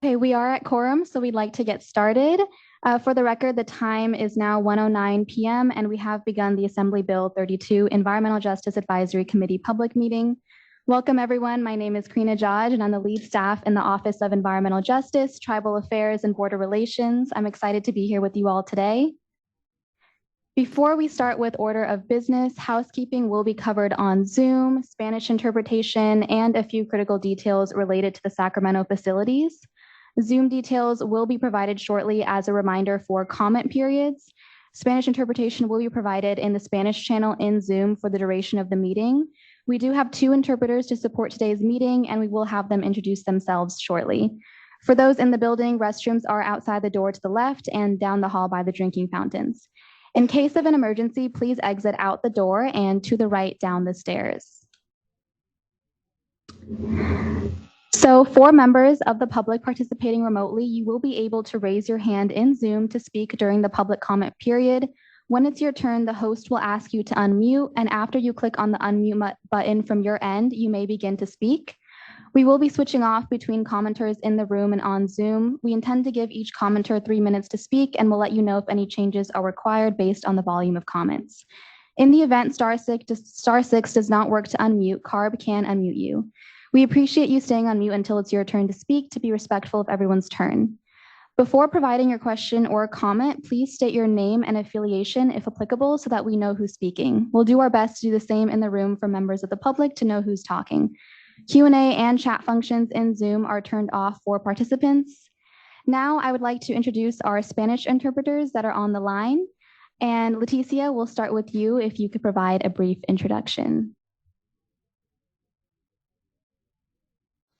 Okay, we are at quorum, so we'd like to get started. For the record, the time is now 1:09 p.m., and we have begun the Assembly Bill 32 Environmental Justice Advisory Committee public meeting. Welcome, everyone. My name is Karina Jodge, and I'm the lead staff in the Office of Environmental Justice, Tribal Affairs, and Border Relations. I'm excited to be here with you all today. Before we start with order of business, housekeeping will be covered on Zoom, Spanish interpretation, and a few critical details related to the Sacramento facilities. Zoom details will be provided shortly as a reminder for comment periods. Spanish interpretation will be provided in the Spanish channel in Zoom for the duration of the meeting. We do have 2 interpreters to support today's meeting, and we will have them introduce themselves shortly. For those in the building, restrooms are outside the door to the left and down the hall by the drinking fountains. In case of an emergency, please exit out the door and to the right down the stairs. So for members of the public participating remotely, you will be able to raise your hand in Zoom to speak during the public comment period. When it's your turn, the host will ask you to unmute, and after you click on the unmute button from your end, you may begin to speak. We will be switching off between commenters in the room and on Zoom. We intend to give each commenter 3 minutes to speak, and we'll let you know if any changes are required based on the volume of comments. In the event star 6 does not work to unmute, CARB can unmute you. We appreciate you staying on mute until it's your turn to speak to be respectful of everyone's turn. Before providing your question or comment, please state your name and affiliation if applicable so that we know who's speaking. We'll do our best to do the same in the room for members of the public to know who's talking. Q&A and chat functions in Zoom are turned off for participants. Now I would like to introduce our Spanish interpreters that are on the line. And Leticia, we'll start with you if you could provide a brief introduction.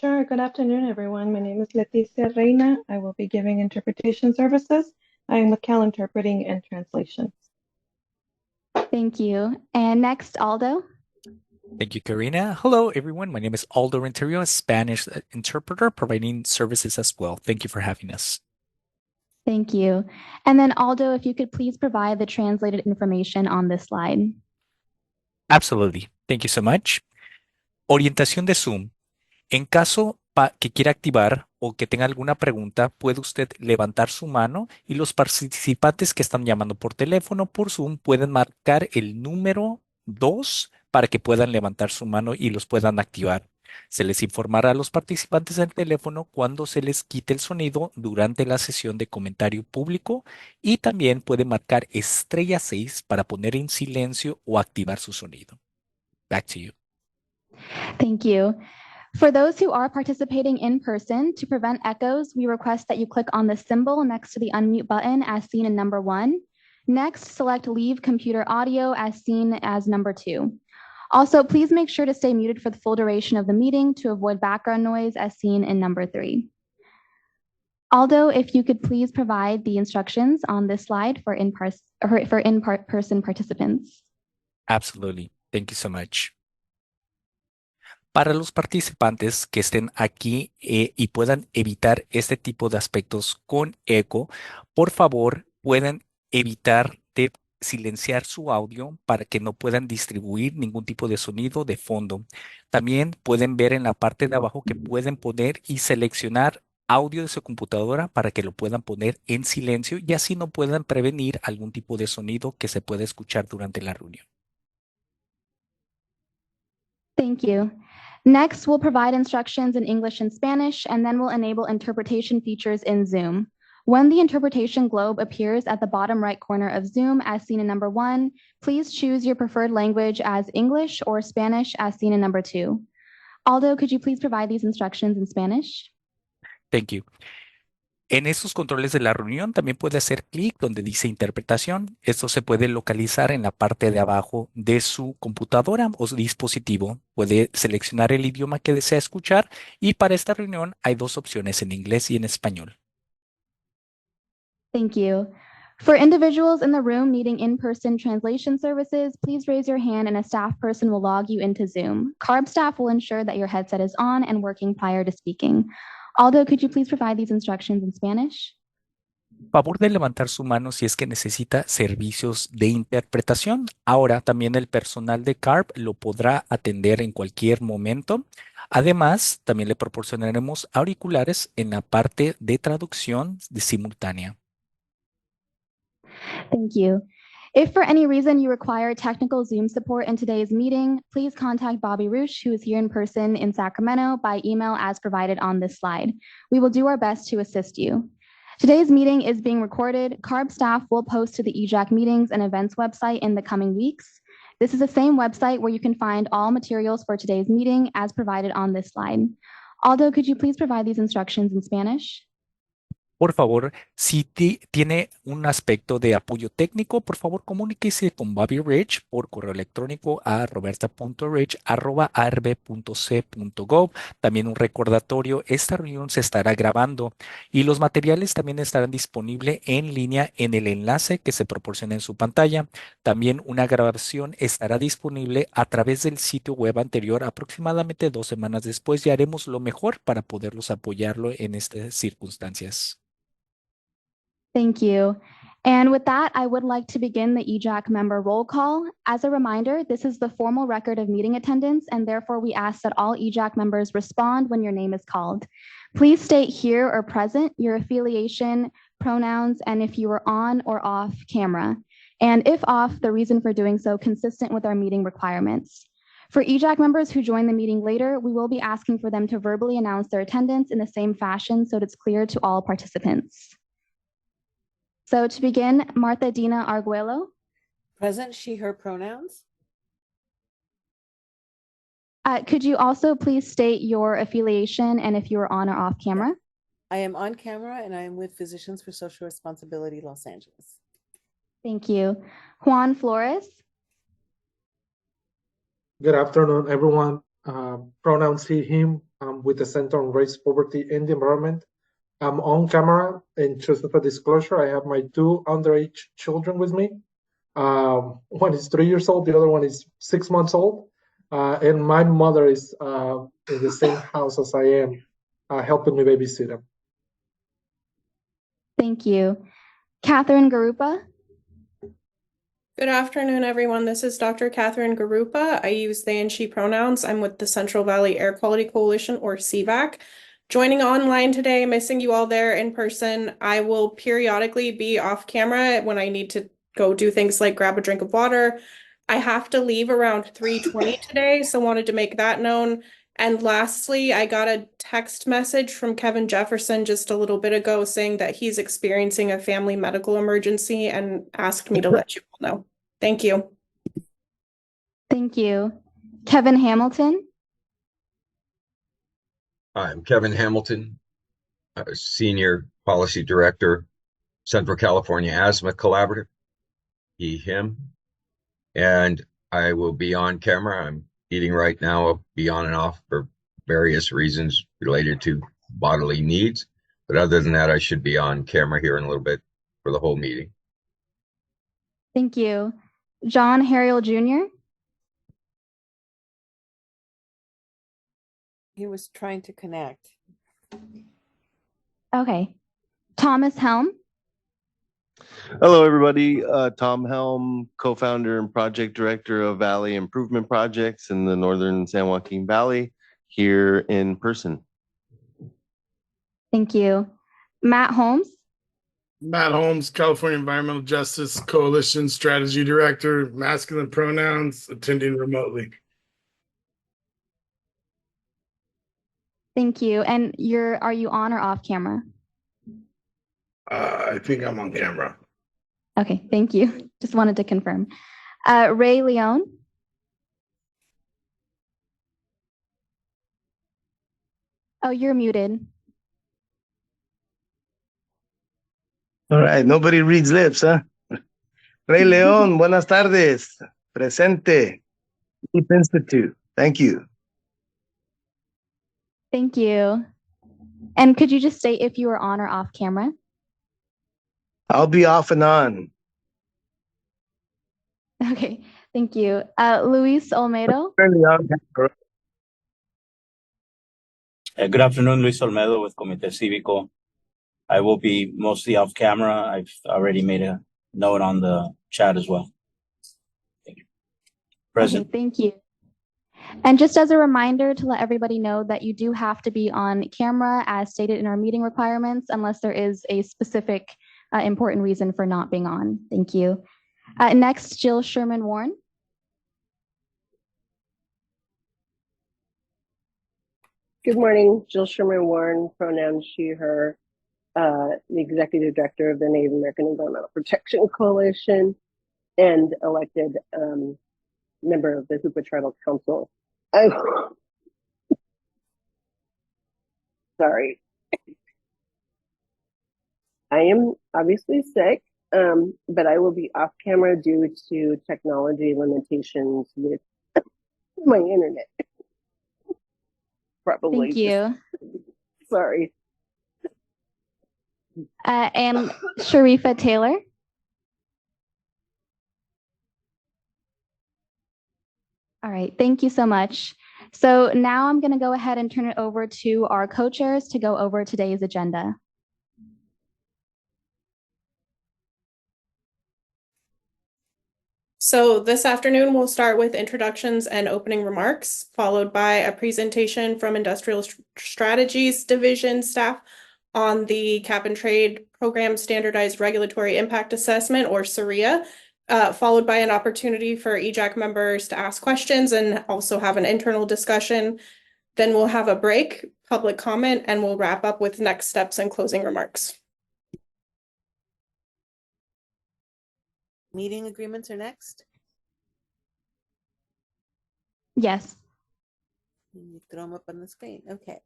Sure. Good afternoon, everyone. My name is Leticia Reina. I will be giving interpretation services. I am with Cal Interpreting and Translation. Thank you. And next, Aldo. Thank you, Karina. Hello, everyone. My name is Aldo Renterio, a Spanish interpreter providing services as well. Thank you for having us. Thank you. And then Aldo, if you could please provide the translated information on this slide. Absolutely. Thank you so much. Orientación de Zoom. En caso que quiera activar o que tenga alguna pregunta, puede usted levantar su mano y los participantes que están llamando por teléfono por Zoom pueden marcar el número 2 para que puedan levantar su mano y los puedan activar. Se les informará a los participantes del teléfono cuando se les quite el sonido durante la sesión de comentario público y también puede marcar estrella 6 para poner en silencio o activar su sonido. Back to you. Thank you. For those who are participating in person, to prevent echoes, we request that you click on the symbol next to the unmute button as seen in number 1. Next, select Leave Computer Audio as seen as number 2. Also, please make sure to stay muted for the full duration of the meeting to avoid background noise as seen in number 3. Aldo, if you could please provide the instructions on this slide for in-person participants. Absolutely. Thank you so much. Para los participantes que estén aquí y puedan evitar este tipo de aspectos con eco, por favor, pueden evitar de silenciar su audio para que no puedan distribuir ningún tipo de sonido de fondo. También pueden ver en la parte de abajo que pueden poner y seleccionar audio de su computadora para que lo puedan poner en silencio y así no puedan prevenir algún tipo de sonido que se pueda escuchar durante la reunión. Thank you. Next, we'll provide instructions in English and Spanish, and then we'll enable interpretation features in Zoom. When the interpretation globe appears at the bottom right corner of Zoom, as seen in number 1, please choose your preferred language as English or Spanish, as seen in number 2. Aldo, could you please provide these instructions in Spanish? Thank you. En estos controles de la reunión también puede hacer clic donde dice interpretación. Esto se puede localizar en la parte de abajo de su computadora o su dispositivo. Puede seleccionar el idioma que desea escuchar y para esta reunión hay 2 opciones en inglés y en español. Thank you. For individuals in the room needing in-person translation services, please raise your hand and a staff person will log you into Zoom. CARB staff will ensure that your headset is on and working prior to speaking. Aldo, could you please provide these instructions in Spanish? Favor de levantar su mano si es que necesita servicios de interpretación. Ahora también el personal de CARB lo podrá atender en cualquier momento. Además, también le proporcionaremos auriculares en la parte de traducción de simultánea. Thank you. If for any reason you require technical Zoom support in today's meeting, please contact Bobby Roosh, who is here in person in Sacramento, by email as provided on this slide. We will do our best to assist you. Today's meeting is being recorded. CARB staff will post to the EJAC meetings and events website in the coming weeks. This is the same website where you can find all materials for today's meeting as provided on this slide. Aldo, could you please provide these instructions in Spanish? Por favor, si tiene un aspecto de apoyo técnico, por favor comuníquese con Bobby Rich por correo electrónico a roberta.rich@arb.c.gov. También un recordatorio, esta reunión se estará grabando y los materiales también estarán disponibles en línea en el enlace que se proporciona en su pantalla. También una grabación estará disponible a través del sitio web anterior aproximadamente 2 semanas después y haremos lo mejor para poderlos apoyarlo en estas circunstancias. Thank you. And with that, I would like to begin the EJAC member roll call. As a reminder, this is the formal record of meeting attendance, and therefore we ask that all EJAC members respond when your name is called. Please state here or present your affiliation, pronouns, and if you are on or off camera. And if off, the reason for doing so consistent with our meeting requirements. For EJAC members who join the meeting later, we will be asking for them to verbally announce their attendance in the same fashion so it's clear to all participants. So to begin, Martha Dina Arguello. Present, she, her pronouns. Could you also please state your affiliation and if you are on or off camera? I am on camera and I am with Physicians for Social Responsibility, Los Angeles. Thank you. Juan Flores. Good afternoon, everyone. Pronouns he, him, with the Center on Race, Poverty, and the Environment. I'm on camera, and just for disclosure, I have my 2 underage children with me. One is 3 years old, the other one is 6 months old. And my mother is in the same house as I am, helping me babysit them. Thank you. Catherine Garupa. Good afternoon, everyone. This is Dr. Catherine Garupa. I use they and she pronouns. I'm with the Central Valley Air Quality Coalition, or CVAC. Joining online today, missing you all there in person. I will periodically be off camera when I need to go do things like grab a drink of water. I have to leave around 3:20 today, so wanted to make that known. And lastly, I got a text message from Kevin Jefferson just a little bit ago saying that he's experiencing a family medical emergency and asked me to let you all know. Thank you. Thank you. Kevin Hamilton. I'm Kevin Hamilton, Senior Policy Director, Central California Asthma Collaborative, he, him, and I will be on camera. I'm eating right now. I'll be on and off for various reasons related to bodily needs. But other than that, I should be on camera here in a little bit for the whole meeting. Thank you. John Harrell Jr. He was trying to connect. Okay. Thomas Helm. Hello, everybody. Tom Helm, co-founder and project director of Valley Improvement Projects in the Northern San Joaquin Valley, here in person. Thank you. Matt Holmes. Matt Holmes, California Environmental Justice Coalition Strategy Director, masculine pronouns, attending remotely. Thank you. And are you on or off camera? I think I'm on camera. Okay, thank you. Just wanted to confirm. Ray Leon. Oh, you're muted. All right, nobody reads lips, huh? Ray Leon, buenas tardes. Presente. Deep Institute. Thank you. Thank you. And could you just state if you are on or off camera? I'll be off and on. Okay, thank you. Luis Olmedo. Good afternoon, Luis Olmedo with Comité Cívico. I will be mostly off camera. I've already made a note on the chat as well. Thank you. Present. Okay, thank you. And just as a reminder to let everybody know that you do have to be on camera as stated in our meeting requirements, unless there is a specific important reason for not being on. Thank you. Next, Jill Sherman Warren. Good morning, Jill Sherman Warren, pronouns she, her, the Executive Director of the Native American Environmental Protection Coalition and elected member of the Hoopa Tribal Council. Sorry. I am obviously sick, but I will be off camera due to technology limitations with my internet. Probably. Thank you. Sorry. And Sharifa Taylor. All right, thank you so much. So now I'm going to go ahead and turn it over to our co-chairs to go over today's agenda. So this afternoon, we'll start with introductions and opening remarks, followed by a presentation from Industrial Strategies Division staff on the Cap and Trade Program Standardized Regulatory Impact Assessment, or SRIA, followed by an opportunity for EJAC members to ask questions and also have an internal discussion. Then we'll have a break, public comment, and we'll wrap up with next steps and closing remarks. Meeting agreements are next. Yes. You throw them up on the screen. Okay.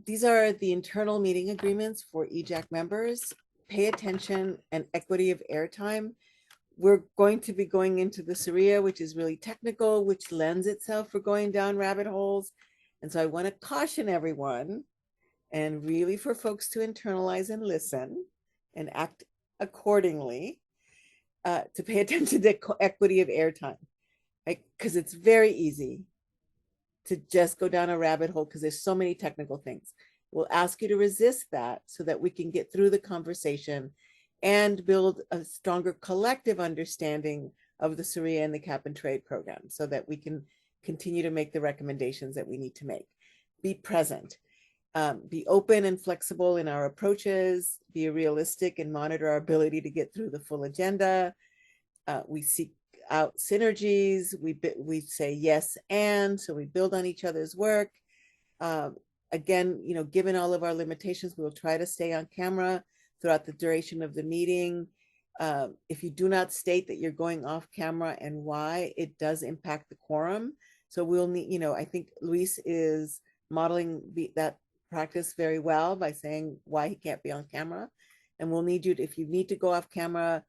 These are the internal meeting agreements for EJAC members. Pay attention and equity of airtime. We're going to be going into the SRIA, which is really technical, which lends itself for going down rabbit holes. And so I want to caution everyone and really for folks to internalize and listen and act accordingly, to pay attention to equity of airtime, right? Because it's very easy to just go down a rabbit hole because there's so many technical things. We'll ask you to resist that so that we can get through the conversation and build a stronger collective understanding of the SRIA and the Cap and Trade program so that we can continue to make the recommendations that we need to make. Be present. Be open and flexible in our approaches, be realistic and monitor our ability to get through the full agenda. We seek out synergies. We say yes and, so we build on each other's work. Again, given all of our limitations, we'll try to stay on camera throughout the duration of the meeting. If you do not state that you're going off camera and why, it does impact the quorum. So we'll need, I think Luis is modeling that practice very well by saying why he can't be on camera. And we'll need you to, if you need to go off camera,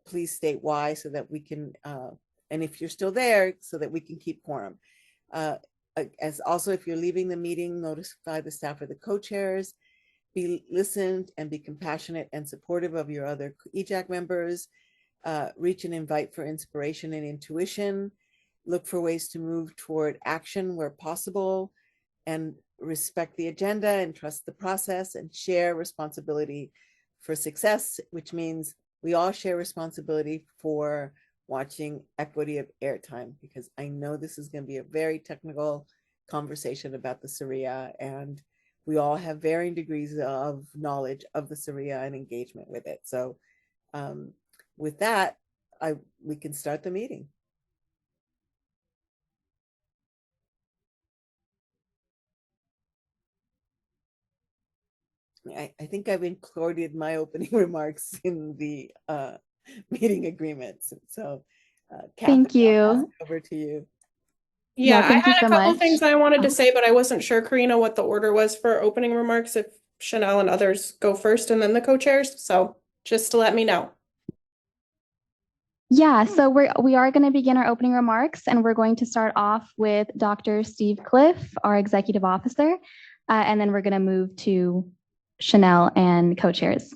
please state why so that we can, and if you're still there, so that we can keep quorum. As also, if you're leaving the meeting, notify the staff or the co-chairs, be listened and be compassionate and supportive of your other EJAC members, reach and invite for inspiration and intuition, look for ways to move toward action where possible, and respect the agenda and trust the process and share responsibility for success, which means we all share responsibility for watching equity of airtime, because I know this is going to be a very technical conversation about the SRIA, and we all have varying degrees of knowledge of the SRIA and engagement with it. So with that, we can start the meeting. I think I've included my opening remarks in the meeting agreements. So Catherine, Thank you. I'll pass it over to you. Yeah, I thank you had so a couple much. things I wanted to say, but I wasn't sure, Karina, what the order was for opening remarks, if Chanel and others go first and then the co-chairs. So just to let me know. Yeah, so we are going to begin our opening remarks, and we're going to start off with Dr. Steve Cliff, our executive officer, and then we're going to move to Chanel and co-chairs.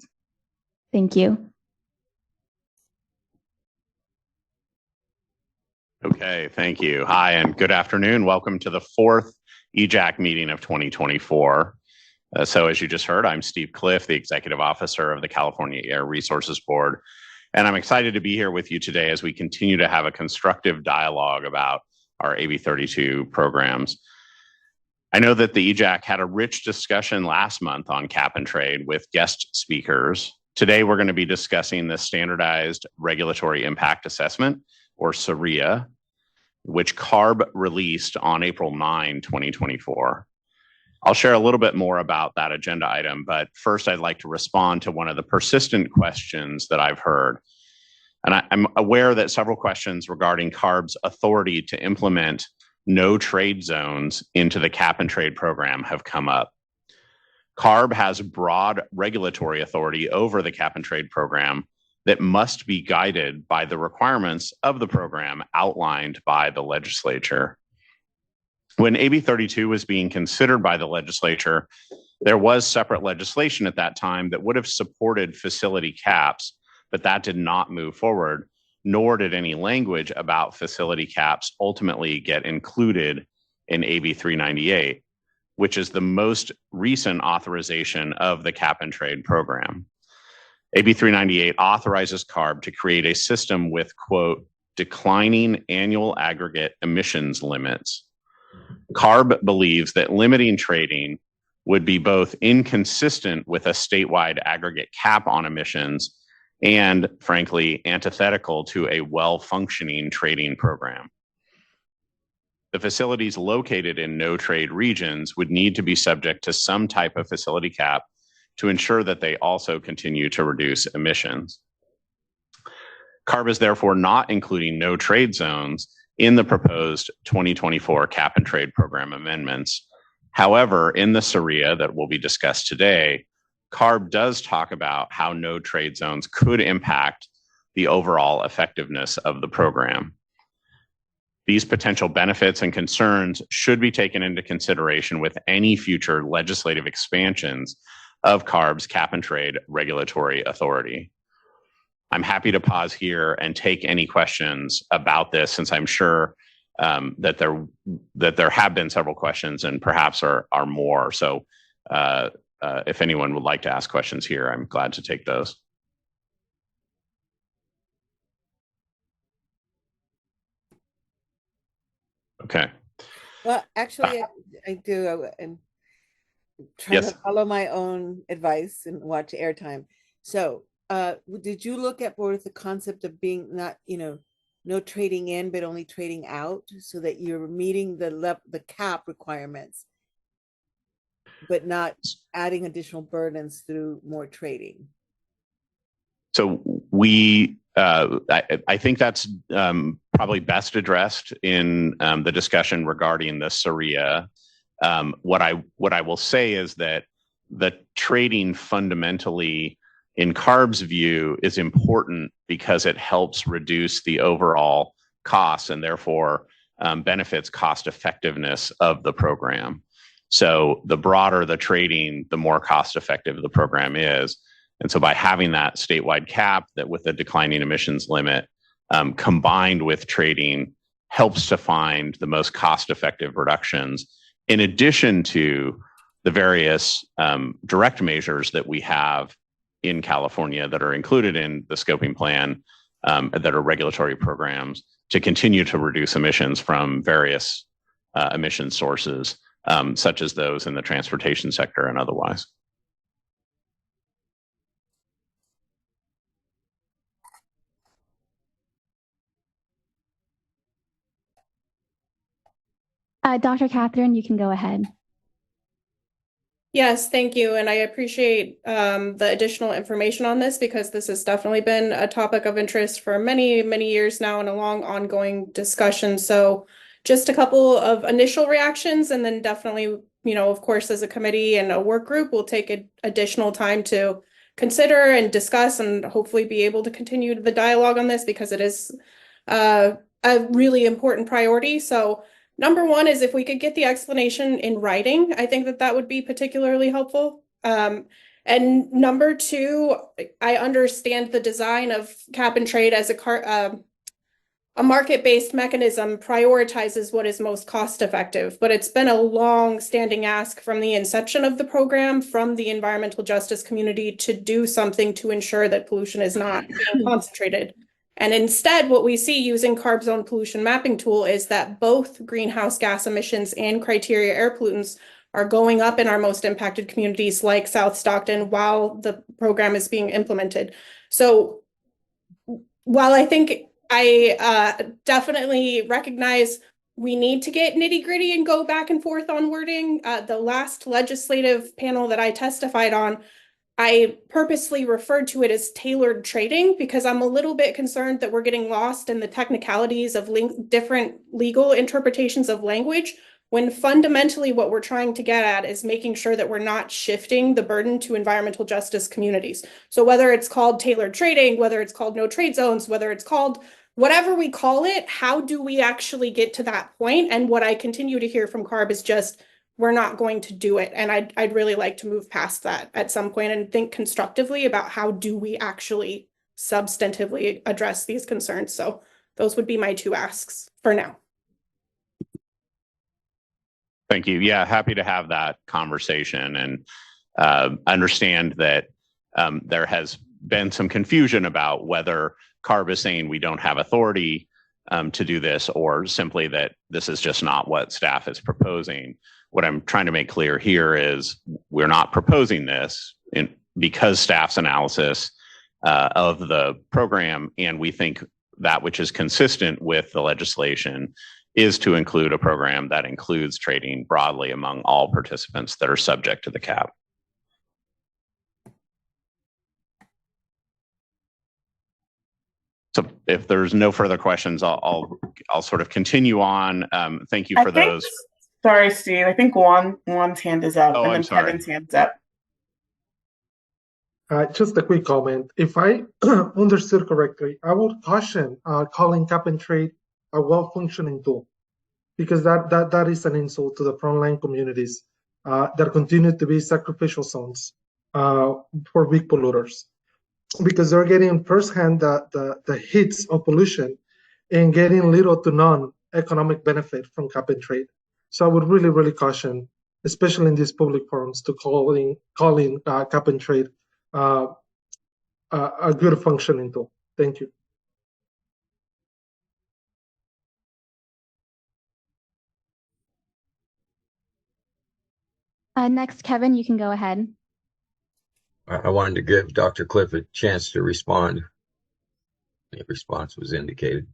Thank you. Okay, thank you. Hi, and good afternoon. Welcome to the fourth EJAC meeting of 2024. So as you just heard, I'm Steve Cliff, the executive officer of the California Air Resources Board, and I'm excited to be here with you today as we continue to have a constructive dialogue about our AB 32 programs. I know that the EJAC had a rich discussion last month on cap and trade with guest speakers. Today, we're going to be discussing the Standardized Regulatory Impact Assessment, or SRIA, which CARB released on April 9, 2024. I'll share a little bit more about that agenda item, but first I'd like to respond to one of the persistent questions that I've heard. And I'm aware that several questions regarding CARB's authority to implement no trade zones into the cap and trade program have come up. CARB has broad regulatory authority over the cap and trade program that must be guided by the requirements of the program outlined by the legislature. When AB 32 was being considered by the legislature, there was separate legislation at that time that would have supported facility caps, but that did not move forward, nor did any language about facility caps ultimately get included in AB 398, which is the most recent authorization of the cap and trade program. AB 398 authorizes CARB to create a system with, quote, declining annual aggregate emissions limits. CARB believes that limiting trading would be both inconsistent with a statewide aggregate cap on emissions and, frankly, antithetical to a well-functioning trading program. The facilities located in no-trade regions would need to be subject to some type of facility cap to ensure that they also continue to reduce emissions. CARB is therefore not including no-trade zones in the proposed 2024 cap and trade program amendments. However, in the SRIA that will be discussed today, CARB does talk about how no trade zones could impact the overall effectiveness of the program. These potential benefits and concerns should be taken into consideration with any future legislative expansions of CARB's cap and trade regulatory authority. I'm happy to pause here and take any questions about this, since I'm sure that there have been several questions and perhaps are more. So if anyone would like to ask questions here, I'm glad to take those. Okay. Well, actually, I do. I'm trying to follow my own advice and watch airtime. So, did you look at both the concept of being not, no trading in, but only trading out, so that you're meeting the cap requirements, but not adding additional burdens through more trading? So I think that's probably best addressed in the discussion regarding the SRIA. What I will say is that the trading fundamentally, in CARB's view, is important because it helps reduce the overall costs and therefore benefits cost effectiveness of the program. So the broader the trading, the more cost effective the program is. And so by having that statewide cap that with a declining emissions limit combined with trading helps to find the most cost effective reductions, in addition to the various direct measures that we have in California that are included in the scoping plan that are regulatory programs to continue to reduce emissions from various emission sources, such as those in the transportation sector and otherwise. Dr. Catherine, you can go ahead. Yes, thank you. And I appreciate the additional information on this, because this has definitely been a topic of interest for many, many years now and a long ongoing discussion. So just a couple of initial reactions, and then definitely, of course, as a committee and a work group, we'll take additional time to consider and discuss and hopefully be able to continue the dialogue on this, because it is a really important priority. So number one is if we could get the explanation in writing, I think that would be particularly helpful. And number two, I understand the design of cap and trade as a market-based mechanism prioritizes what is most cost-effective, but it's been a long-standing ask from the inception of the program, from the environmental justice community, to do something to ensure that pollution is not being concentrated And instead, what we see using CARB zone pollution mapping tool is that both greenhouse gas emissions and criteria air pollutants are going up in our most impacted communities like South Stockton while the program is being implemented. So while I think I definitely recognize we need to get nitty gritty and go back and forth on wording, the last legislative panel that I testified on, I purposely referred to it as tailored trading because I'm a little bit concerned that we're getting lost in the technicalities of different legal interpretations of language, when fundamentally what we're trying to get at is making sure that we're not shifting the burden to environmental justice communities. So whether it's called tailored trading, whether it's called no trade zones, whether it's called whatever we call it, how do we actually get to that point? And what I continue to hear from CARB is just, we're not going to do it. And I'd really like to move past that at some point and think constructively about how do we actually substantively address these concerns. So those would be my two asks for now. Thank you. Yeah, happy to have that conversation and understand that there has been some confusion about whether CARB is saying we don't have authority to do this, or simply that this is just not what staff is proposing. What I'm trying to make clear here is we're not proposing this because staff's analysis of the program, and we think that which is consistent with the legislation is to include a program that includes trading broadly among all participants that are subject to the cap. So if there's no further questions, I'll sort of continue on. Thank you for those. Sorry, Steve. I think Juan's hand is up, and then Kevin's hand's up. Just a quick comment. If I understood correctly, I would caution calling cap and trade a well-functioning tool, because that is an insult to the frontline communities that continue to be sacrificial zones for big polluters, because they're getting firsthand the hits of pollution and getting little to none economic benefit from cap and trade. So I would really, really caution, especially in these public forums, to calling cap and trade a good functioning tool. Thank you. Next, Kevin, you can go ahead. I wanted to give Dr. Cliff a chance to respond. The response was indicated.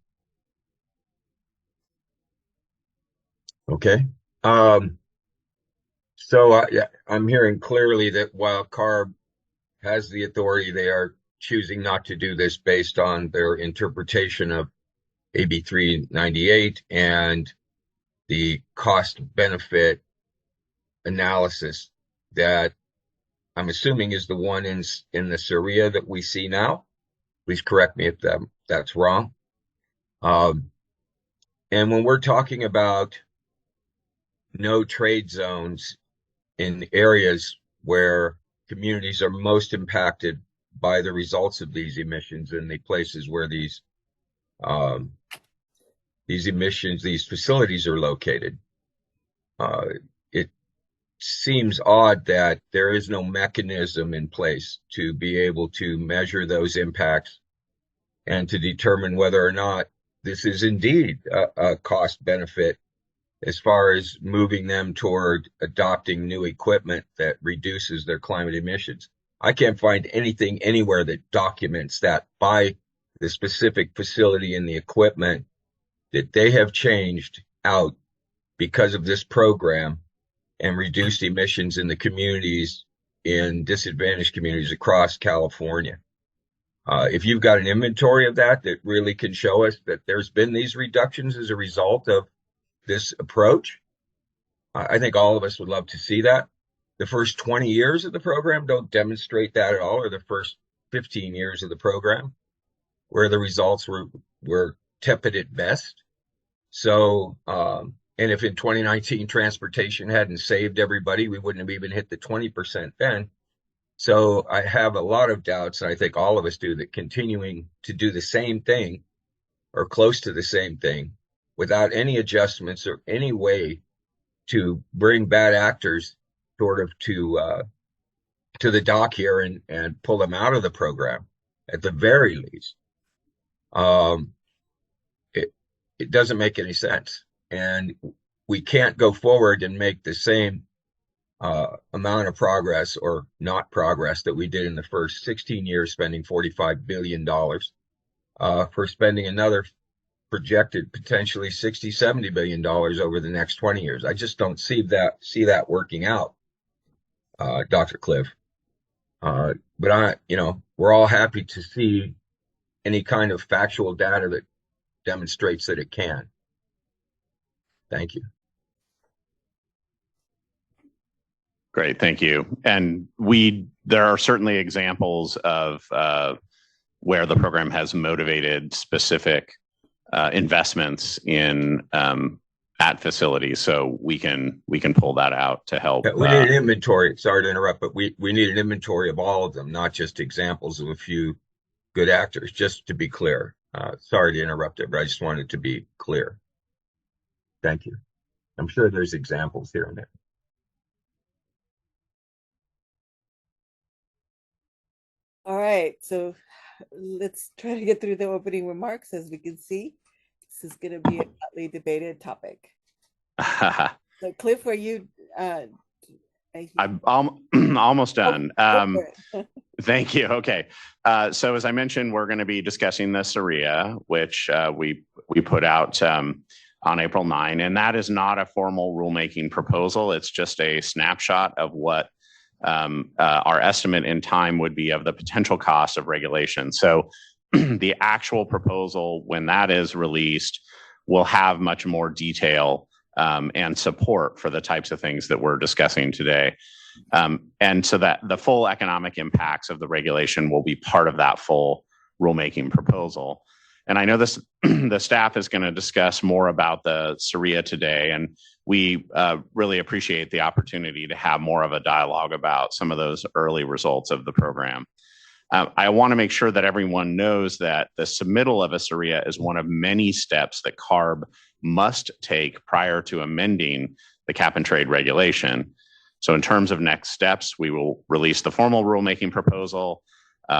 Okay. So yeah, I'm hearing clearly that while CARB has the authority, they are choosing not to do this based on their interpretation of AB 398 and the cost benefit analysis that I'm assuming is the one in the SRIA that we see now. Please correct me if that's wrong. And when we're talking about no trade zones in areas where communities are most impacted by the results of these emissions, in the places where these emissions, these facilities are located, it seems odd that there is no mechanism in place to be able to measure those impacts and to determine whether or not this is indeed a cost benefit as far as moving them toward adopting new equipment that reduces their climate emissions. I can't find anything anywhere that documents that by the specific facility and the equipment that they have changed out because of this program and reduced emissions in the communities, in disadvantaged communities across California. If you've got an inventory of that really can show us that there's been these reductions as a result of this approach, I think all of us would love to see that. The first 20 years of the program don't demonstrate that at all, or the first 15 years of the program, where the results were tepid at best. So, and if in 2019 transportation hadn't saved everybody, we wouldn't have even hit the 20% then. So I have a lot of doubts, and I think all of us do, that continuing to do the same thing or close to the same thing without any adjustments or any way to bring bad actors sort of to the dock here and pull them out of the program at the very least, it doesn't make any sense. And we can't go forward and make the same amount of progress or not progress that we did in the first 16 years, spending $45 billion for spending another projected potentially $60-70 billion over the next 20 years. I just don't see that working out, Dr. Cliff. But we're all happy to see any kind of factual data that demonstrates that it can. Thank you. Great, thank you. And there are certainly examples of where the program has motivated specific investments in at facilities. So we can pull that out to help. We need an inventory. Sorry to interrupt, but we need an inventory of all of them, not just examples of a few good actors, just to be clear. Sorry to interrupt it, but I just wanted to be clear. Thank you. I'm sure there's examples here and there. All right, so let's try to get through the opening remarks. As we can see, this is going to be a hotly debated topic. So, Cliff, are you? I'm almost done. Thank you. Okay. So as I mentioned, we're going to be discussing the SRIA, which we put out on April 9, and that is not a formal rulemaking proposal. It's just a snapshot of what our estimate in time would be of the potential cost of regulation. So the actual proposal, when that is released, will have much more detail and support for the types of things that we're discussing today. And so that the full economic impacts of the regulation will be part of that full rulemaking proposal. And I know the staff is going to discuss more about the SRIA today, and we really appreciate the opportunity to have more of a dialogue about some of those early results of the program. I want to make sure that everyone knows that the submittal of a SRIA is one of many steps that CARB must take prior to amending the cap and trade regulation. So in terms of next steps, we will release the formal rulemaking proposal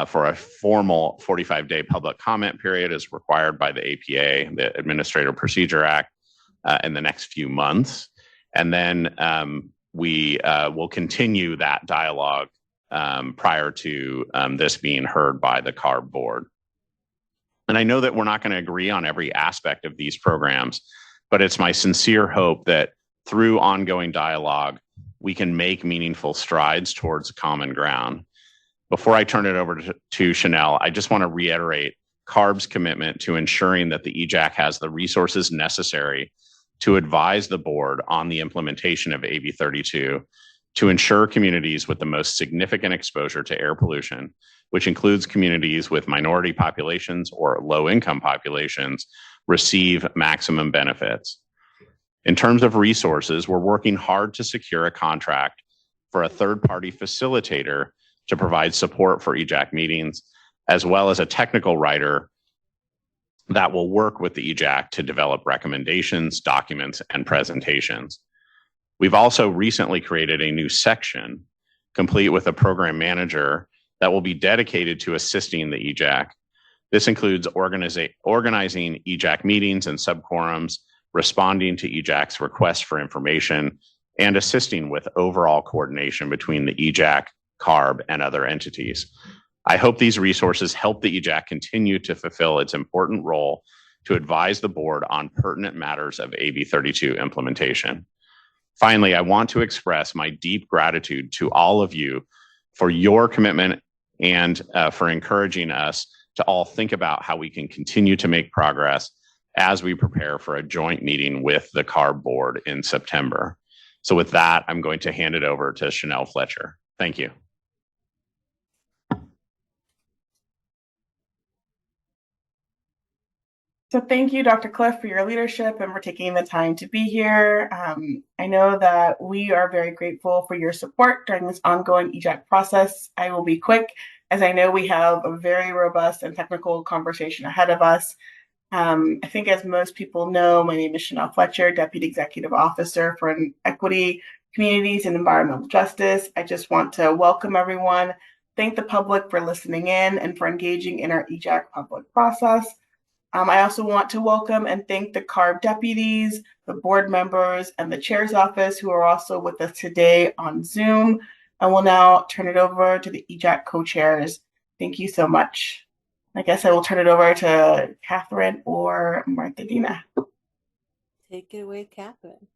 for a formal 45-day public comment period as required by the APA, the Administrative Procedure Act, in the next few months. And then we will continue that dialogue prior to this being heard by the CARB board. And I know that we're not going to agree on every aspect of these programs, but it's my sincere hope that through ongoing dialogue, we can make meaningful strides towards common ground. Before I turn it over to Chanel, I just want to reiterate CARB's commitment to ensuring that the EJAC has the resources necessary to advise the board on the implementation of AB 32 to ensure communities with the most significant exposure to air pollution, which includes communities with minority populations or low-income populations, receive maximum benefits. In terms of resources, we're working hard to secure a contract for a third-party facilitator to provide support for EJAC meetings, as well as a technical writer that will work with the EJAC to develop recommendations, documents, and presentations. We've also recently created a new section, complete with a program manager, that will be dedicated to assisting the EJAC. This includes organizing EJAC meetings and subquorums, responding to EJAC's requests for information, and assisting with overall coordination between the EJAC, CARB, and other entities. I hope these resources help the EJAC continue to fulfill its important role to advise the board on pertinent matters of AB 32 implementation. Finally, I want to express my deep gratitude to all of you for your commitment and for encouraging us to all think about how we can continue to make progress as we prepare for a joint meeting with the CARB board in September. So with that, I'm going to hand it over to Chanel Fletcher. Thank you. So thank you, Dr. Cliff, for your leadership and for taking the time to be here. I know that we are very grateful for your support during this ongoing EJAC process. I will be quick, as I know we have a very robust and technical conversation ahead of us. I think as most people know, my name is Chanel Fletcher, Deputy Executive Officer for Equity, Communities, and Environmental Justice. I just want to welcome everyone, thank the public for listening in and for engaging in our EJAC public process. I also want to welcome and thank the CARB deputies, the board members, and the chair's office who are also with us today on Zoom. I will now turn it over to the EJAC co-chairs. Thank you so much. I guess I will turn it over to Catherine or Martha Dina. Take it away, Catherine.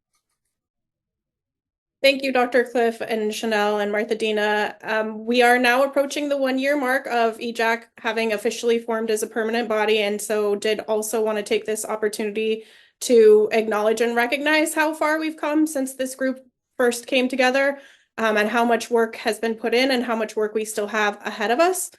Thank you, Dr. Cliff and Chanel and Martha Dina. We are now approaching the 1-year mark of EJAC having officially formed as a permanent body, and so did also want to take this opportunity to acknowledge and recognize how far we've come since this group first came together, and how much work has been put in and how much work we still have ahead of us.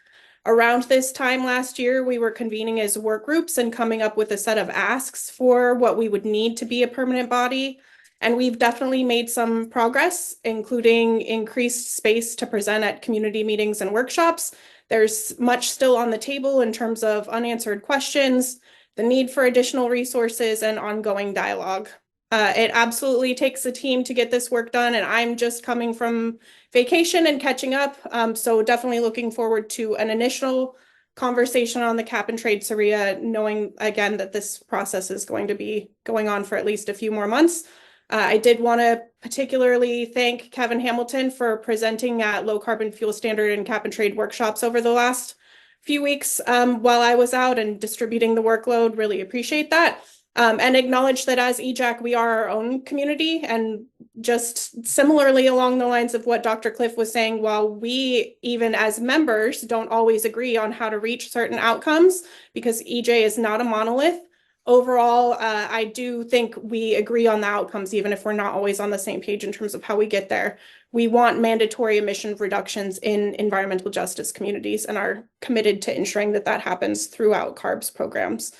Around this time last year, we were convening as work groups and coming up with a set of asks for what we would need to be a permanent body. And we've definitely made some progress, including increased space to present at community meetings and workshops. There's much still on the table in terms of unanswered questions, the need for additional resources, and ongoing dialogue. It absolutely takes a team to get this work done, and I'm just coming from vacation and catching up. So definitely looking forward to an initial conversation on the cap and trade SRIA, knowing again that this process is going to be going on for at least a few more months. I did want to particularly thank Kevin Hamilton for presenting at low carbon fuel standard and cap and trade workshops over the last few weeks while I was out and distributing the workload. Really appreciate that. And acknowledge that as EJAC, we are our own community, and just similarly along the lines of what Dr. Cliff was saying, while we, even as members, don't always agree on how to reach certain outcomes because EJ is not a monolith. Overall, I do think we agree on the outcomes, even if we're not always on the same page in terms of how we get there. We want mandatory emission reductions in environmental justice communities and are committed to ensuring that that happens throughout CARB's programs.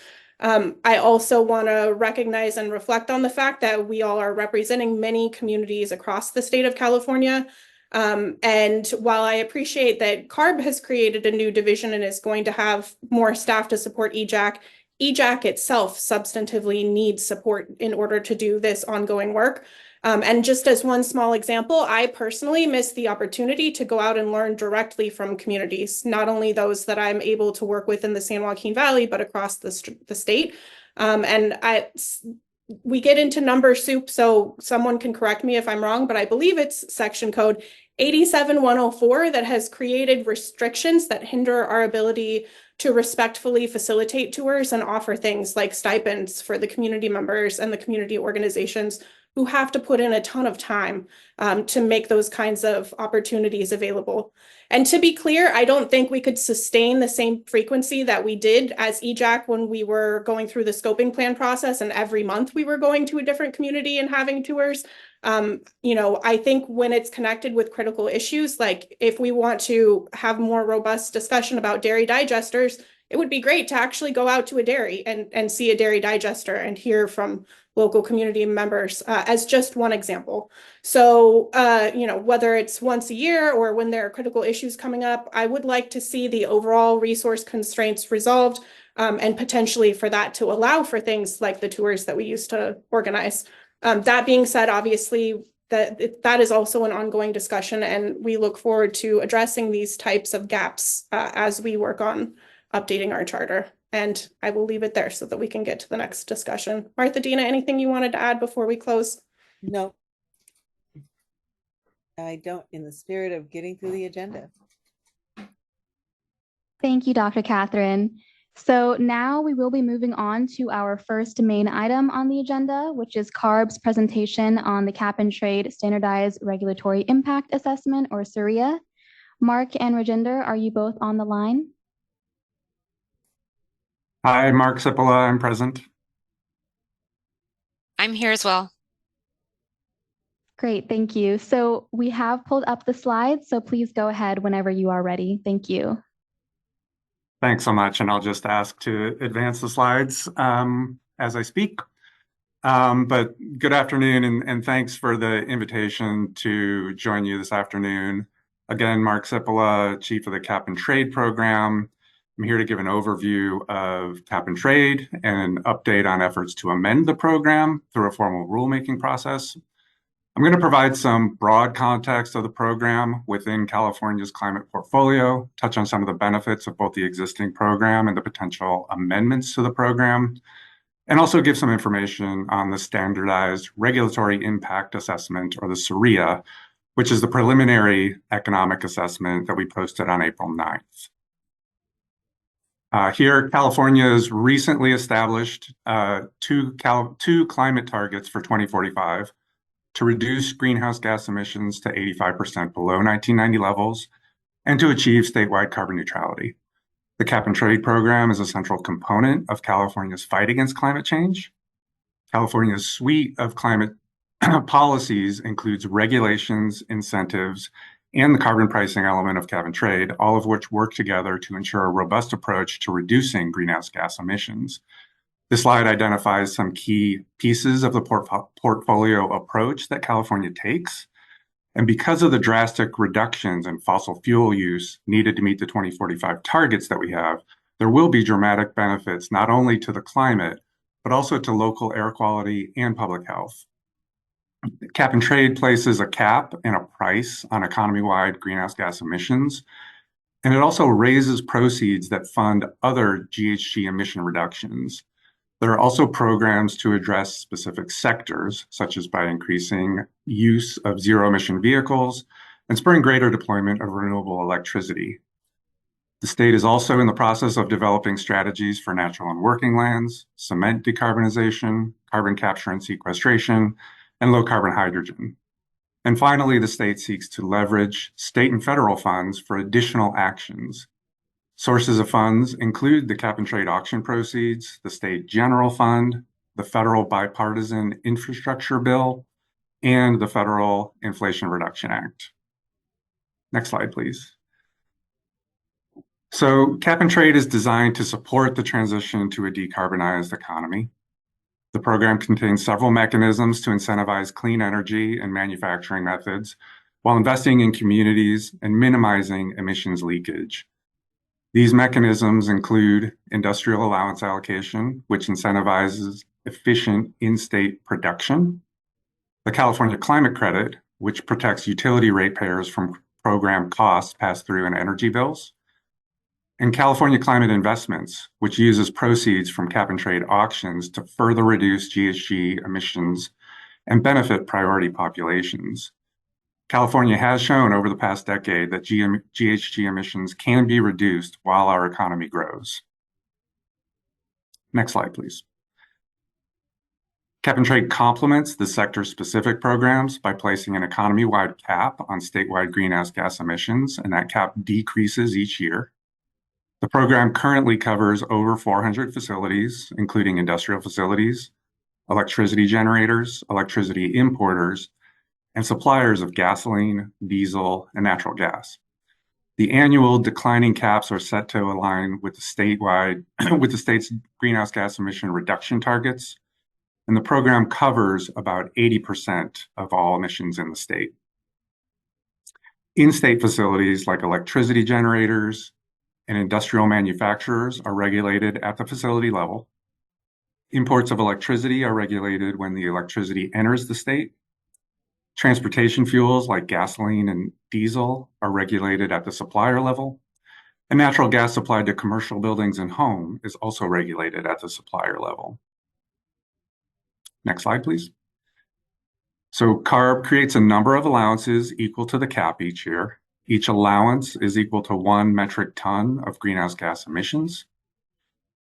I also want to recognize and reflect on the fact that we all are representing many communities across the state of California. And while I appreciate that CARB has created a new division and is going to have more staff to support EJAC, EJAC itself substantively needs support in order to do this ongoing work. And just as one small example, I personally miss the opportunity to go out and learn directly from communities, not only those that I'm able to work with in the San Joaquin Valley, but across the state. We get into number soup, so someone can correct me if I'm wrong, but I believe it's section code 87104 that has created restrictions that hinder our ability to respectfully facilitate tours and offer things like stipends for the community members and the community organizations who have to put in a ton of time to make those kinds of opportunities available. And to be clear, I don't think we could sustain the same frequency that we did as EJAC when we were going through the scoping plan process and every month we were going to a different community and having tours. I think when it's connected with critical issues, like if we want to have more robust discussion about dairy digesters, it would be great to actually go out to a dairy and see a dairy digester and hear from local community members as just one example. So, whether it's once a year or when there are critical issues coming up, I would like to see the overall resource constraints resolved and potentially for that to allow for things like the tours that we used to organize. That being said, obviously, that is also an ongoing discussion, and we look forward to addressing these types of gaps as we work on updating our charter. And I will leave it there so that we can get to the next discussion. Martha Dina, anything you wanted to add before we close? No, I don't, in the spirit of getting through the agenda. Thank you, Dr. Catherine. So now we will be moving on to our first main item on the agenda, which is CARB's presentation on the Cap and Trade Standardized Regulatory Impact Assessment, or SRIA. Mark and Rajinder, are you both on the line? Hi, Mark Cipolla, I'm present. I'm here as well. Great, thank you. So we have pulled up the slides, so please go ahead whenever you are ready. Thank you. Thanks so much, and I'll just ask to advance the slides as I speak. But good afternoon, and thanks for the invitation to join you this afternoon. Again, Mark Cipolla, Chief of the Cap and Trade Program. I'm here to give an overview of Cap and Trade and an update on efforts to amend the program through a formal rulemaking process. I'm going to provide some broad context of the program within California's climate portfolio, touch on some of the benefits of both the existing program and the potential amendments to the program, and also give some information on the Standardized Regulatory Impact Assessment, or the SRIA, which is the preliminary economic assessment that we posted on April 9th. Here, California has recently established two climate targets for 2045 to reduce greenhouse gas emissions to 85% below 1990 levels and to achieve statewide carbon neutrality. The Cap and Trade program is a central component of California's fight against climate change. California's suite of climate policies includes regulations, incentives, and the carbon pricing element of Cap and Trade, all of which work together to ensure a robust approach to reducing greenhouse gas emissions. This slide identifies some key pieces of the portfolio approach that California takes. And because of the drastic reductions in fossil fuel use needed to meet the 2045 targets that we have, there will be dramatic benefits not only to the climate, but also to local air quality and public health. Cap and Trade places a cap and a price on economy-wide greenhouse gas emissions, and it also raises proceeds that fund other GHG emission reductions. There are also programs to address specific sectors, such as by increasing use of zero-emission vehicles and spurring greater deployment of renewable electricity. The state is also in the process of developing strategies for natural and working lands, cement decarbonization, carbon capture and sequestration, and low-carbon hydrogen. And finally, the state seeks to leverage state and federal funds for additional actions. Sources of funds include the Cap and Trade auction proceeds, the State General Fund, the Federal Bipartisan Infrastructure Bill, and the Federal Inflation Reduction Act. Next slide, please. So Cap and Trade is designed to support the transition to a decarbonized economy. The program contains several mechanisms to incentivize clean energy and manufacturing methods while investing in communities and minimizing emissions leakage. These mechanisms include industrial allowance allocation, which incentivizes efficient in-state production, the California Climate Credit, which protects utility ratepayers from program costs passed through in energy bills, and California Climate Investments, which uses proceeds from Cap and Trade auctions to further reduce GHG emissions and benefit priority populations. California has shown over the past decade that GHG emissions can be reduced while our economy grows. Next slide, please. Cap and Trade complements the sector-specific programs by placing an economy-wide cap on statewide greenhouse gas emissions, and that cap decreases each year. The program currently covers over 400 facilities, including industrial facilities, electricity generators, electricity importers, and suppliers of gasoline, diesel, and natural gas. The annual declining caps are set to align with the state's greenhouse gas emission reduction targets, and the program covers about 80% of all emissions in the state. In-state facilities like electricity generators and industrial manufacturers are regulated at the facility level. Imports of electricity are regulated when the electricity enters the state. Transportation fuels like gasoline and diesel are regulated at the supplier level. And natural gas supplied to commercial buildings and home is also regulated at the supplier level. Next slide, please. So CARB creates a number of allowances equal to the cap each year. Each allowance is equal to 1 metric ton of greenhouse gas emissions.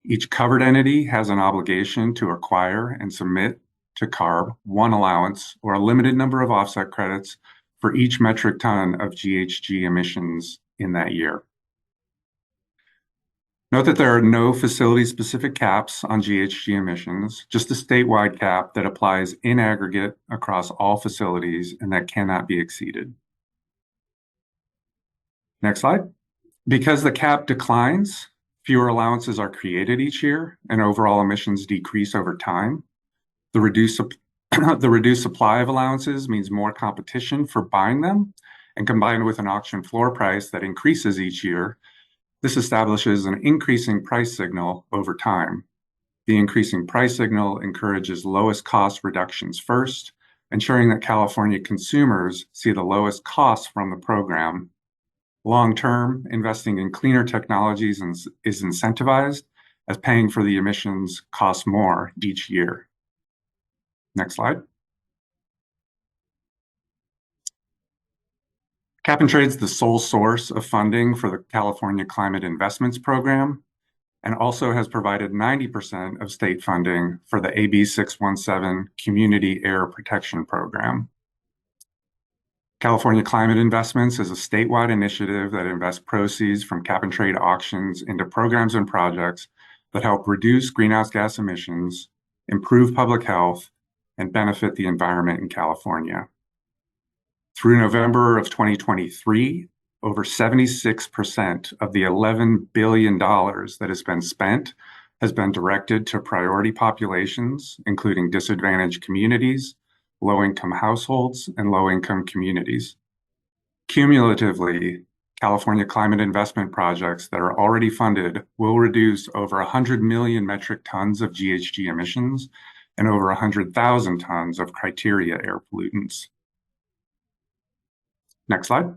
Each covered entity has an obligation to acquire and submit to CARB 1 allowance or a limited number of offset credits for each metric ton of GHG emissions in that year. Note that there are no facility-specific caps on GHG emissions, just a statewide cap that applies in aggregate across all facilities and that cannot be exceeded. Next slide. Because the cap declines, fewer allowances are created each year and overall emissions decrease over time. The reduced supply of allowances means more competition for buying them, and combined with an auction floor price that increases each year, this establishes an increasing price signal over time. The increasing price signal encourages lowest cost reductions first, ensuring that California consumers see the lowest costs from the program. Long-term, investing in cleaner technologies is incentivized, as paying for the emissions costs more each year. Next slide. Cap and Trade's the sole source of funding for the California Climate Investments Program, and also has provided 90% of state funding for the AB 617 Community Air Protection Program. California Climate Investments is a statewide initiative that invests proceeds from cap and trade auctions into programs and projects that help reduce greenhouse gas emissions, improve public health, and benefit the environment in California. Through November of 2023, over 76% of the $11 billion that has been spent has been directed to priority populations, including disadvantaged communities, low-income households, and low-income communities. Cumulatively, California climate investment projects that are already funded will reduce over 100 million metric tons of GHG emissions and over 100,000 tons of criteria air pollutants. Next slide.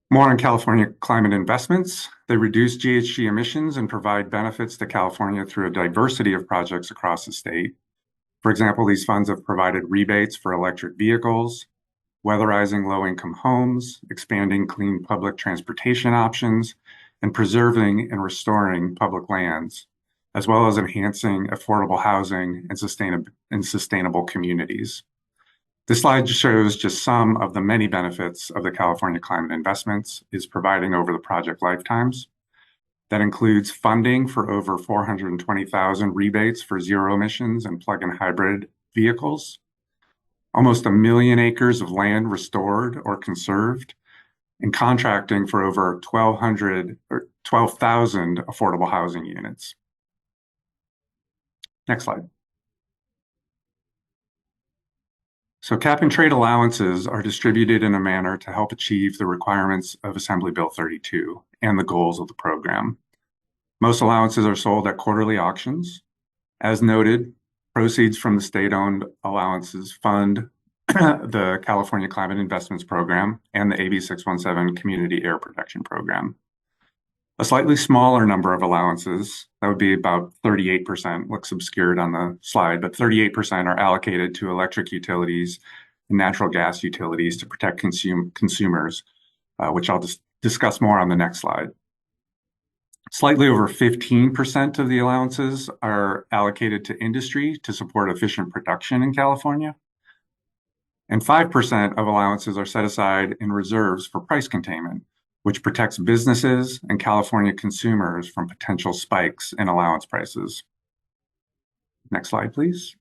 More on California climate investments. They reduce GHG emissions and provide benefits to California through a diversity of projects across the state. For example, these funds have provided rebates for electric vehicles, weatherizing low-income homes, expanding clean public transportation options, and preserving and restoring public lands, as well as enhancing affordable housing and sustainable communities. This slide shows just some of the many benefits of the California Climate Investments is providing over the project lifetimes. That includes funding for over 420,000 rebates for zero emissions and plug-in hybrid vehicles, almost 1 million acres of land restored or conserved, and contracting for over 12,000 affordable housing units. Next slide. So cap and trade allowances are distributed in a manner to help achieve the requirements of Assembly Bill 32 and the goals of the program. Most allowances are sold at quarterly auctions. As noted, proceeds from the state-owned allowances fund the California Climate Investments Program and the AB 617 Community Air Protection Program. A slightly smaller number of allowances, that would be about 38%, looks obscured on the slide, but 38% are allocated to electric utilities and natural gas utilities to protect consumers, which I'll just discuss more on the next slide. Slightly over 15% of the allowances are allocated to industry to support efficient production in California. And 5% of allowances are set aside in reserves for price containment, which protects businesses and California consumers from potential spikes in allowance prices. Next slide, please.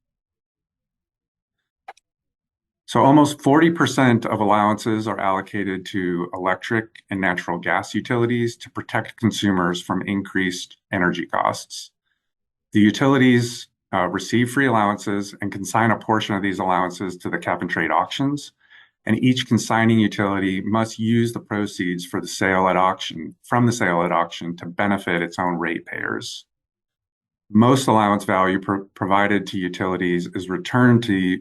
So almost 40% of allowances are allocated to electric and natural gas utilities to protect consumers from increased energy costs. The utilities receive free allowances and consign a portion of these allowances to the cap and trade auctions, and each consigning utility must use the proceeds from the sale at auction to benefit its own ratepayers. Most allowance value provided to utilities is returned to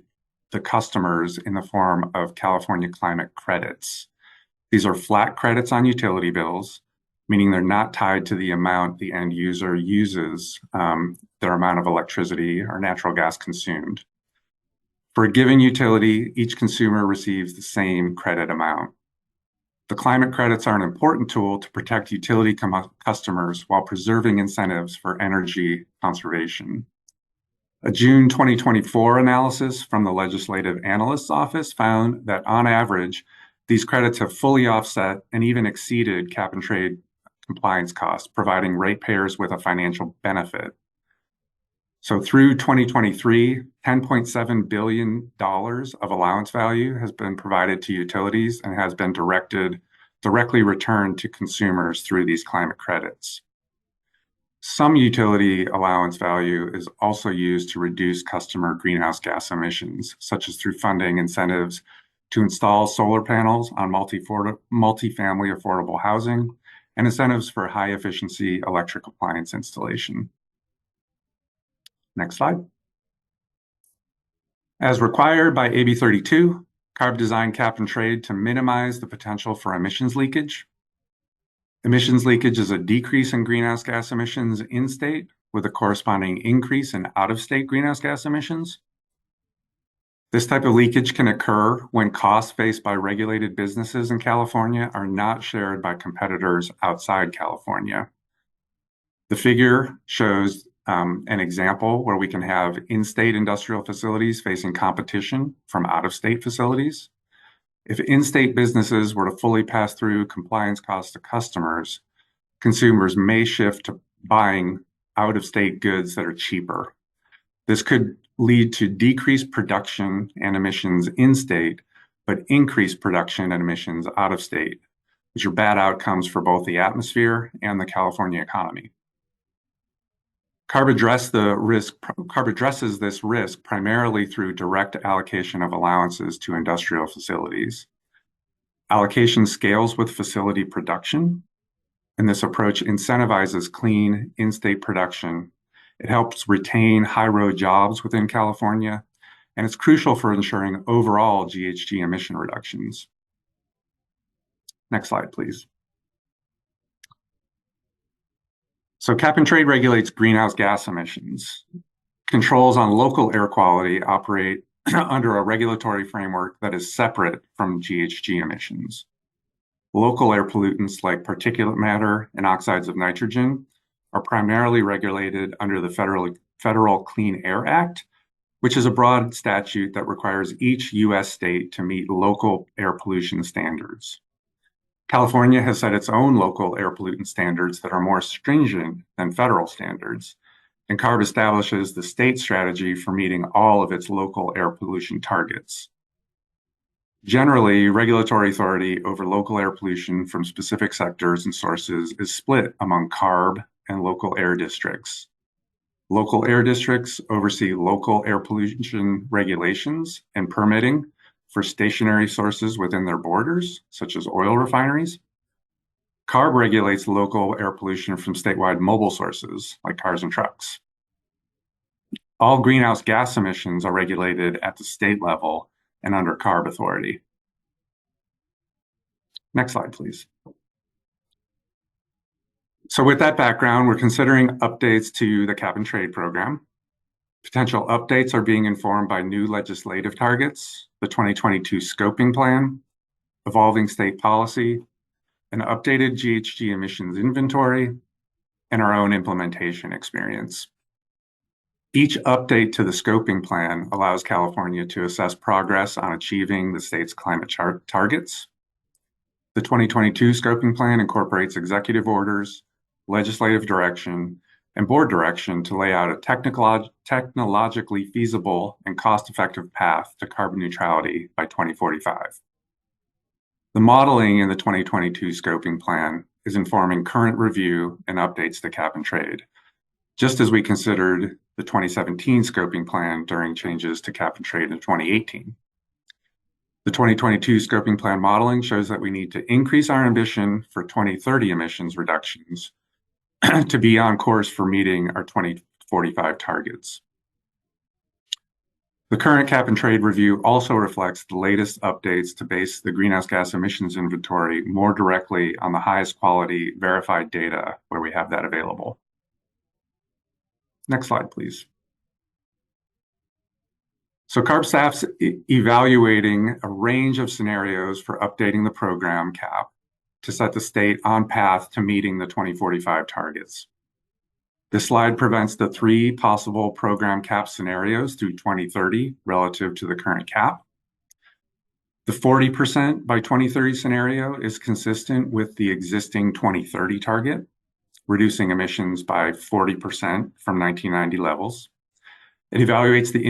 the customers in the form of California climate credits. These are flat credits on utility bills, meaning they're not tied to the amount the end user uses, their amount of electricity or natural gas consumed. For a given utility, each consumer receives the same credit amount. The climate credits are an important tool to protect utility customers while preserving incentives for energy conservation. A June 2024 analysis from the Legislative Analyst's Office found that on average, these credits have fully offset and even exceeded cap and trade compliance costs, providing ratepayers with a financial benefit. So through 2023, $10.7 billion of allowance value has been provided to utilities and has been directly returned to consumers through these climate credits. Some utility allowance value is also used to reduce customer greenhouse gas emissions, such as through funding incentives to install solar panels on multifamily affordable housing and incentives for high efficiency electric appliance installation. Next slide. As required by AB 32, CARB designed cap and trade to minimize the potential for emissions leakage. Emissions leakage is a decrease in greenhouse gas emissions in state with a corresponding increase in out-of-state greenhouse gas emissions. This type of leakage can occur when costs faced by regulated businesses in California are not shared by competitors outside California. The figure shows an example where we can have in-state industrial facilities facing competition from out-of-state facilities. If in-state businesses were to fully pass through compliance costs to customers, consumers may shift to buying out-of-state goods that are cheaper. This could lead to decreased production and emissions in-state, but increased production and emissions out-of-state, which are bad outcomes for both the atmosphere and the California economy. CARB addresses this risk primarily through direct allocation of allowances to industrial facilities. Allocation scales with facility production, and this approach incentivizes clean in-state production. It helps retain high-road jobs within California, and it's crucial for ensuring overall GHG emission reductions. Next slide, please. So cap and trade regulates greenhouse gas emissions. Controls on local air quality operate under a regulatory framework that is separate from GHG emissions. Local air pollutants like particulate matter and oxides of nitrogen are primarily regulated under the Federal Clean Air Act, which is a broad statute that requires each U.S. state to meet local air pollution standards. California has set its own local air pollutant standards that are more stringent than federal standards, and CARB establishes the state strategy for meeting all of its local air pollution targets. Generally, regulatory authority over local air pollution from specific sectors and sources is split among CARB and local air districts. Local air districts oversee local air pollution regulations and permitting for stationary sources within their borders, such as oil refineries. CARB regulates local air pollution from statewide mobile sources, like cars and trucks. All greenhouse gas emissions are regulated at the state level and under CARB authority. Next slide, please. So with that background, we're considering updates to the cap and trade program. Potential updates are being informed by new legislative targets, the 2022 scoping plan, evolving state policy, an updated GHG emissions inventory, and our own implementation experience. Each update to the scoping plan allows California to assess progress on achieving the state's climate targets. The 2022 scoping plan incorporates executive orders, legislative direction, and board direction to lay out a technologically feasible and cost-effective path to carbon neutrality by 2045. The modeling in the 2022 scoping plan is informing current review and updates to cap and trade, just as we considered the 2017 scoping plan during changes to cap and trade in 2018. The 2022 scoping plan modeling shows that we need to increase our ambition for 2030 emissions reductions to be on course for meeting our 2045 targets. The current cap and trade review also reflects the latest updates to base the greenhouse gas emissions inventory more directly on the highest quality verified data where we have that available. Next slide, please. So CARB staff's evaluating a range of scenarios for updating the program cap to set the state on path to meeting the 2045 targets. This slide presents the three possible program cap scenarios through 2030 relative to the current cap. The 40% by 2030 scenario is consistent with the existing 2030 target, reducing emissions by 40% from 1990 levels. It evaluates the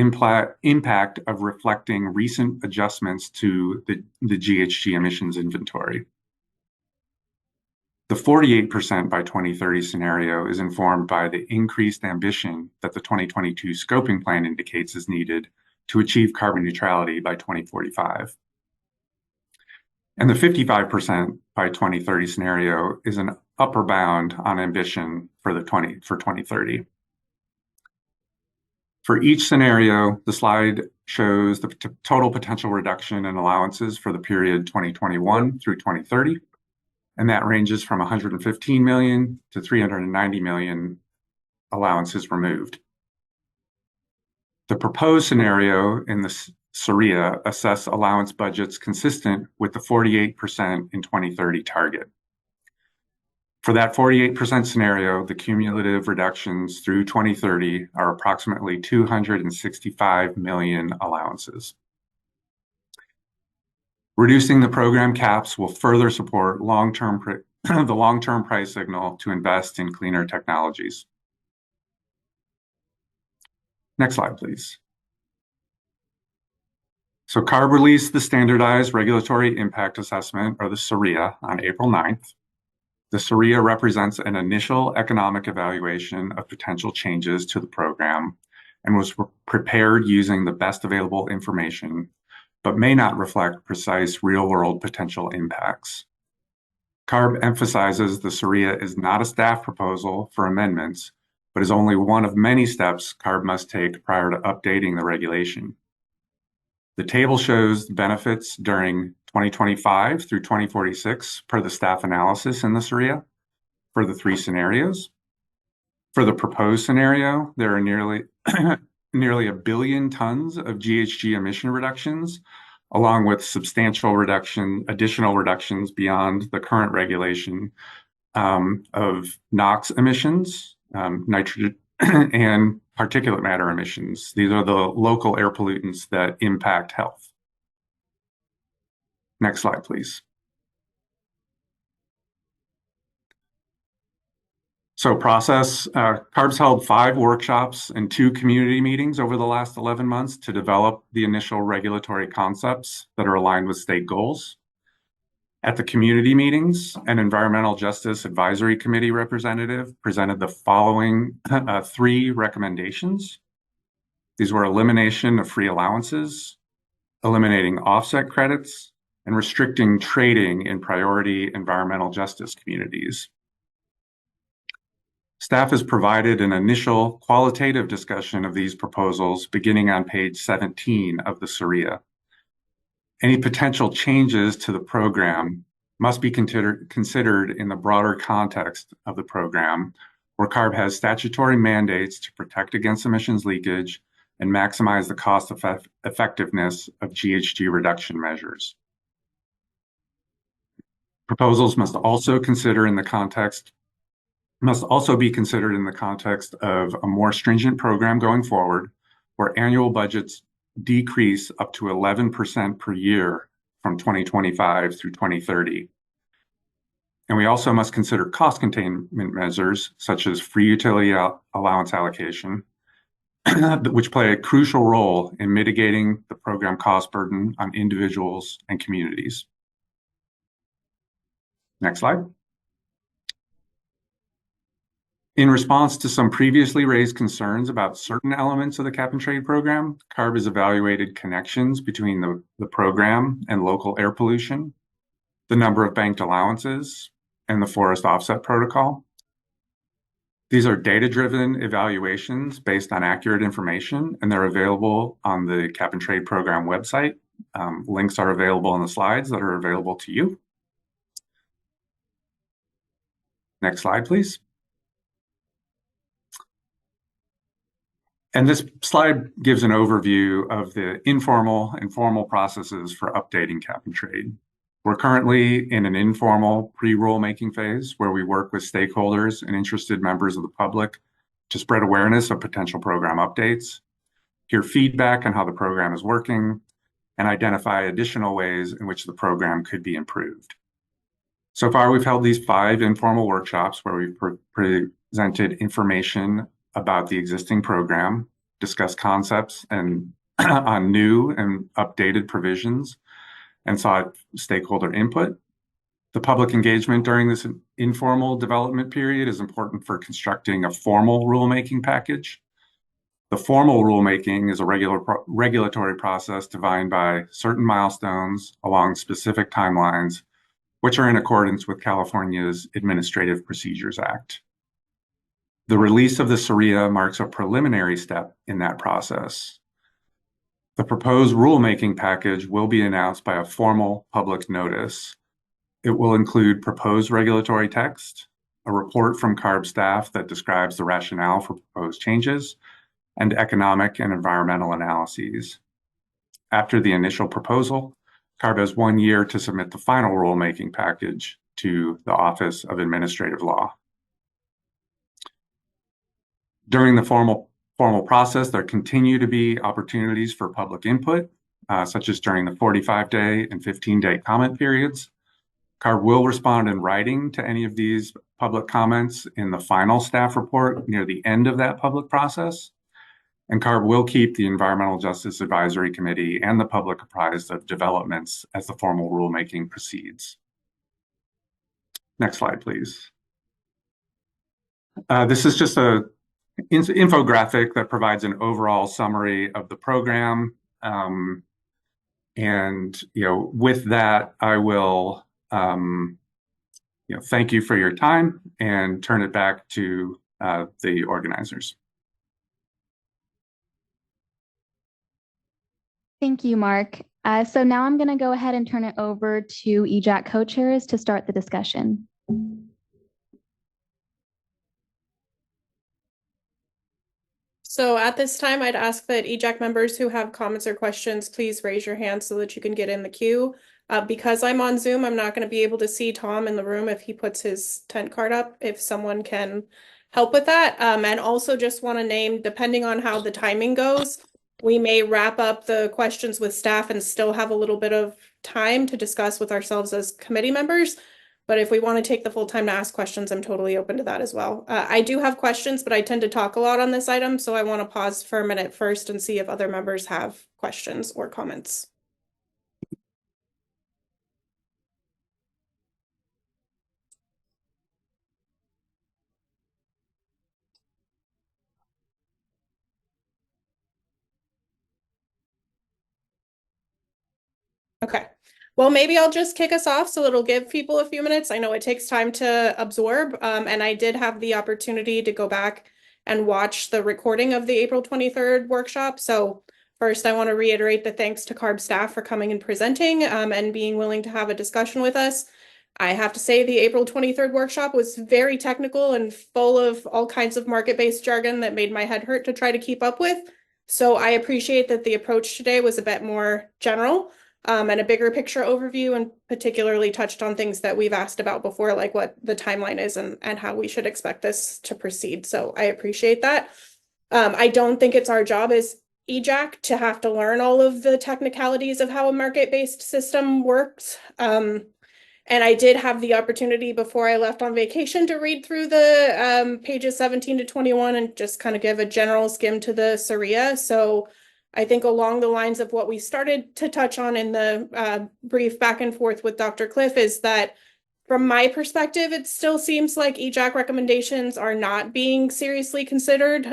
impact of reflecting recent adjustments to the GHG emissions inventory. The 48% by 2030 scenario is informed by the increased ambition that the 2022 scoping plan indicates is needed to achieve carbon neutrality by 2045. And the 55% by 2030 scenario is an upper bound on ambition for 2030. For each scenario, the slide shows the total potential reduction in allowances for the period 2021 through 2030, and that ranges from 115 million to 390 million allowances removed. The proposed scenario in the SRIA assess allowance budgets consistent with the 48% in 2030 target. For that 48% scenario, the cumulative reductions through 2030 are approximately 265 million allowances. Reducing the program caps will further support the long-term price signal to invest in cleaner technologies. Next slide, please. So CARB released the Standardized Regulatory Impact Assessment, or the SRIA, on April 9th. The SRIA represents an initial economic evaluation of potential changes to the program and was prepared using the best available information, but may not reflect precise real-world potential impacts. CARB emphasizes the SRIA is not a staff proposal for amendments, but is only one of many steps CARB must take prior to updating the regulation. The table shows the benefits during 2025 through 2046 per the staff analysis in the SRIA for the three scenarios. For the proposed scenario, there are nearly 1 billion tons of GHG emission reductions, along with substantial additional reductions beyond the current regulation of NOx emissions, nitrogen, and particulate matter emissions. These are the local air pollutants that impact health. Next slide, please. So CARB's held 5 workshops and 2 community meetings over the last 11 months to develop the initial regulatory concepts that are aligned with state goals. At the community meetings, an Environmental Justice Advisory Committee representative presented the following 3 recommendations. These were elimination of free allowances, eliminating offset credits, and restricting trading in priority environmental justice communities. Staff has provided an initial qualitative discussion of these proposals beginning on page 17 of the SRIA. Any potential changes to the program must be considered in the broader context of the program, where CARB has statutory mandates to protect against emissions leakage and maximize the cost effectiveness of GHG reduction measures. Proposals must also be considered in the context of a more stringent program going forward, where annual budgets decrease up to 11% per year from 2025 through 2030. And we also must consider cost containment measures such as free utility allowance allocation, which play a crucial role in mitigating the program cost burden on individuals and communities. Next slide. In response to some previously raised concerns about certain elements of the cap and trade program, CARB has evaluated connections between the program and local air pollution, the number of banked allowances, and the forest offset protocol. These are data-driven evaluations based on accurate information, and they're available on the cap and trade program website. Links are available in the slides that are available to you. Next slide, please. And this slide gives an overview of the informal and formal processes for updating cap and trade. We're currently in an informal pre-rulemaking phase where we work with stakeholders and interested members of the public to spread awareness of potential program updates, hear feedback on how the program is working, and identify additional ways in which the program could be improved. So far, we've held these 5 informal workshops where we've presented information about the existing program, discussed concepts and on new and updated provisions, and sought stakeholder input. The public engagement during this informal development period is important for constructing a formal rulemaking package. The formal rulemaking is a regulatory process defined by certain milestones along specific timelines, which are in accordance with California's Administrative Procedures Act. The release of the SRIA marks a preliminary step in that process. The proposed rulemaking package will be announced by a formal public notice. It will include proposed regulatory text, a report from CARB staff that describes the rationale for proposed changes, and economic and environmental analyses. After the initial proposal, CARB has 1 year to submit the final rulemaking package to the Office of Administrative Law. During the formal process, there continue to be opportunities for public input, such as during the 45-day and 15-day comment periods. CARB will respond in writing to any of these public comments in the final staff report near the end of that public process. And CARB will keep the Environmental Justice Advisory Committee and the public apprised of developments as the formal rulemaking proceeds. Next slide, please. This is just an infographic that provides an overall summary of the program. And with that, I will thank you for your time and turn it back to the organizers. Thank you, Mark. So now I'm going to go ahead and turn it over to EJAC co-chairs to start the discussion. So at this time, I'd ask that EJAC members who have comments or questions, please raise your hand so that you can get in the queue. Because I'm on Zoom, I'm not going to be able to see Tom in the room if he puts his tent card up, if someone can help with that. And also just want to name, depending on how the timing goes, we may wrap up the questions with staff and still have a little bit of time to discuss with ourselves as committee members. But if we want to take the full time to ask questions, I'm totally open to that as well. I do have questions, but I tend to talk a lot on this item, so I want to pause for a minute first and see if other members have questions or comments. Okay. Well, maybe I'll just kick us off so it'll give people a few minutes. I know it takes time to absorb, and I did have the opportunity to go back and watch the recording of the April 23rd workshop. So first, I want to reiterate the thanks to CARB staff for coming and presenting and being willing to have a discussion with us. I have to say the April 23rd workshop was very technical and full of all kinds of market-based jargon that made my head hurt to try to keep up with. So I appreciate that the approach today was a bit more general. And a bigger picture overview, and particularly touched on things that we've asked about before, like what the timeline is and how we should expect this to proceed. So I appreciate that. I don't think it's our job as EJAC to have to learn all of the technicalities of how a market-based system works. And I did have the opportunity before I left on vacation to read through the pages 17 to 21 and just kind of give a general skim to the SRIA. So I think along the lines of what we started to touch on in the brief back and forth with Dr. Cliff is that from my perspective, it still seems like EJAC recommendations are not being seriously considered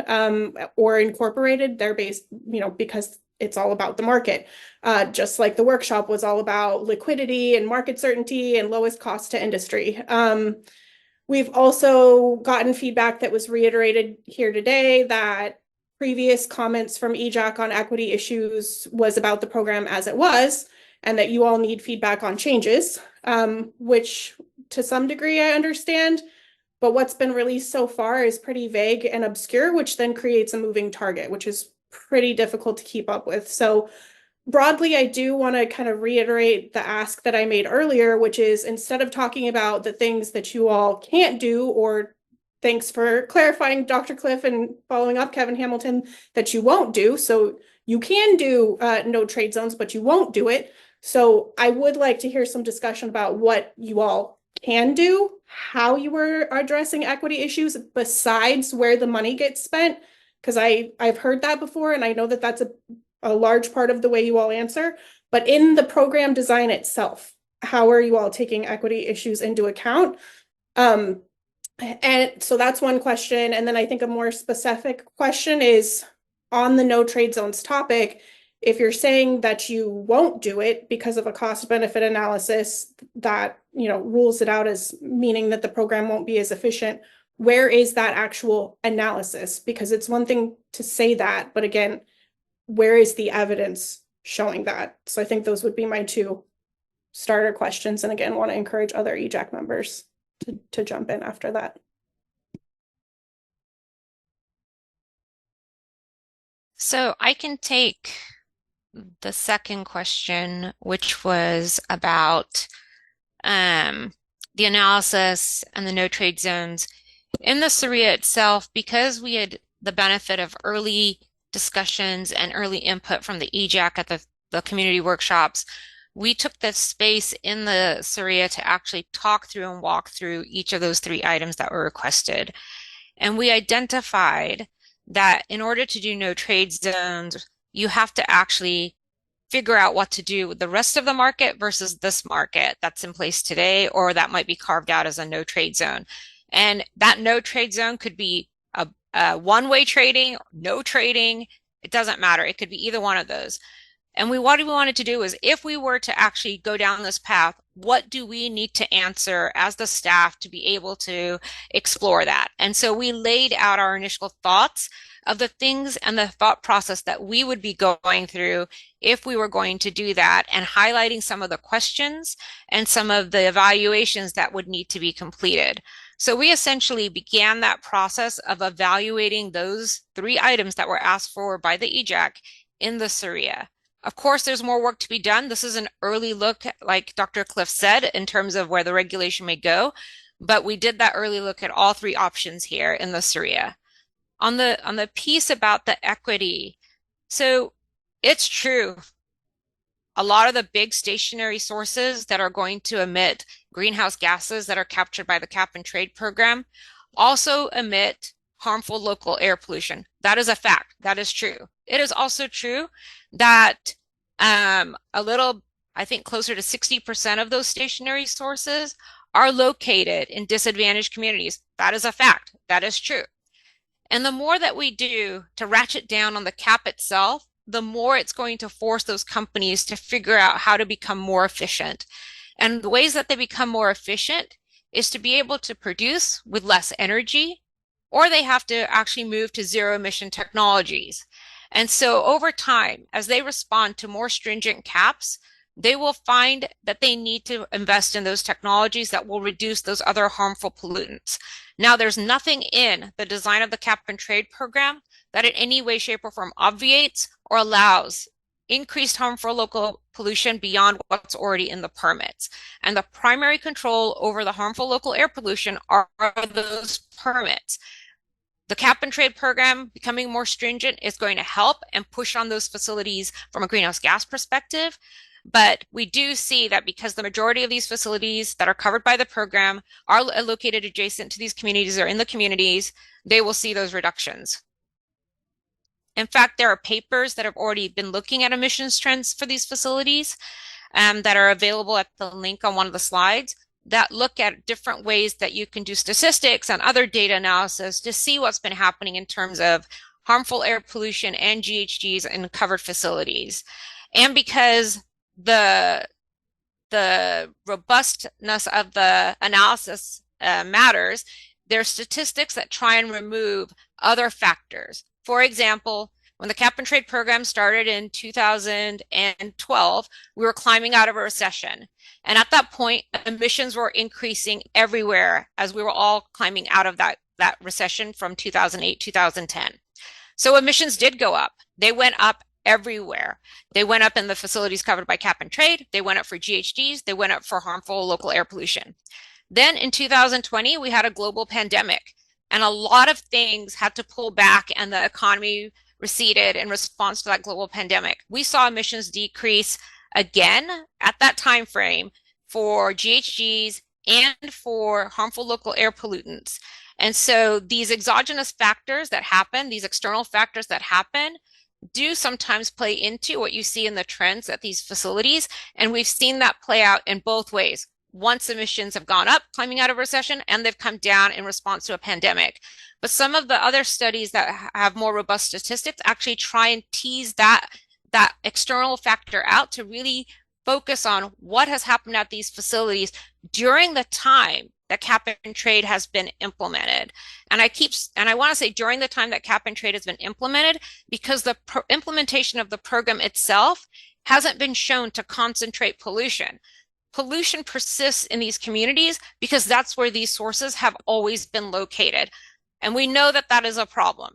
or incorporated. They're based, because it's all about the market, just like the workshop was all about liquidity and market certainty and lowest cost to industry. We've also gotten feedback that was reiterated here today that previous comments from EJAC on equity issues was about the program as it was, and that you all need feedback on changes, which to some degree I understand, but what's been released so far is pretty vague and obscure, which then creates a moving target, which is pretty difficult to keep up with. So broadly, I do want to kind of reiterate the ask that I made earlier, which is instead of talking about the things that you all can't do, or thanks for clarifying, Dr. Cliff, and following up, Kevin Hamilton, that you won't do. So you can do no trade zones, but you won't do it. So I would like to hear some discussion about what you all can do, how you were addressing equity issues besides where the money gets spent, because I've heard that before, and I know that that's a large part of the way you all answer. But in the program design itself, how are you all taking equity issues into account? And so that's one question. And then I think a more specific question is on the no trade zones topic. If you're saying that you won't do it because of a cost benefit analysis that, rules it out as meaning that the program won't be as efficient, where is that actual analysis? Because it's one thing to say that, but again, where is the evidence showing that? So I think those would be my two starter questions. And again, want to encourage other EJAC members to jump in after that. So I can take the second question, which was about the analysis and the no trade zones. In the SRIA itself, because we had the benefit of early discussions and early input from the EJAC at the community workshops, we took the space in the SRIA to actually talk through and walk through each of those 3 items that were requested. And we identified that in order to do no trade zones, you have to actually figure out what to do with the rest of the market versus this market that's in place today, or that might be carved out as a no trade zone. And that no trade zone could be a one-way trading, no trading. It doesn't matter. It could be either one of those. And what we wanted to do is, if we were to actually go down this path, what do we need to answer as the staff to be able to explore that? And so we laid out our initial thoughts of the things and the thought process that we would be going through if we were going to do that, and highlighting some of the questions and some of the evaluations that would need to be completed. So we essentially began that process of evaluating those 3 items that were asked for by the EJAC in the SRIA. Of course, there's more work to be done. This is an early look, like Dr. Cliff said, in terms of where the regulation may go, but we did that early look at all 3 options here in the SRIA. On the piece about the equity, so it's true. A lot of the big stationary sources that are going to emit greenhouse gases that are captured by the cap and trade program also emit harmful local air pollution. That is a fact. That is true. It is also true that I think closer to 60% of those stationary sources are located in disadvantaged communities. That is a fact. That is true. And the more that we do to ratchet down on the cap itself, the more it's going to force those companies to figure out how to become more efficient. And the ways that they become more efficient is to be able to produce with less energy, or they have to actually move to zero emission technologies. And so over time, as they respond to more stringent caps, they will find that they need to invest in those technologies that will reduce those other harmful pollutants. Now, there's nothing in the design of the cap and trade program that in any way, shape, or form obviates or allows increased harmful local pollution beyond what's already in the permits. And the primary control over the harmful local air pollution are those permits. The cap and trade program becoming more stringent is going to help and push on those facilities from a greenhouse gas perspective. But we do see that because the majority of these facilities that are covered by the program are located adjacent to these communities or in the communities, they will see those reductions. In fact, there are papers that have already been looking at emissions trends for these facilities that are available at the link on one of the slides that look at different ways that you can do statistics and other data analysis to see what's been happening in terms of harmful air pollution and GHGs in covered facilities. And because the robustness of the analysis matters, there are statistics that try and remove other factors. For example, when the cap and trade program started in 2012, we were climbing out of a recession. And at that point, emissions were increasing everywhere as we were all climbing out of that recession from 2008, 2010. So emissions did go up. They went up everywhere. They went up in the facilities covered by cap and trade. They went up for GHGs. They went up for harmful local air pollution. Then in 2020, we had a global pandemic, and a lot of things had to pull back and the economy receded in response to that global pandemic. We saw emissions decrease again at that time frame for GHGs and for harmful local air pollutants. And so these exogenous factors that happen, these external factors that happen, do sometimes play into what you see in the trends at these facilities. And we've seen that play out in both ways. Once emissions have gone up, climbing out of recession, and they've come down in response to a pandemic. But some of the other studies that have more robust statistics actually try and tease that external factor out to really focus on what has happened at these facilities during the time that cap and trade has been implemented. And I want to say during the time that cap and trade has been implemented, because the implementation of the program itself hasn't been shown to concentrate pollution. Pollution persists in these communities because that's where these sources have always been located. And we know that that is a problem.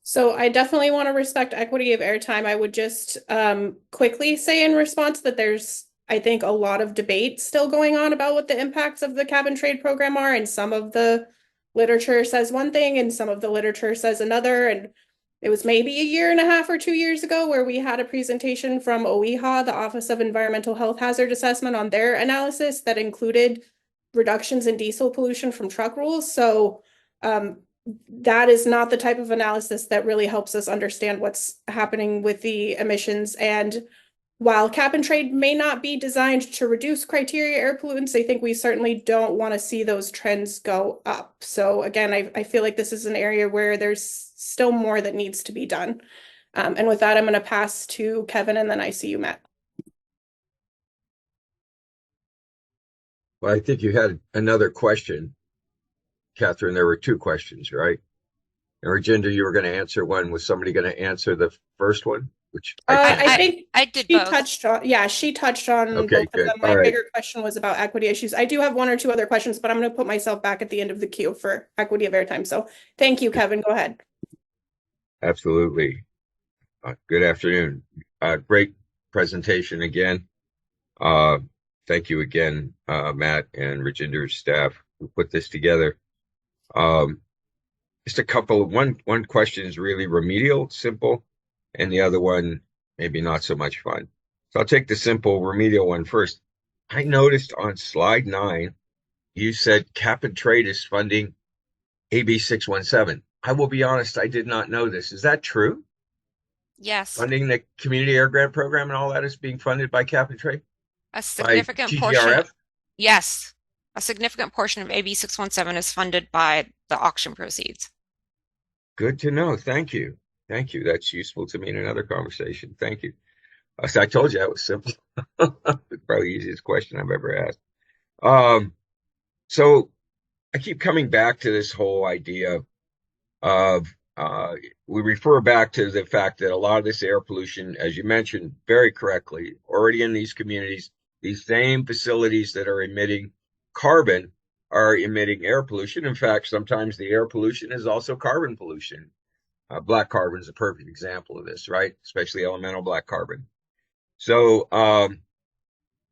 So I definitely want to respect equity of airtime. I would just quickly say in response that there's, I think, a lot of debate still going on about what the impacts of the cap and trade program are. And some of the literature says one thing and some of the literature says another. And it was maybe a year and a half or 2 years ago where we had a presentation from OEHA, the Office of Environmental Health Hazard Assessment, on their analysis that included reductions in diesel pollution from truck rolls. So that is not the type of analysis that really helps us understand what's happening with the emissions. And while cap and trade may not be designed to reduce criteria air pollutants, I think we certainly don't want to see those trends go up. So again, I feel like this is an area where there's still more that needs to be done. And with that, I'm going to pass to Kevin, and then I see you, Matt. Well, I think you had another question, Catherine. There were two questions, right? And Rajinder, you were going to answer one. Was somebody going to answer the first one? Which I think I did she both. touched on, yeah, she touched on Okay, both good. of them. My All right. bigger question was about equity issues. I do have one or two other questions, but I'm going to put myself back at the end of the queue for equity of airtime. So thank you, Kevin. Go ahead. Absolutely. Good afternoon. Great presentation again. Thank you again, Matt and Rajinder's staff who put this together. Just a couple of one question is really remedial, simple, and the other one maybe not so much fun. So I'll take the simple remedial one first. I noticed on slide 9, you said cap and trade is funding AB 617. I will be honest, I did not know this. Is that true? Yes. Funding the community air grant program and all that is being funded by cap and trade? A significant By portion. GGRF? Yes. A significant portion of AB 617 is funded by the auction proceeds. Good to know. Thank you. Thank you. That's useful to me in another conversation. Thank you. So I told you that was simple. Probably the easiest question I've ever asked. So I keep coming back to this whole idea of we refer back to the fact that a lot of this air pollution, as you mentioned very correctly, already in these communities, these same facilities that are emitting carbon are emitting air pollution. In fact, sometimes the air pollution is also carbon pollution. Black carbon is a perfect example of this, right? Especially elemental black carbon. So,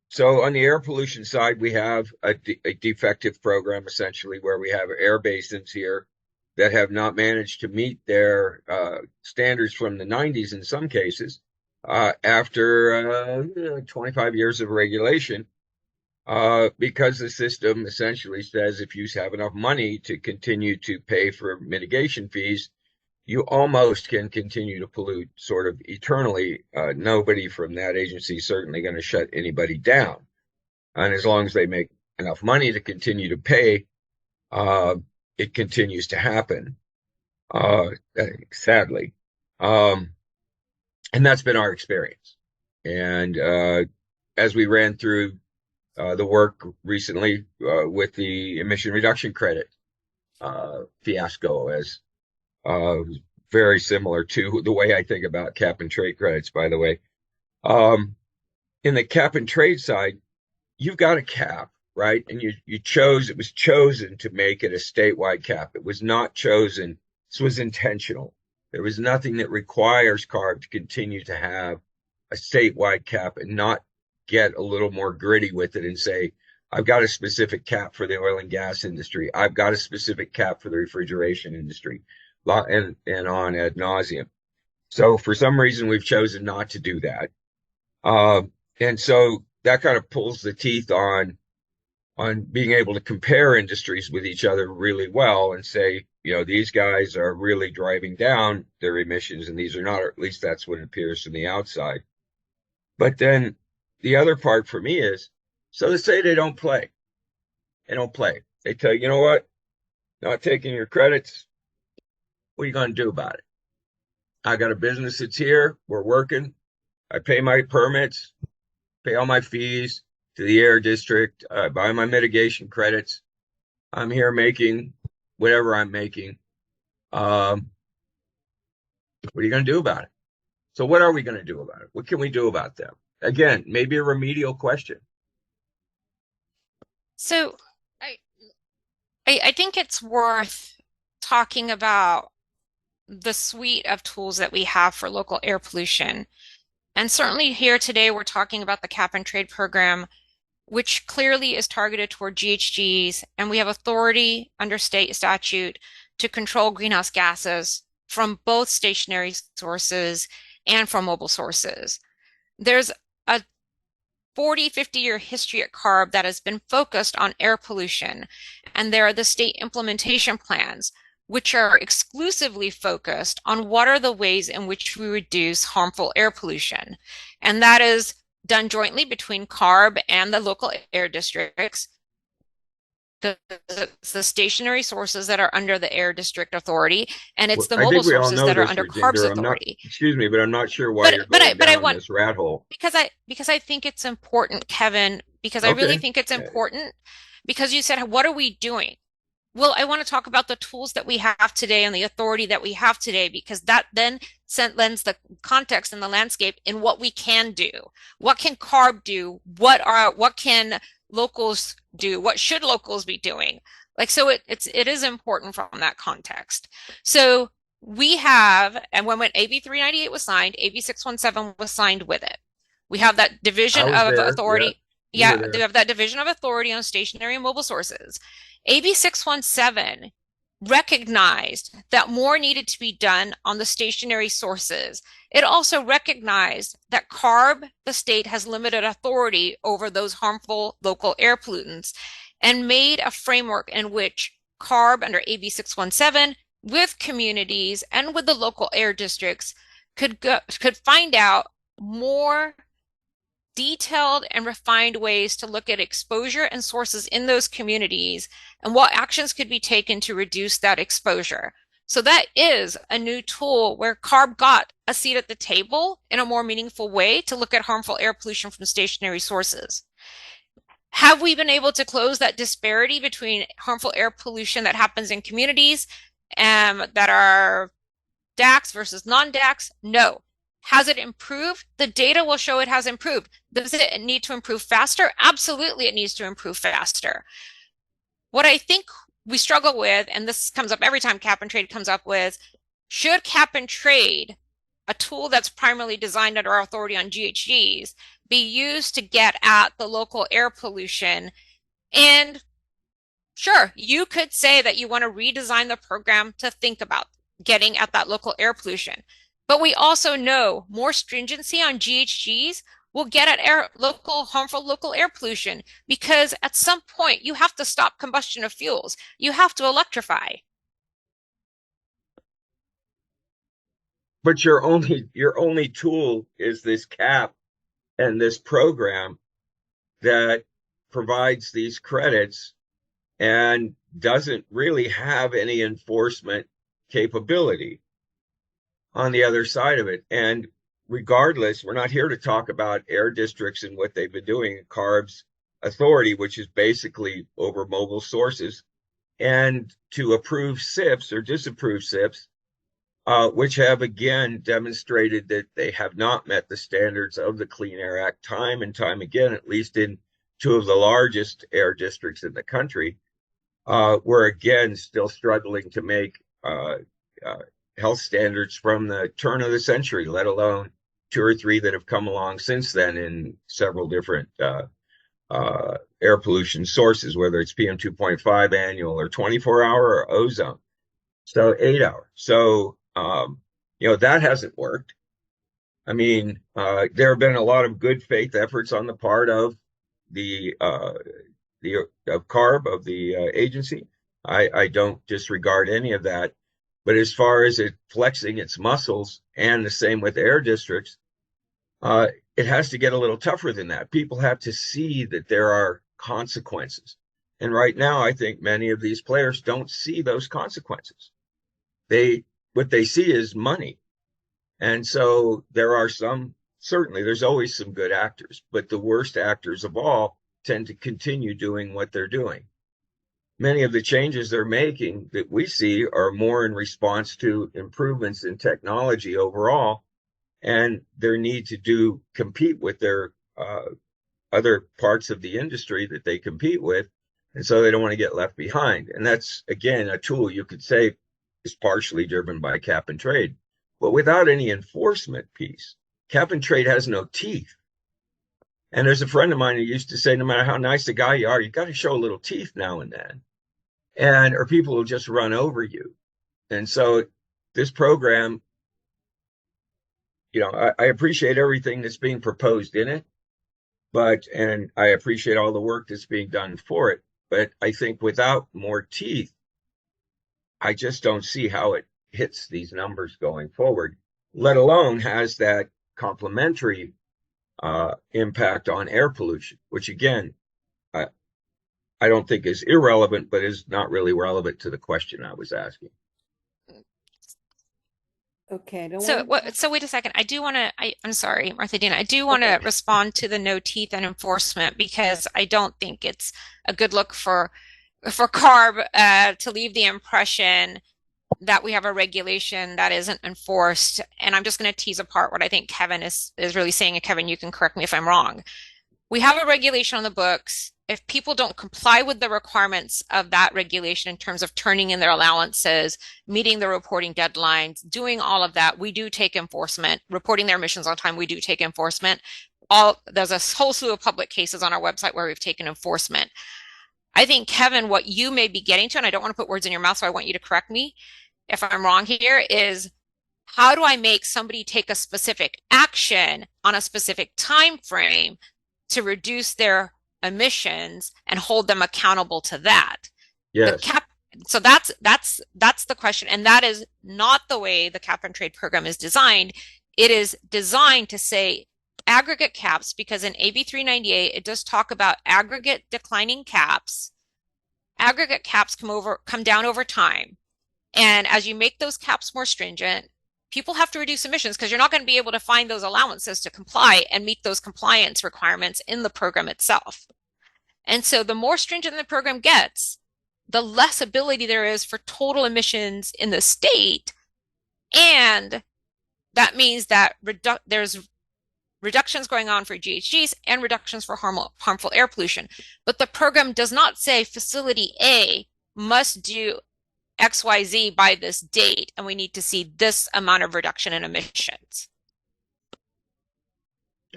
so on the air pollution side, we have a defective program essentially where we have air basins here that have not managed to meet their standards from the 90s in some cases after 25 years of regulation. Because the system essentially says if you have enough money to continue to pay for mitigation fees, you almost can continue to pollute sort of eternally. Nobody from that agency is certainly going to shut anybody down. And as long as they make enough money to continue to pay, it continues to happen, sadly. And that's been our experience. And as we ran through the work recently with the emission reduction credit fiasco, as very similar to the way I think about cap and trade credits, by the way. In the cap and trade side, you've got a cap, right? And it was chosen to make it a statewide cap. It was not chosen. This was intentional. There was nothing that requires CARB to continue to have a statewide cap and not get a little more gritty with it and say, I've got a specific cap for the oil and gas industry. I've got a specific cap for the refrigeration industry, and on ad nauseum. So for some reason, we've chosen not to do that. And so that kind of pulls the teeth on being able to compare industries with each other really well and say, these guys are really driving down their emissions and these are not, or at least that's what it appears from the outside. But then the other part for me is, so let's say they don't play. They don't play. They tell you know what? Not taking your credits. What are you going to do about it? I got a business that's here. We're working. I pay my permits, pay all my fees to the air district, buy my mitigation credits. I'm here making whatever I'm making. What are you going to do about it? So what are we going to do about it? What can we do about them? Again, maybe a remedial question. So I think it's worth talking about the suite of tools that we have for local air pollution. And certainly here today, we're talking about the cap and trade program, which clearly is targeted toward GHGs, and we have authority under state statute to control greenhouse gases from both stationary sources and from mobile sources. There's a 40, 50-year history at CARB that has been focused on air pollution, and there are the state implementation plans, which are exclusively focused on what are the ways in which we reduce harmful air pollution. And that is done jointly between CARB and the local air districts. It's the stationary sources that are under the air district authority, and it's the mobile sources that are under CARB's authority. Excuse me, but I'm not sure why you're going down this rat hole. Because I think it's important, Kevin, because I really think it's important, because you said, what are we doing? Well, I want to talk about the tools that we have today and the authority that we have today, because that then lends the context and the landscape in what we can do. What can CARB do? What can locals do? What should locals be doing? Like, so it is important from that context. So we have, and when AB 398 was signed, AB 617 was signed with it. We have that division of authority. Yeah, they have that division of authority on stationary and mobile sources. AB 617 recognized that more needed to be done on the stationary sources. It also recognized that CARB, the state, has limited authority over those harmful local air pollutants, and made a framework in which CARB under AB 617 with communities and with the local air districts could find out more detailed and refined ways to look at exposure and sources in those communities and what actions could be taken to reduce that exposure. So that is a new tool where CARB got a seat at the table in a more meaningful way to look at harmful air pollution from stationary sources. Have we been able to close that disparity between harmful air pollution that happens in communities that are DACs versus non-DACs? No. Has it improved? The data will show it has improved. Does it need to improve faster? Absolutely, it needs to improve faster. What I think we struggle with, and this comes up every time cap and trade comes up with, should cap and trade, a tool that's primarily designed under our authority on GHGs, be used to get at the local air pollution? And sure, you could say that you want to redesign the program to think about getting at that local air pollution. But we also know more stringency on GHGs will get at harmful local air pollution, because at some point you have to stop combustion of fuels. You have to electrify. But your only tool is this cap and this program that provides these credits and doesn't really have any enforcement capability on the other side of it. And regardless, we're not here to talk about air districts and what they've been doing in CARB's authority, which is basically over mobile sources, and to approve SIPs or disapprove SIPs, which have again demonstrated that they have not met the standards of the Clean Air Act time and time again, at least in two of the largest air districts in the country. We're again still struggling to make health standards from the turn of the century, let alone two or three that have come along since then in several different air pollution sources, whether it's PM 2.5 annual or 24-hour or ozone. So 8 hour. So, that hasn't worked. I mean, there have been a lot of good faith efforts on the part of the CARB, of the agency. I don't disregard any of that. But as far as it flexing its muscles, and the same with air districts, it has to get a little tougher than that. People have to see that there are consequences. And right now, I think many of these players don't see those consequences. What they see is money. And so there are some certainly there's always some good actors, but the worst actors of all tend to continue doing what they're doing. Many of the changes they're making that we see are more in response to improvements in technology overall and their need to compete with their other parts of the industry that they compete with. And so they don't want to get left behind. And that's, again, a tool you could say is partially driven by cap and trade. But without any enforcement piece, cap and trade has no teeth. And there's a friend of mine who used to say, no matter how nice a guy you are, you got to show a little teeth now and then, or people will just run over you. And so this program, I appreciate everything that's being proposed in it, and I appreciate all the work that's being done for it. But I think without more teeth, I just don't see how it hits these numbers going forward, let alone has that complementary impact on air pollution, which again, I don't think is irrelevant, but is not really relevant to the question I was asking. Okay. So wait a second. I'm sorry, Martha Dina. I do want to respond to the no teeth and enforcement, because I don't think it's a good look for CARB to leave the impression that we have a regulation that isn't enforced. And I'm just going to tease apart what I think Kevin is really saying. And Kevin, you can correct me if I'm wrong. We have a regulation on the books. If people don't comply with the requirements of that regulation in terms of turning in their allowances, meeting the reporting deadlines, doing all of that, we do take enforcement. Reporting their emissions on time, we do take enforcement. There's a whole slew of public cases on our website where we've taken enforcement. I think, Kevin, what you may be getting to, and I don't want to put words in your mouth, so I want you to correct me if I'm wrong here, is how do I make somebody take a specific action on a specific time frame to reduce their emissions and hold them accountable to that? Yes. So that's the question, and that is not the way the cap and trade program is designed. It is designed to say aggregate caps, because in AB 398 it does talk about aggregate declining caps. Aggregate caps come down over time, and as you make those caps more stringent, people have to reduce emissions, because you're not going to be able to find those allowances to comply and meet those compliance requirements in the program itself. And so the more stringent the program gets, the less ability there is for total emissions in the state. And that means that there's reductions going on for GHGs and reductions for harmful air pollution. But the program does not say facility A must do XYZ by this date, and we need to see this amount of reduction in emissions.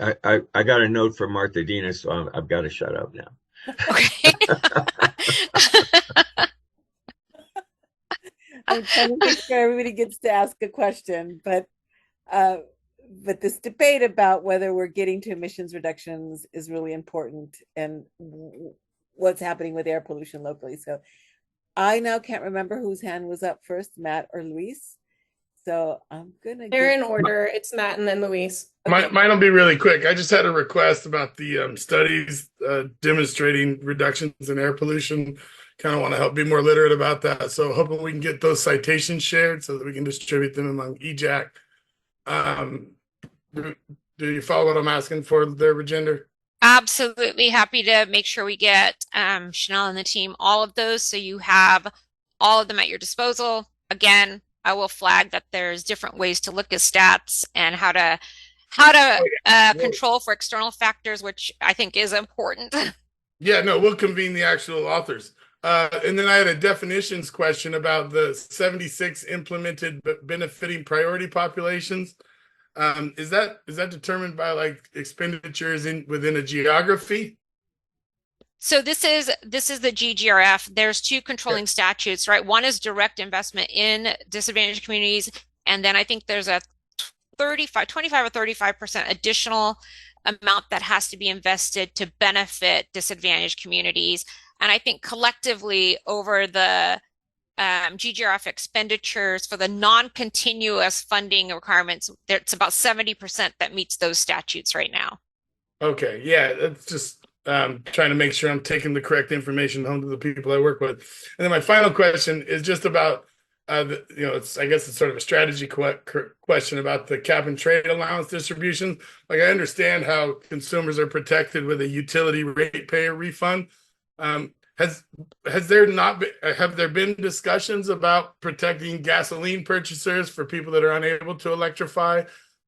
I got a note from Martha Dina, so I've got to shut up now. Okay. I'm trying to make sure everybody gets to ask a question, but this debate about whether we're getting to emissions reductions is really important, and what's happening with air pollution locally. So I now can't remember whose hand was up first, Matt or Luis. So I'm gonna. They're in order. It's Matt and then Luis. Okay. Mine will be really quick. I just had a request about the studies demonstrating reductions in air pollution. Kind of want to help be more literate about that. So hoping we can get those citations shared so that we can distribute them among EJAC. Do you follow what I'm asking for there, Rajinder? Absolutely happy to make sure we get Chanel and the team all of those, so you have all of them at your disposal. Again, I will flag that there's different ways to look at stats and how to control for external factors, which I think is important. Yeah, no, we'll convene the actual authors. And then I had a definitions question about the 76 implemented but benefiting priority populations. Is that determined by like expenditures within a geography? So this is the GGRF. There's two controlling statutes, right? One is direct investment in disadvantaged communities, and then I think there's a 25 or 35% additional amount that has to be invested to benefit disadvantaged communities. And I think collectively over the GGRF expenditures for the non-continuous funding requirements, it's about 70% that meets those statutes right now. Okay, yeah, that's just trying to make sure I'm taking the correct information home to the people I work with. And then my final question is just about I guess it's sort of a strategy question about the cap and trade allowance distribution. Like, I understand how consumers are protected with a utility ratepayer refund. Have there been discussions about protecting gasoline purchasers for people that are unable to electrify?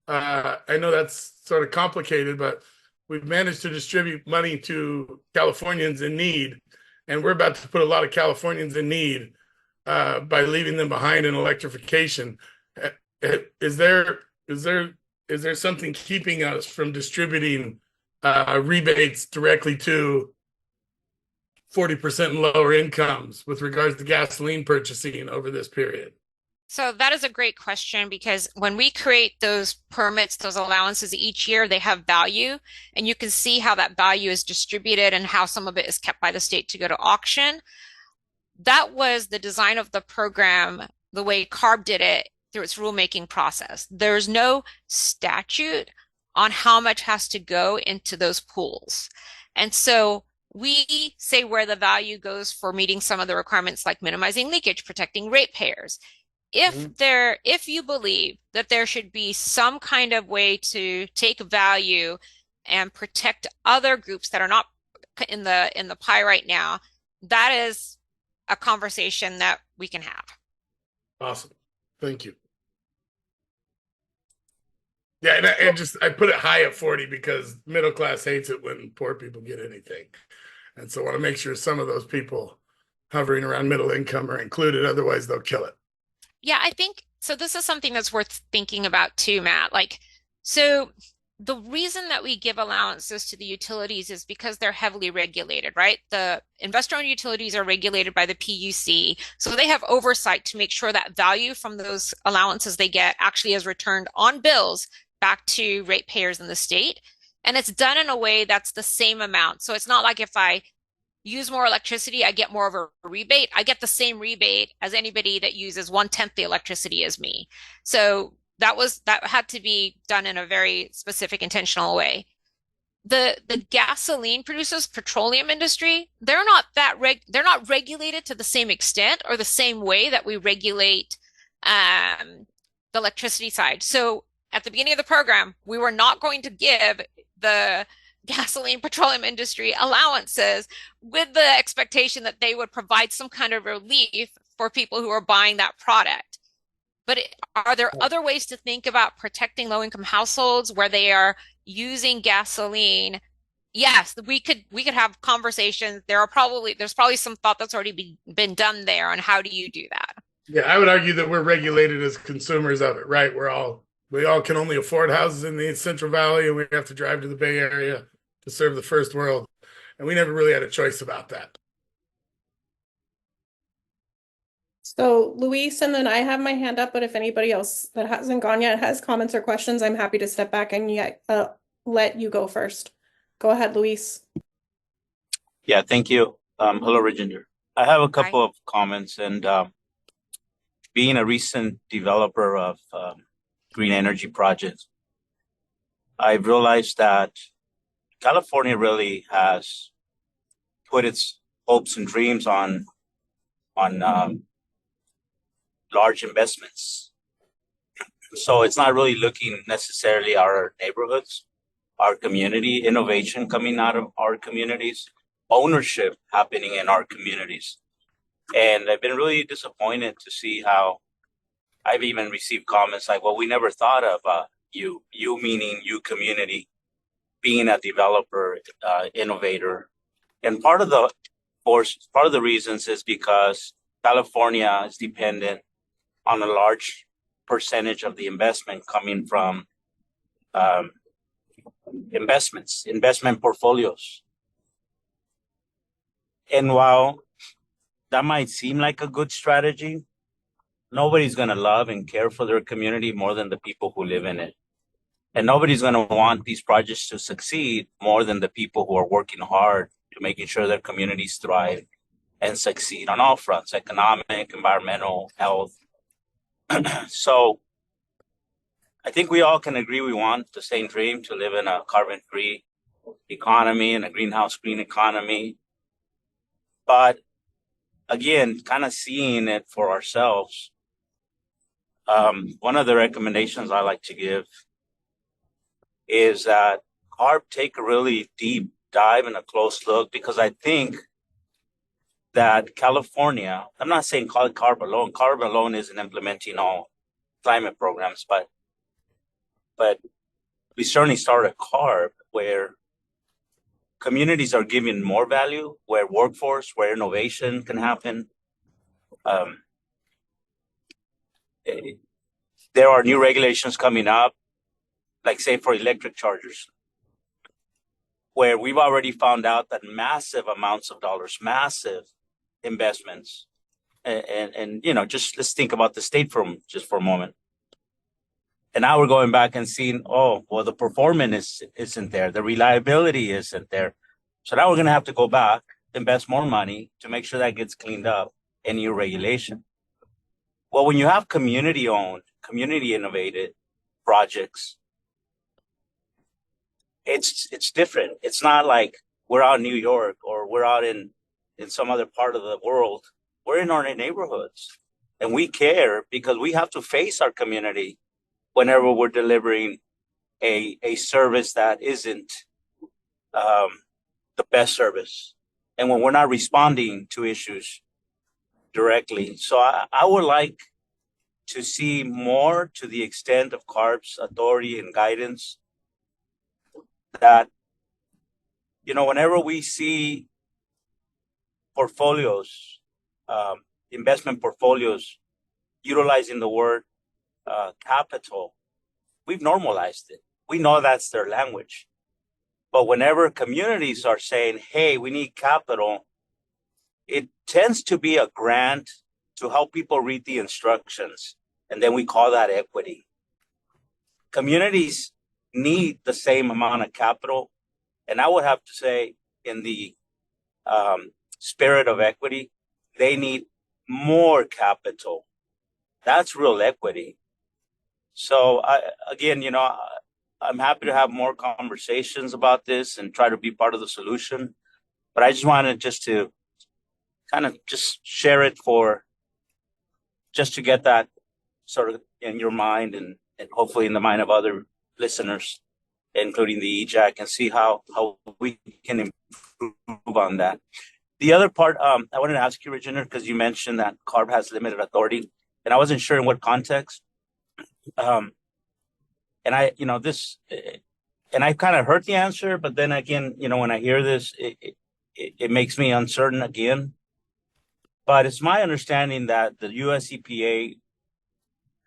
I know that's sort of complicated, but we've managed to distribute money to Californians in need, and we're about to put a lot of Californians in need by leaving them behind in electrification. Is there something keeping us from distributing rebates directly to 40% and lower incomes with regards to gasoline purchasing over this period? So that is a great question, because when we create those permits, those allowances each year, they have value, and you can see how that value is distributed and how some of it is kept by the state to go to auction. That was the design of the program, the way CARB did it through its rulemaking process. There's no statute on how much has to go into those pools. And so we say where the value goes for meeting some of the requirements, like minimizing leakage, protecting ratepayers. If you believe that there should be some kind of way to take value and protect other groups that are not in the pie right now, that is a conversation that we can have. Awesome. Thank you. Yeah, and I put it high at 40 because middle class hates it when poor people get anything. And so I want to make sure some of those people hovering around middle income are included. Otherwise, they'll kill it. Yeah, I think so. This is something that's worth thinking about too, Matt. So the reason that we give allowances to the utilities is because they're heavily regulated, right? The investor-owned utilities are regulated by the PUC, so they have oversight to make sure that value from those allowances they get actually is returned on bills back to ratepayers in the state. And it's done in a way that's the same amount. So it's not like if I use more electricity, I get more of a rebate. I get the same rebate as anybody that uses 1/10 the electricity as me. So that had to be done in a very specific, intentional way. The gasoline producers, petroleum industry, they're not regulated to the same extent or the same way that we regulate the electricity side. So at the beginning of the program, we were not going to give the gasoline petroleum industry allowances with the expectation that they would provide some kind of relief for people who are buying that product. But are there other ways to think about protecting low-income households where they are using gasoline? Yes, we could have conversations. There's probably some thought that's already been done there on how do you do that. Yeah, I would argue that we're regulated as consumers of it, right? We all can only afford houses in the Central Valley, and we have to drive to the Bay Area to serve the first world. And we never really had a choice about that. So Luis, and then I have my hand up, but if anybody else that hasn't gone yet has comments or questions, I'm happy to step back and let you go first. Go ahead, Luis. Yeah, thank you. Hello, Reginder. I have a couple of comments, and being a recent developer of green energy projects, I've realized that California really has put its hopes and dreams on large investments. So it's not really looking necessarily at our neighborhoods, our community, innovation coming out of our communities, ownership happening in our communities. And I've been really disappointed to see how I've even received comments like, well, we never thought of you meaning you community, being a developer, innovator. And part of the reasons is because California is dependent on a large percentage of the investment coming from investment portfolios. And while that might seem like a good strategy, nobody's going to love and care for their community more than the people who live in it. And nobody's going to want these projects to succeed more than the people who are working hard to making sure their communities thrive and succeed on all fronts, economic, environmental, health. So I think we all can agree we want the same dream to live in a carbon-free economy and a greenhouse green economy. But again, kind of seeing it for ourselves, One of the recommendations I like to give is that CARB take a really deep dive and a close look, because I think that California, I'm not saying call it CARB alone. CARB alone isn't implementing all climate programs, but we certainly started CARB where communities are given more value, where workforce, where innovation can happen. There are new regulations coming up, like say for electric chargers, where we've already found out that massive amounts of dollars, massive investments, and you know, just let's think about the state just for a moment. And now we're going back and seeing, oh, well, the performance isn't there, the reliability isn't there. So now we're going to have to go back, invest more money to make sure that gets cleaned up in new regulation. Well, when you have community-owned, community-innovated projects, it's different. It's not like we're out in New York or we're out in some other part of the world. We're in our neighborhoods, and we care because we have to face our community whenever we're delivering a service that isn't the best service, and when we're not responding to issues directly. So I would like to see more, to the extent of CARB's authority and guidance, that, you know, whenever we see portfolios, investment portfolios, utilizing the word capital, we've normalized it. We know that's their language. But whenever communities are saying, hey, we need capital, it tends to be a grant to help people read the instructions. And then we call that equity. Communities need the same amount of capital. And I would have to say, in the spirit of equity, they need more capital. That's real equity. So again, you know, I'm happy to have more conversations about this and try to be part of the solution. But I just wanted just to kind of just share it just to get that sort of in your mind and hopefully in the mind of other listeners, including the EJAC, and see how we can improve on that. The other part, I wanted to ask you, Regina, because you mentioned that CARB has limited authority, and I wasn't sure in what context. And I, you know, and I kind of heard the answer, but then again, you know, when I hear this, it makes me uncertain again. But it's my understanding that the US EPA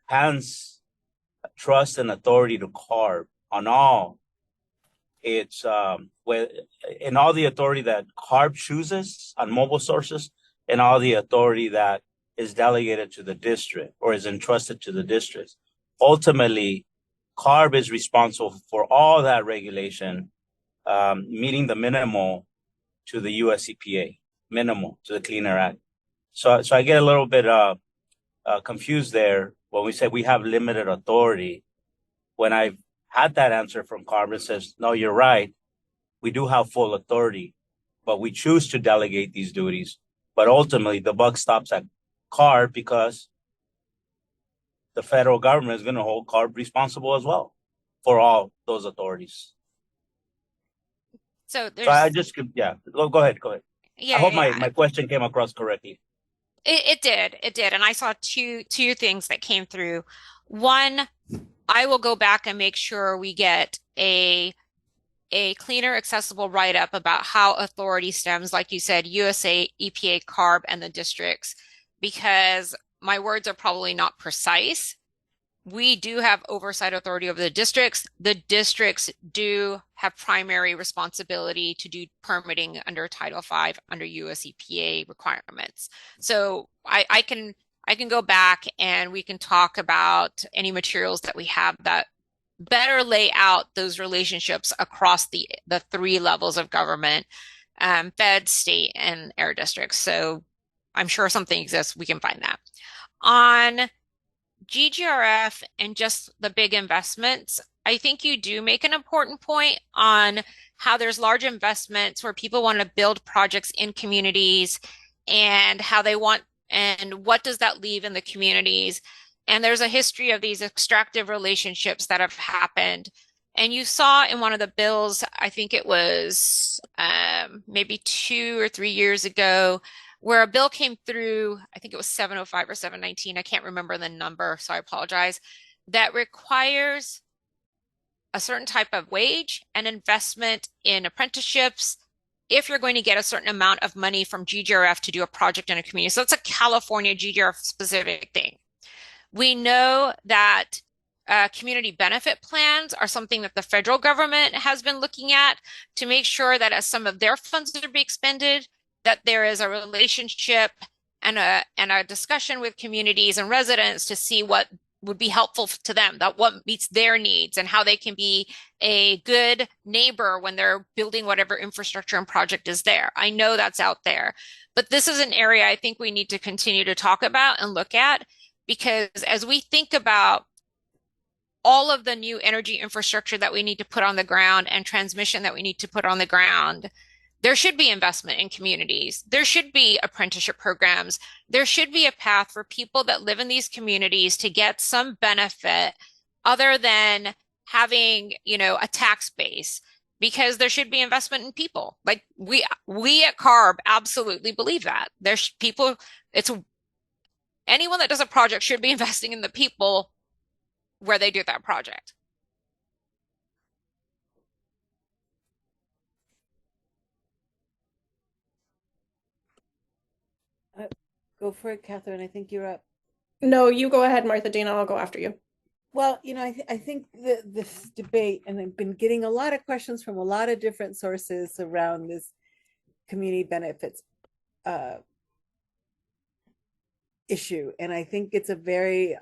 hands trust and authority to CARB on all its, in all the authority that CARB chooses on mobile sources, and all the authority that is delegated to the district or is entrusted to the districts. Ultimately, CARB is responsible for all that regulation, meeting the minimal to the US EPA, minimal to the Clean Air Act. So I get a little bit confused there when we say we have limited authority. When I've had that answer from CARB, it says, no, you're right. We do have full authority, but we choose to delegate these duties. But ultimately, the buck stops at CARB because the federal government is going to hold CARB responsible as well for all those authorities. So So I just, yeah, go ahead. Yeah, I hope yeah. my question came across correctly. It did. And I saw two things that came through. One, I will go back and make sure we get a cleaner, accessible write-up about how authority stems, like you said, USA, EPA, CARB, and the districts, because my words are probably not precise. We do have oversight authority over the districts. The districts do have primary responsibility to do permitting under Title V under US EPA requirements. So I can go back and we can talk about any materials that we have that better lay out those relationships across the three levels of government, fed, state, and air districts. So I'm sure something exists. We can find that. On GGRF and just the big investments, I think you do make an important point on how there's large investments where people want to build projects in communities and how they want, and what does that leave in the communities? And there's a history of these extractive relationships that have happened. And you saw in one of the bills, I think it was maybe 2 or 3 years ago, where a bill came through, I think it was 705 or 719, I can't remember the number, so I apologize, that requires a certain type of wage and investment in apprenticeships if you're going to get a certain amount of money from GGRF to do a project in a community. So it's a California GGRF specific thing. We know that community benefit plans are something that the federal government has been looking at to make sure that as some of their funds are being expended, that there is a relationship and a discussion with communities and residents to see what would be helpful to them, that what meets their needs and how they can be a good neighbor when they're building whatever infrastructure and project is there. I know that's out there, but this is an area I think we need to continue to talk about and look at, because as we think about all of the new energy infrastructure that we need to put on the ground and transmission that we need to put on the ground, there should be investment in communities. There should be apprenticeship programs. There should be a path for people that live in these communities to get some benefit other than having, a tax base, because there should be investment in people. Like we at CARB absolutely believe that. There's people, anyone that does a project should be investing in the people where they do that project. Go for it, Catherine. I think you're up. No, you go ahead, Martha Dana. I'll go after you. Well, I think this debate, and I've been getting a lot of questions from a lot of different sources around this community benefits issue. And I think it's a very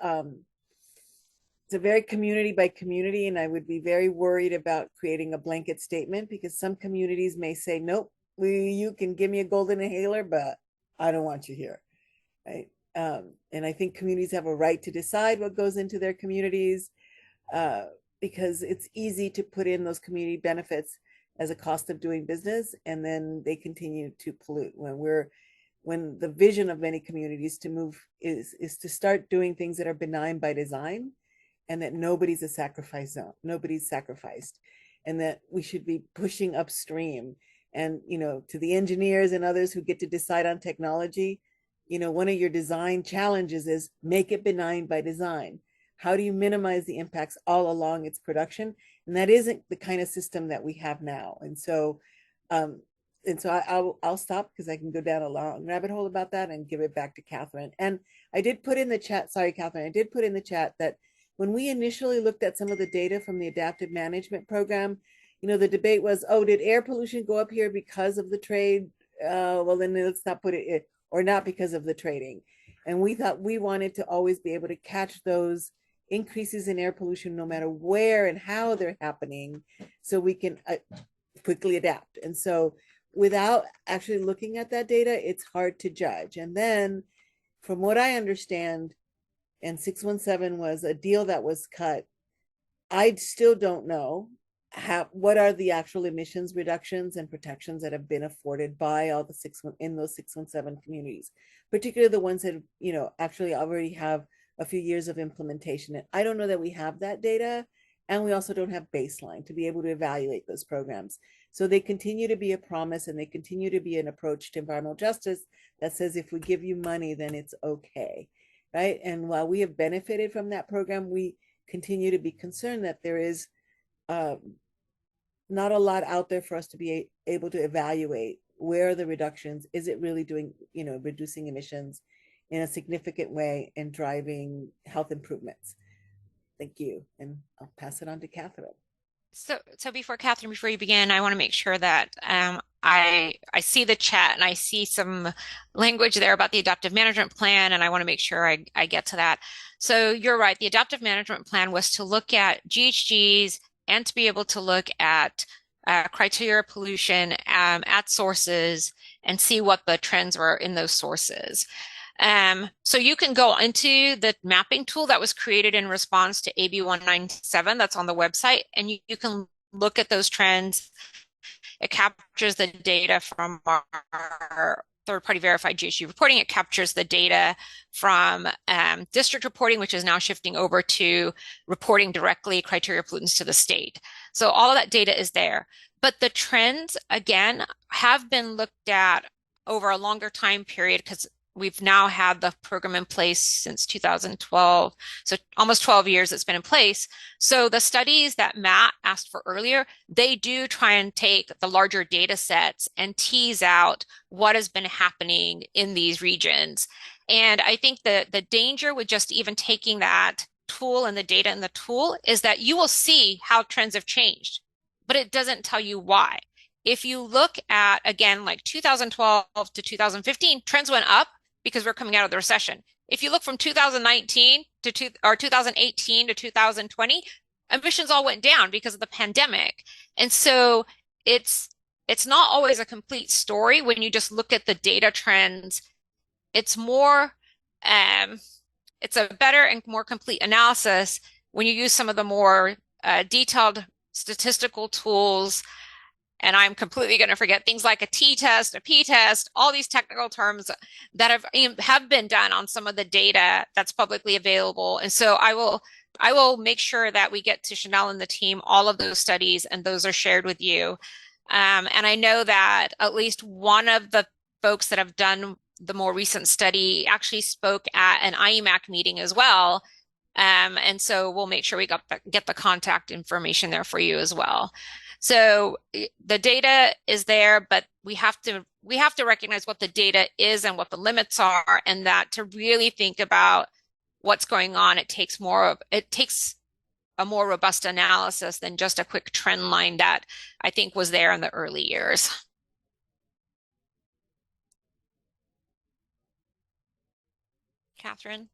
community by community, and I would be very worried about creating a blanket statement, because some communities may say, nope, you can give me a golden inhaler, but I don't want you here. Right. And I think communities have a right to decide what goes into their communities, because it's easy to put in those community benefits as a cost of doing business, and then they continue to pollute. When the vision of many communities to move is to start doing things that are benign by design, and that nobody's a sacrifice zone, nobody's sacrificed, and that we should be pushing upstream. And to the engineers and others who get to decide on technology, one of your design challenges is make it benign by design. How do you minimize the impacts all along its production? And that isn't the kind of system that we have now. And so I'll stop, because I can go down a long rabbit hole about that, and give it back to Catherine. And I did put in the chat, sorry, Catherine, I did put in the chat that when we initially looked at some of the data from the adaptive management program, the debate was, oh, did air pollution go up here because of the trade? Well, then let's not put it, or not because of the trading. And we thought we wanted to always be able to catch those increases in air pollution, no matter where and how they're happening, so we can quickly adapt. And so without actually looking at that data, it's hard to judge. And then from what I understand, and 617 was a deal that was cut, I still don't know what are the actual emissions reductions and protections that have been afforded by all the in those 617 communities, particularly the ones that actually already have a few years of implementation. And I don't know that we have that data, and we also don't have baseline to be able to evaluate those programs. So they continue to be a promise, and they continue to be an approach to environmental justice that says if we give you money, then it's okay, right? And while we have benefited from that program, we continue to be concerned that there is not a lot out there for us to be able to evaluate where are the reductions. Is it really doing, reducing emissions in a significant way and driving health improvements? Thank you. And I'll pass it on to Catherine. So before you begin, I want to make sure that I see the chat, and I see some language there about the adaptive management plan, and I want to make sure I get to that. So you're right. The adaptive management plan was to look at GHGs and to be able to look at criteria pollution at sources and see what the trends were in those sources. So you can go into the mapping tool that was created in response to AB 197 that's on the website, and you can look at those trends. It captures the data from our third-party verified GHG reporting. It captures the data from district reporting, which is now shifting over to reporting directly criteria pollutants to the state. So all of that data is there. But the trends, again, have been looked at over a longer time period because we've now had the program in place since 2012. So almost 12 years it's been in place. So the studies that Matt asked for earlier, they do try and take the larger data sets and tease out what has been happening in these regions. And I think the danger with just even taking that tool and the data in the tool is that you will see how trends have changed, but it doesn't tell you why. If you look at, again, like 2012 to 2015, trends went up because we're coming out of the recession. If you look from 2019 to 2018 to 2020, emissions all went down because of the pandemic. And so it's not always a complete story when you just look at the data trends. It's more, it's a better and more complete analysis when you use some of the more detailed statistical tools. And I'm completely going to forget things like a t-test, a p-test, all these technical terms that have been done on some of the data that's publicly available. And so I will make sure that we get to Chanel and the team all of those studies, and those are shared with you. And I know that at least one of the folks that have done the more recent study actually spoke at an IEMAC meeting as well. And so we'll make sure we get the contact information there for you as well. So the data is there, but we have to recognize what the data is and what the limits are, and that to really think about what's going on, it takes a more robust analysis than just a quick trend line that I think was there in the early years. Catherine?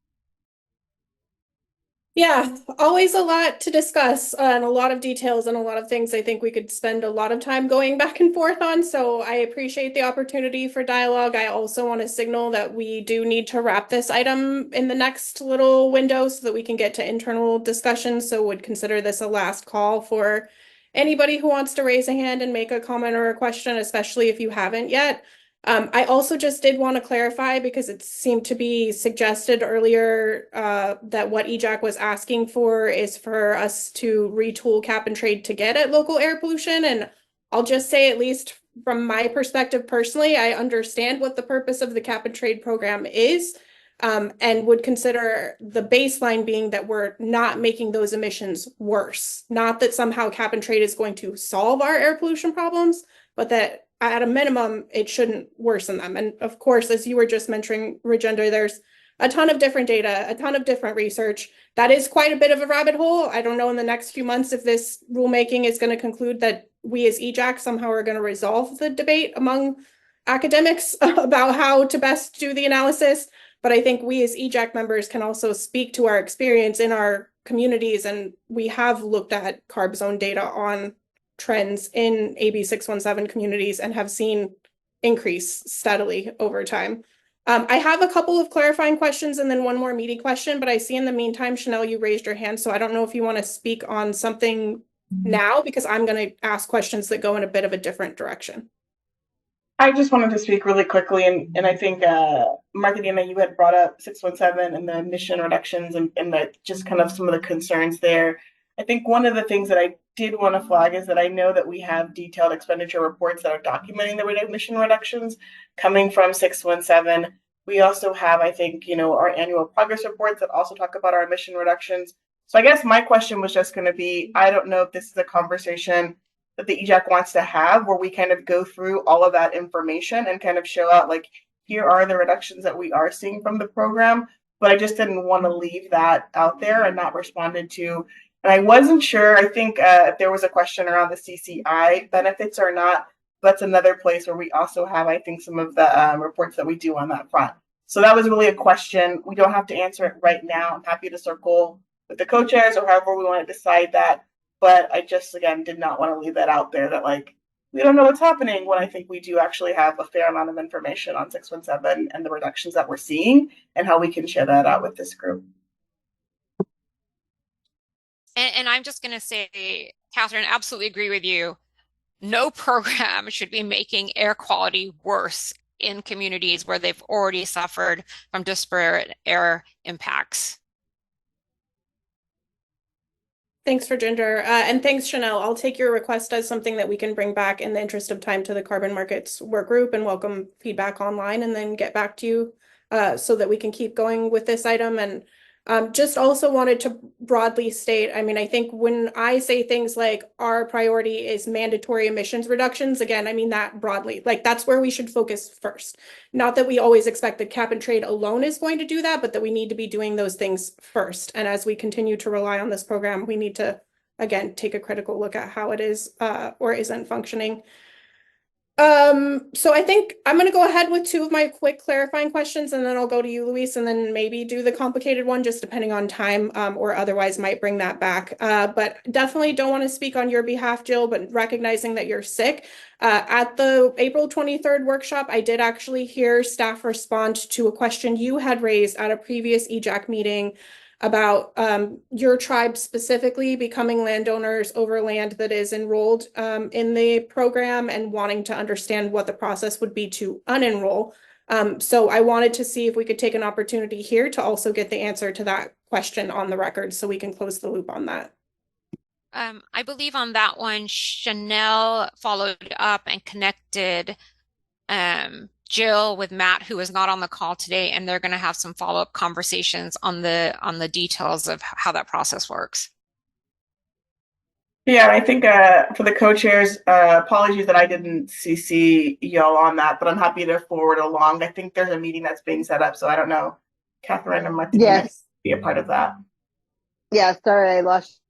Yeah, always a lot to discuss and a lot of details and a lot of things I think we could spend a lot of time going back and forth on. So I appreciate the opportunity for dialogue. I also want to signal that we do need to wrap this item in the next little window so that we can get to internal discussions. So would consider this a last call for anybody who wants to raise a hand and make a comment or a question, especially if you haven't yet. I also just did want to clarify, because it seemed to be suggested earlier that what EJAC was asking for is for us to retool cap and trade to get at local air pollution. And I'll just say, at least from my perspective personally, I understand what the purpose of the cap and trade program is, and would consider the baseline being that we're not making those emissions worse. Not that somehow cap and trade is going to solve our air pollution problems, but that at a minimum, it shouldn't worsen them. And of course, as you were just mentioning, Rajendra, there's a ton of different data, a ton of different research. That is quite a bit of a rabbit hole. I don't know in the next few months if this rulemaking is going to conclude that we as EJAC somehow are going to resolve the debate among academics about how to best do the analysis. But I think we as EJAC members can also speak to our experience in our communities. And we have looked at CARB zone data on trends in AB 617 communities and have seen increase steadily over time. I have a couple of clarifying questions and then one more meaty question, but I see in the meantime, Chanel, you raised your hand. So I don't know if you want to speak on something now, because I'm going to ask questions that go in a bit of a different direction. I just wanted to speak really quickly, and I think Marcelina, you had brought up 617 and the emission reductions and the just kind of some of the concerns there. I think one of the things that I did want to flag is that I know that we have detailed expenditure reports that are documenting the emission reductions coming from 617. We also have, I think, our annual progress reports that also talk about our emission reductions. So I guess my question was just going to be, I don't know if this is a conversation that the EJAC wants to have where we kind of go through all of that information and kind of show out, like, here are the reductions that we are seeing from the program. But I just didn't want to leave that out there and not responded to. And I wasn't sure, I think if there was a question around the CCI benefits or not. That's another place where we also have, I think, some of the reports that we do on that front. So that was really a question. We don't have to answer it right now. I'm happy to circle with the co-chairs or however we want to decide that. But I just, again, did not want to leave that out there that, like, we don't know what's happening, when I think we do actually have a fair amount of information on 617 and the reductions that we're seeing and how we can share that out with this group. And I'm just going to say, Catherine, absolutely agree with you. No program should be making air quality worse in communities where they've already suffered from disparate air impacts. Thanks, Virginder. And thanks, Chanel. I'll take your request as something that we can bring back in the interest of time to the carbon markets work group and welcome feedback online and then get back to you so that we can keep going with this item. And just also wanted to broadly state, I mean, I think when I say things like our priority is mandatory emissions reductions, again, I mean that broadly, like that's where we should focus first. Not that we always expect that cap and trade alone is going to do that, but that we need to be doing those things first. And as we continue to rely on this program, we need to, again, take a critical look at how it is or isn't functioning. So I think I'm going to go ahead with two of my quick clarifying questions, and then I'll go to you, Luis, and then maybe do the complicated one, just depending on time, or otherwise might bring that back. But definitely don't want to speak on your behalf, Jill, but recognizing that you're sick. At the April 23rd workshop, I did actually hear staff respond to a question you had raised at a previous EJAC meeting about your tribe specifically becoming landowners over land that is enrolled in the program and wanting to understand what the process would be to unenroll. So I wanted to see if we could take an opportunity here to also get the answer to that question on the record so we can close the loop on that. I believe on that one, Chanel followed up and connected Jill with Matt, who is not on the call today, and they're going to have some follow-up conversations on the details of how that process works. Yeah, I think for the co-chairs, apologies that I didn't CC y'all on that, but I'm happy to forward along. I think there's a meeting that's being set up, so I don't know, Catherine or Martina, Yes. be a part of that. Yeah, sorry, I lost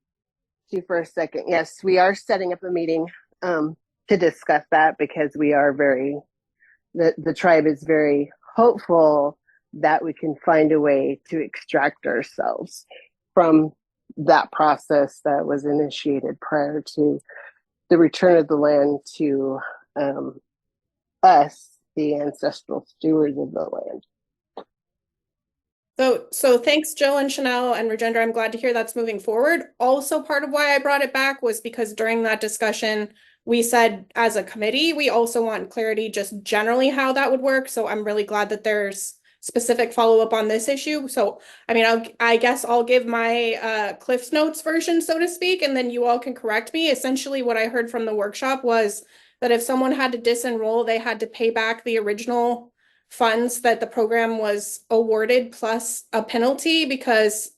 you for a second. Yes, we are setting up a meeting to discuss that because we are the tribe is very hopeful that we can find a way to extract ourselves from that process that was initiated prior to the return of the land to us, the ancestral stewards of the land. So thanks, Jill and Chanel and Rajendra. I'm glad to hear that's moving forward. Also, part of why I brought it back was because during that discussion, we said as a committee, we also want clarity just generally how that would work. So I'm really glad that there's specific follow-up on this issue. So, I mean, I guess I'll give my Cliff's Notes version, so to speak, and then you all can correct me. Essentially, what I heard from the workshop was that if someone had to disenroll, they had to pay back the original funds that the program was awarded plus a penalty because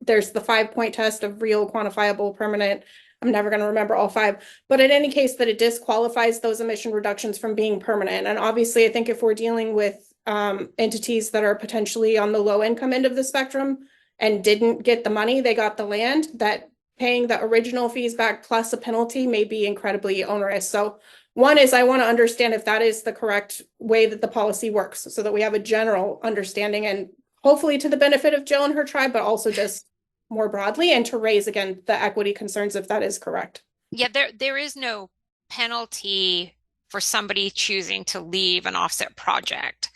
there's the 5-point test of real, quantifiable, permanent. I'm never going to remember all 5, but in any case that it disqualifies those emission reductions from being permanent. And obviously, I think if we're dealing with entities that are potentially on the low income end of the spectrum and didn't get the money, they got the land, that paying the original fees back plus a penalty may be incredibly onerous. So one is I want to understand if that is the correct way that the policy works so that we have a general understanding and hopefully to the benefit of Jill and her tribe, but also just more broadly and to raise again the equity concerns if that is correct. Yeah, there is no penalty for somebody choosing to leave an offset project.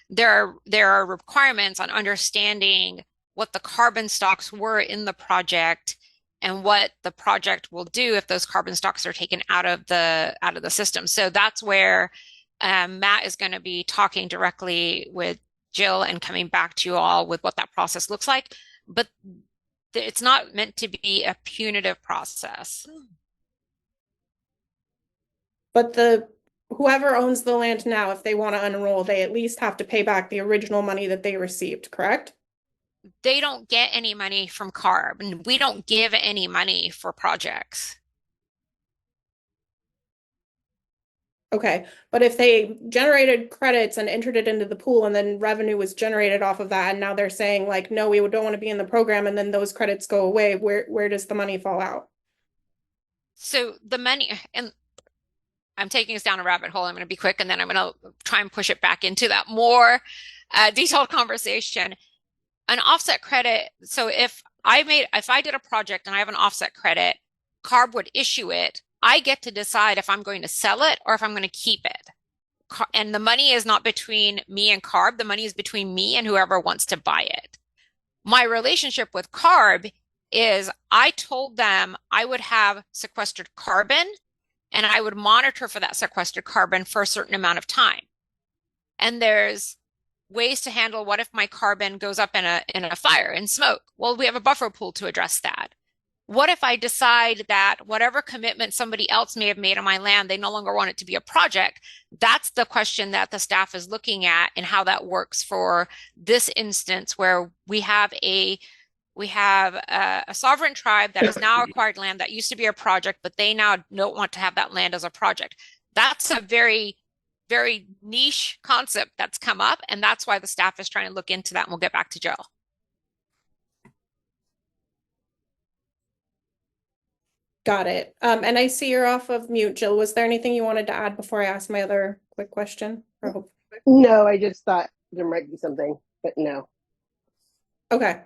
There are requirements on understanding what the carbon stocks were in the project and what the project will do if those carbon stocks are taken out of the system. So that's where Matt is going to be talking directly with Jill and coming back to you all with what that process looks like. But it's not meant to be a punitive process. But whoever owns the land now, if they want to unenroll, they at least have to pay back the original money that they received, correct? They don't get any money from CARB, and we don't give any money for projects. Okay, but if they generated credits and entered it into the pool and then revenue was generated off of that, and now they're saying like, no, we don't want to be in the program, and then those credits go away, where does the money fall out? So the money, and I'm taking us down a rabbit hole. I'm going to be quick, and then I'm going to try and push it back into that more detailed conversation. An offset credit. So if I did a project and I have an offset credit, CARB would issue it. I get to decide if I'm going to sell it or if I'm going to keep it. And the money is not between me and CARB. The money is between me and whoever wants to buy it. My relationship with CARB is I told them I would have sequestered carbon and I would monitor for that sequestered carbon for a certain amount of time. And there's ways to handle what if my carbon goes up in a fire and smoke? Well, we have a buffer pool to address that. What if I decide that whatever commitment somebody else may have made on my land, they no longer want it to be a project? That's the question that the staff is looking at and how that works for this instance where we have a sovereign tribe that has now acquired land that used to be a project, but they now don't want to have that land as a project. That's a very, very niche concept that's come up, and that's why the staff is trying to look into that, and we'll get back to Jill. Got it. And I see you're off of mute, Jill. Was there anything you wanted to add before I ask my other quick question? No, I just thought there might be something, but no. Okay.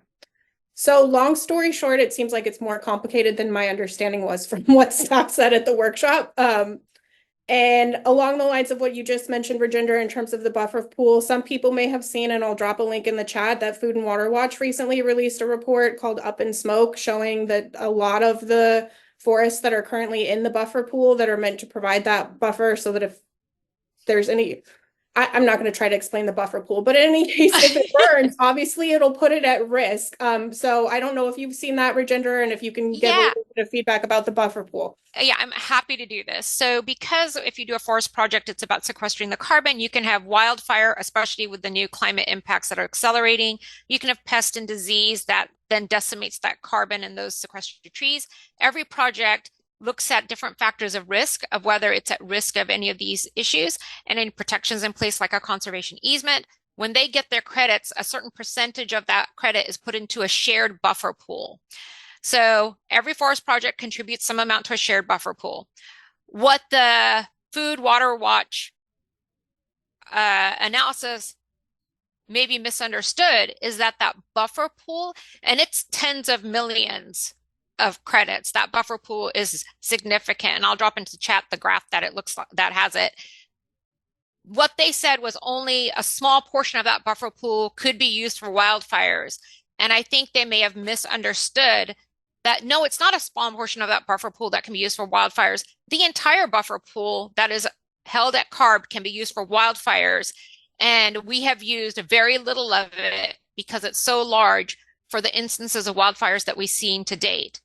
So long story short, it seems like it's more complicated than my understanding was from what staff said at the workshop. And along the lines of what you just mentioned, Rajinder, in terms of the buffer pool, some people may have seen, and I'll drop a link in the chat, that Food and Water Watch recently released a report called Up in Smoke, showing that a lot of the forests that are currently in the buffer pool that are meant to provide that buffer so that if there's any, I'm not going to try to explain the buffer pool, but in any case, if it burns, obviously it'll put it at risk. So I don't know if you've seen that, Rajinder, and if you can give a little bit of feedback about the buffer pool. Yeah, I'm happy to do this. So because if you do a forest project, it's about sequestering the carbon, you can have wildfire, especially with the new climate impacts that are accelerating. You can have pest and disease that then decimates that carbon and those sequestered trees. Every project looks at different factors of risk of whether it's at risk of any of these issues and any protections in place like a conservation easement. When they get their credits, a certain percentage of that credit is put into a shared buffer pool. So every forest project contributes some amount to a shared buffer pool. What the Food Water Watch analysis may be misunderstood is that buffer pool, and it's tens of millions of credits, that buffer pool is significant. And I'll drop into chat the graph that it looks like that has it. What they said was only a small portion of that buffer pool could be used for wildfires. And I think they may have misunderstood that no, it's not a small portion of that buffer pool that can be used for wildfires. The entire buffer pool that is held at CARB can be used for wildfires. And we have used very little of it because it's so large for the instances of wildfires that we've seen to date.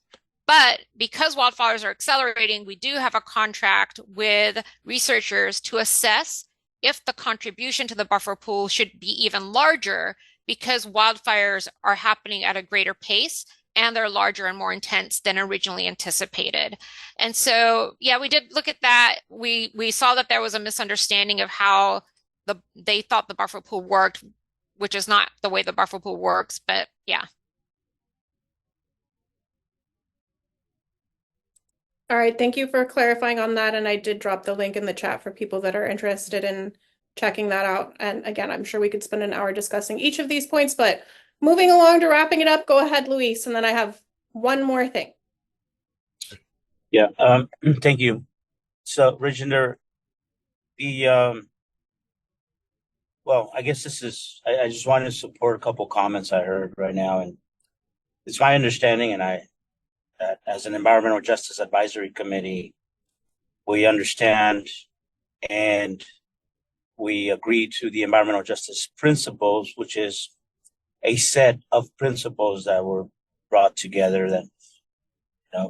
But because wildfires are accelerating, we do have a contract with researchers to assess if the contribution to the buffer pool should be even larger because wildfires are happening at a greater pace and they're larger and more intense than originally anticipated. And so, yeah, we did look at that. We saw that there was a misunderstanding of how they thought the buffer pool worked, which is not the way the buffer pool works, but yeah. All right, thank you for clarifying on that. And I did drop the link in the chat for people that are interested in checking that out. And again, I'm sure we could spend an hour discussing each of these points, but moving along to wrapping it up, go ahead, Luis. And then I have one more thing. Yeah, thank you. So, Rajinder, well, I guess this is, I just wanted to support a couple comments I heard right now. And it's my understanding, and as an Environmental Justice Advisory Committee, we understand and we agree to the environmental justice principles, which is a set of principles that were brought together that,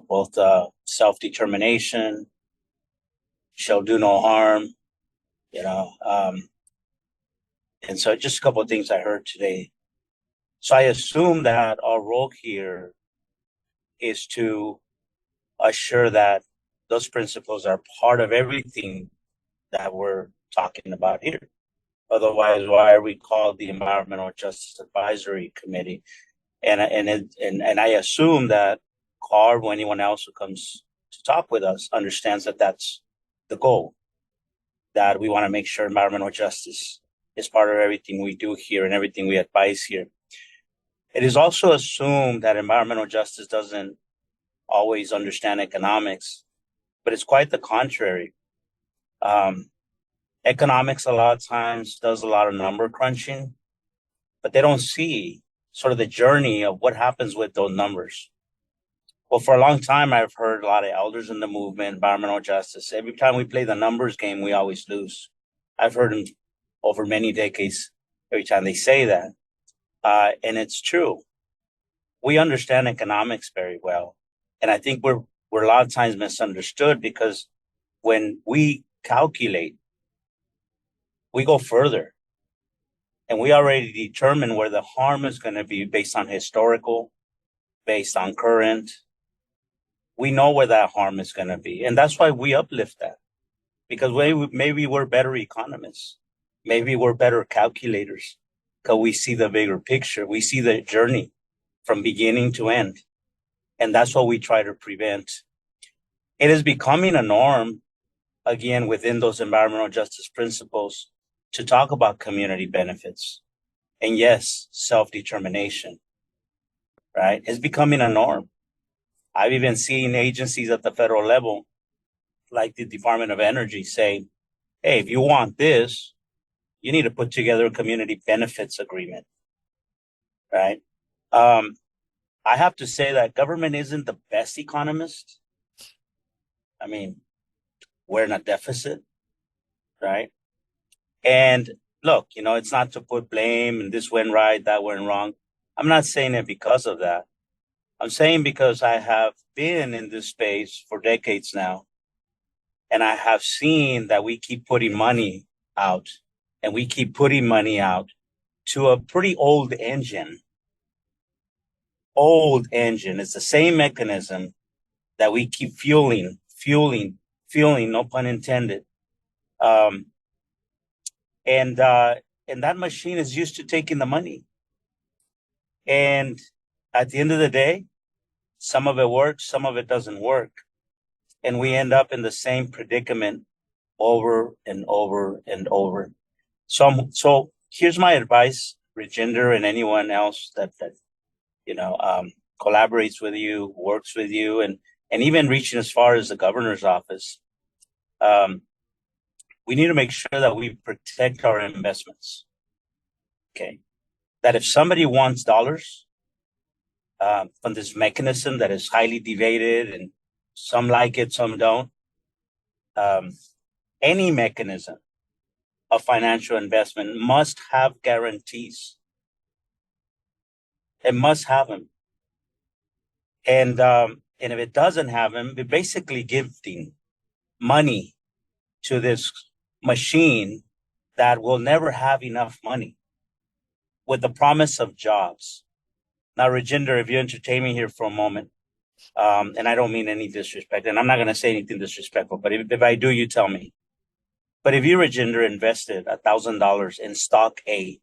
both self-determination, shall do no harm, and so just a couple of things I heard today. So I assume that our role here is to assure that those principles are part of everything that we're talking about here. Otherwise, why are we called the Environmental Justice Advisory Committee? And I assume that CARB or anyone else who comes to talk with us understands that that's the goal, that we want to make sure environmental justice is part of everything we do here and everything we advise here. It is also assumed that environmental justice doesn't always understand economics, but it's quite the contrary. Economics a lot of times does a lot of number crunching, but they don't see sort of the journey of what happens with those numbers. Well, for a long time, I've heard a lot of elders in the movement, environmental justice. Every time we play the numbers game, we always lose. I've heard them over many decades every time they say that. And it's true. We understand economics very well. And I think we're a lot of times misunderstood because when we calculate, we go further. And we already determine where the harm is going to be based on historical, based on current. We know where that harm is going to be. And that's why we uplift that. Because maybe we're better economists. Maybe we're better calculators. Because we see the bigger picture. We see the journey from beginning to end. And that's what we try to prevent. It is becoming a norm, again, within those environmental justice principles to talk about community benefits. And yes, self-determination, right? It's becoming a norm. I've even seen agencies at the federal level, like the Department of Energy, say, hey, if you want this, you need to put together a community benefits agreement, right? I have to say that government isn't the best economist. I mean, we're in a deficit, right? And look, it's not to put blame and this went right, that went wrong. I'm not saying it because of that. I'm saying because I have been in this space for decades now, and I have seen that we keep putting money out, and we keep putting money out to a pretty old engine. Old engine. It's the same mechanism that we keep fueling, no pun intended. And that machine is used to taking the money. And at the end of the day, some of it works, some of it doesn't work. And we end up in the same predicament over and over and over. So here's my advice, Rajinder, and anyone else that collaborates with you, works with you, and even reaching as far as the governor's office. We need to make sure that we protect our investments. Okay. That if somebody wants dollars from this mechanism that is highly debated and some like it, some don't, any mechanism of financial investment must have guarantees. It must have them. And if it doesn't have them, we're basically giving money to this machine that will never have enough money with the promise of jobs. Now, Rajinder, if you entertain me here for a moment, and I don't mean any disrespect, and I'm not going to say anything disrespectful, but if I do, you tell me. But if you, Rajinder, invested $1,000 in stock A,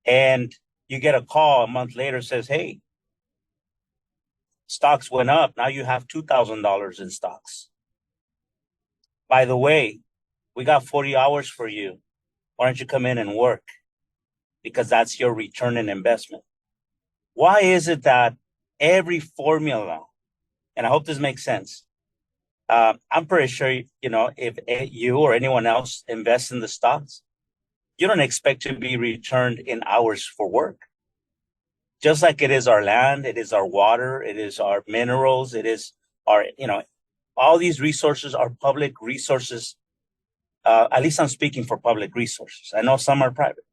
and you get a call a month later says, hey, stocks went up. Now you have $2,000 in stocks. By the way, we got 40 hours for you. Why don't you come in and work? Because that's your return in investment. Why is it that every formula, and I hope this makes sense, I'm pretty sure, if you or anyone else invests in the stocks, you don't expect to be returned in hours for work. Just like it is our land, it is our water, it is our minerals, it is our, all these resources are public resources. At least I'm speaking for public resources. I know some are private,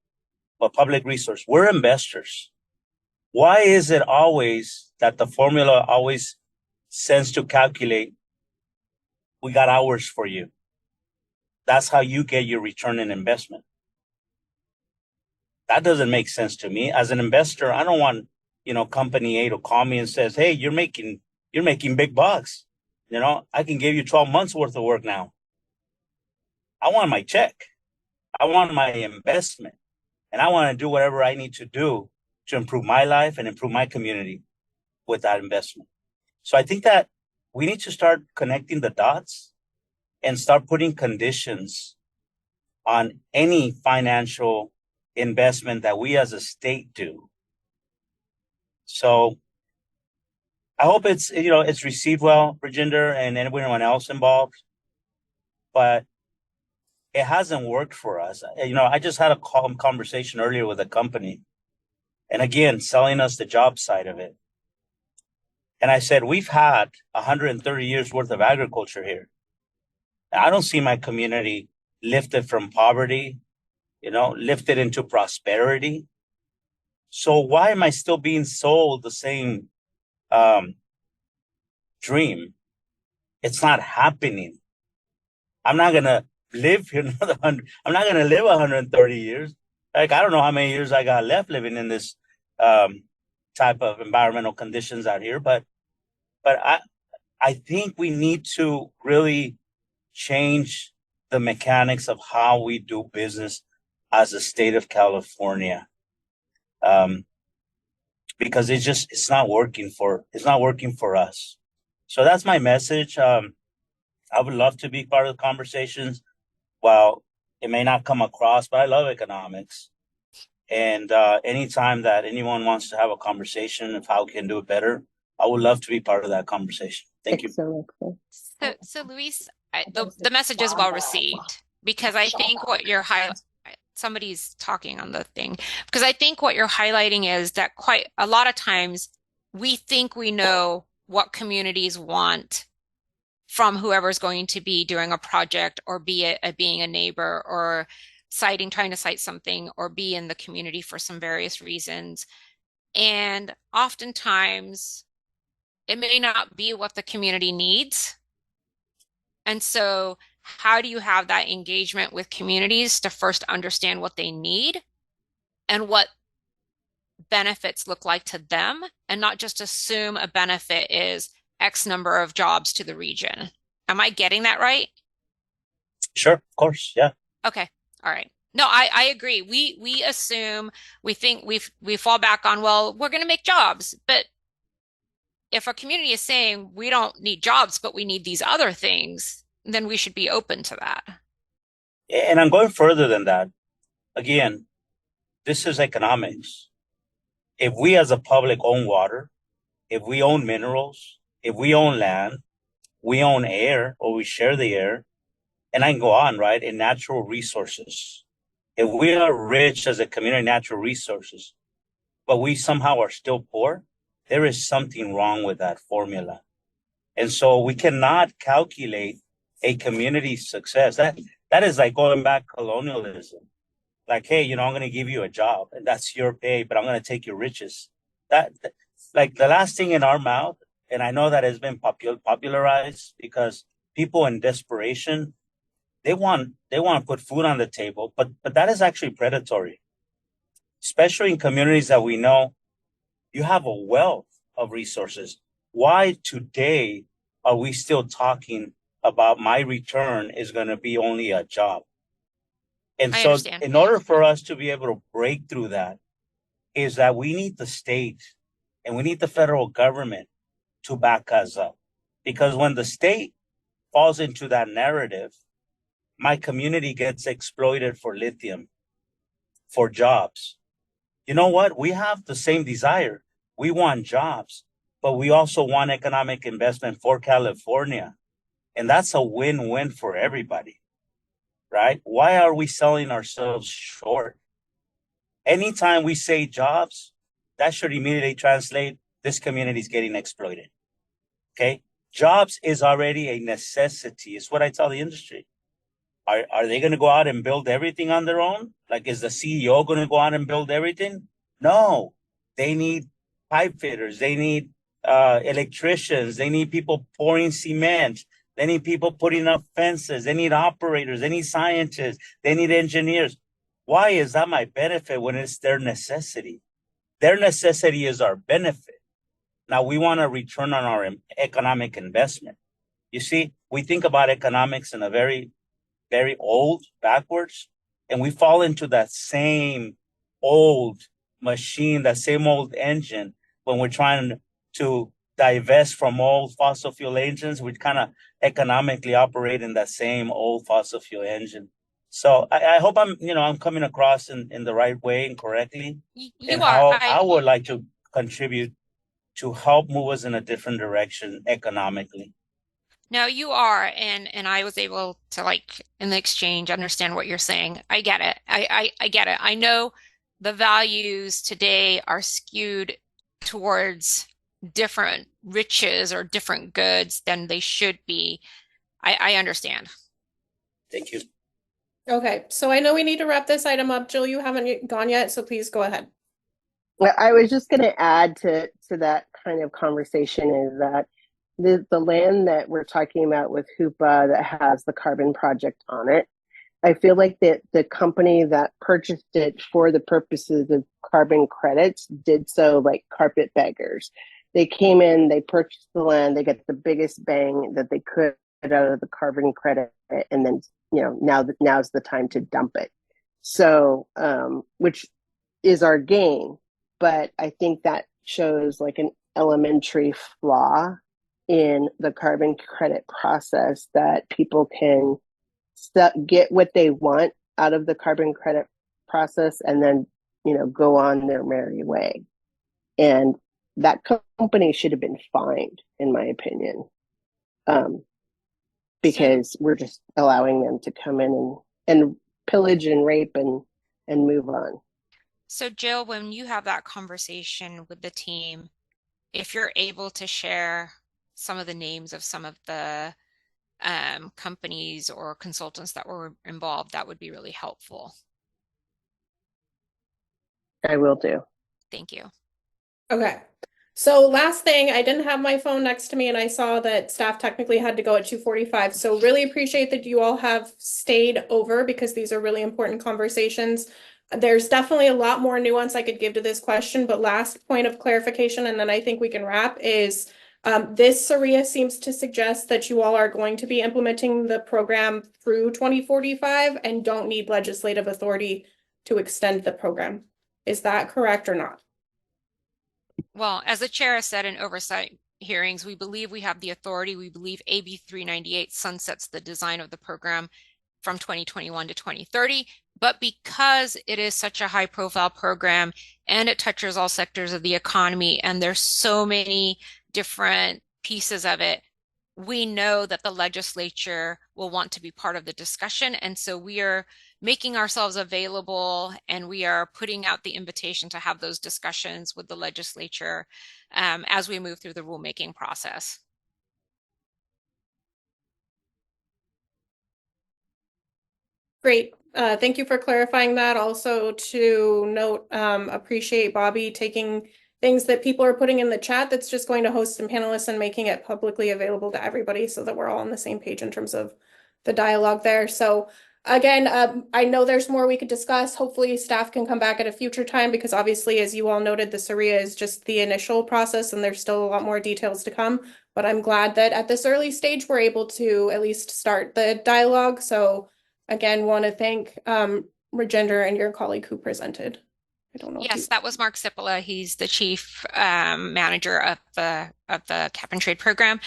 but public resource. We're investors. Why is it always that the formula always sends to calculate, we got hours for you? That's how you get your return in investment. That doesn't make sense to me. As an investor, I don't want, company A to call me and says, hey, you're making big bucks. I can give you 12 months worth of work now. I want my check. I want my investment. And I want to do whatever I need to do to improve my life and improve my community with that investment. So I think that we need to start connecting the dots and start putting conditions on any financial investment that we as a state do. So I hope it's received well, Rajinder, and anyone else involved. But it hasn't worked for us. I just had a conversation earlier with a company, and again, selling us the job side of it. And I said, we've had 130 years worth of agriculture here. I don't see my community, lifted from poverty, lifted into prosperity. So why am I still being sold the same dream? It's not happening. I'm not gonna live here another 100. I'm not gonna live 130 years. Like, I don't know how many years I got left living in this type of environmental conditions out here, but I think we need to really change the mechanics of how we do business as a state of California. Because it's not working for us. So that's my message. I would love to be part of the conversations. Well, it may not come across, but I love economics. And anytime that anyone wants to have a conversation of how we can do it better, I would love to be part of that conversation. Thank you. So Luis, the message is well received, because I think what you're somebody's talking on the thing, because I think what you're highlighting is that quite a lot of times we think we know what communities want from whoever's going to be doing a project, or be it being a neighbor, or trying to cite something, or be in the community for some various reasons. And oftentimes it may not be what the community needs. And so how do you have that engagement with communities to first understand what they need and what benefits look like to them, and not just assume a benefit is X number of jobs to the region? Am I getting that right? Sure, of course, yeah. Okay, all right. No, I agree. We assume, we think we fall back on, well, we're going to make jobs. But if a community is saying we don't need jobs, but we need these other things, then we should be open to that. And I'm going further than that. Again, this is economics. If we as a public own water, if we own minerals, if we own land, we own air, or we share the air, and I can go on, right, in natural resources. If we are rich as a community in natural resources, but we somehow are still poor, there is something wrong with that formula. And so we cannot calculate a community's success. That is like going back colonialism. Like, hey, I'm going to give you a job, and that's your pay, but I'm going to take your riches. That like the last thing in our mouth, and I know that has been popularized because people in desperation, they want to put food on the table, but that is actually predatory, especially in communities that we know you have a wealth of resources. Why today are we still talking about my return is going to be only a job? And so in order for us to be able to break through that, is that we need the state and we need the federal government to back us up. Because when the state falls into that narrative, my community gets exploited for lithium, for jobs. You know what? We have the same desire. We want jobs, but we also want economic investment for California. And that's a win-win for everybody, right? Why are we selling ourselves short? Anytime we say jobs, that should immediately translate this community is getting exploited, okay? Jobs is already a necessity. It's what I tell the industry. Are they going to go out and build everything on their own? Like, is the CEO going to go out and build everything? No, they need pipe fitters. They need electricians. They need people pouring cement. They need people putting up fences. They need operators. They need scientists. They need engineers. Why is that my benefit when it's their necessity? Their necessity is our benefit. Now we want a return on our economic investment. You see, we think about economics in a very, very old, backwards, and we fall into that same old machine, that same old engine when we're trying to divest from old fossil fuel engines. We kind of economically operate in that same old fossil fuel engine. So I hope I'm coming across in the right way and correctly. You are. I would like to contribute to help move us in a different direction economically. No, you are, and I was able to, like, in the exchange, understand what you're saying. I get it. I get it. I know the values today are skewed towards different riches or different goods than they should be. I understand. Thank you. Okay, so I know we need to wrap this item up. Jill, you haven't gone yet, so please go ahead. Well, I was just going to add to that kind of conversation is that the land that we're talking about with Hoopa that has the carbon project on it, I feel like that the company that purchased it for the purposes of carbon credits did so like carpetbaggers. They came in, they purchased the land, they got the biggest bang that they could out of the carbon credit, and then now's the time to dump it. So, which is our gain, but I think that shows like an elementary flaw in the carbon credit process that people can get what they want out of the carbon credit process and then go on their merry way. And that company should have been fined, in my opinion, because we're just allowing them to come in and pillage and rape and move on. So Jill, when you have that conversation with the team, if you're able to share some of the names of some of the companies or consultants that were involved, that would be really helpful. I will do. Thank you. Okay. So last thing, I didn't have my phone next to me and I saw that staff technically had to go at 2:45. So really appreciate that you all have stayed over because these are really important conversations. There's definitely a lot more nuance I could give to this question, but last point of clarification, and then I think we can wrap, is this SRIA seems to suggest that you all are going to be implementing the program through 2045 and don't need legislative authority to extend the program. Is that correct or not? Well, as the chair has said in oversight hearings, we believe we have the authority. We believe AB 398 sunsets the design of the program from 2021 to 2030. But because it is such a high profile program and it touches all sectors of the economy and there's so many different pieces of it, we know that the legislature will want to be part of the discussion. And so we are making ourselves available and we are putting out the invitation to have those discussions with the legislature as we move through the rulemaking process. Great. Thank you for clarifying that. Also to note, appreciate Bobby taking things that people are putting in the chat that's just going to host some panelists and making it publicly available to everybody so that we're all on the same page in terms of the dialogue there. So again, I know there's more we could discuss. Hopefully staff can come back at a future time because obviously, as you all noted, the SRIA is just the initial process and there's still a lot more details to come. But I'm glad that at this early stage, we're able to at least start the dialogue. So again, want to thank Rajender and your colleague who presented. I don't know. Yes, that was Mark Cipolla. He's the chief manager of the Cap and Trade program.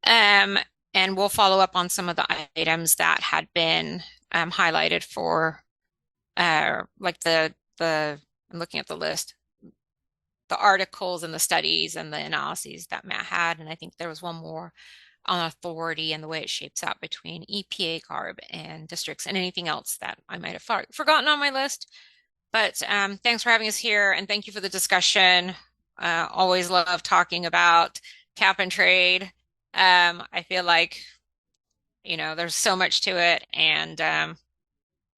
And we'll follow up on some of the items that had been highlighted for like I'm looking at the list, the articles and the studies and the analyses that Matt had. And I think there was one more on authority and the way it shapes out between EPA, CARB, and districts, and anything else that I might have forgotten on my list. But thanks for having us here, and thank you for the discussion. Always love talking about cap and trade. I feel like, there's so much to it, and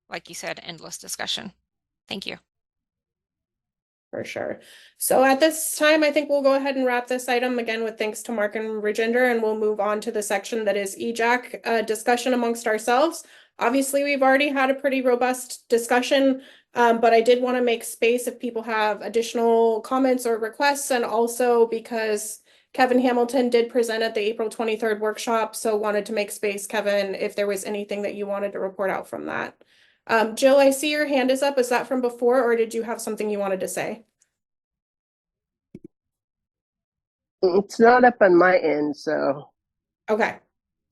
like you said, endless discussion. Thank you. For sure. So at this time, I think we'll go ahead and wrap this item again with thanks to Mark and Rajender, and we'll move on to the section that is EJAC discussion amongst ourselves. Obviously, we've already had a pretty robust discussion, but I did want to make space if people have additional comments or requests, and also because Kevin Hamilton did present at the April 23rd workshop, so wanted to make space, Kevin, if there was anything that you wanted to report out from that. Jill, I see your hand is up. Is that from before, or did you have something you wanted to say? It's not up on my end, so. Okay,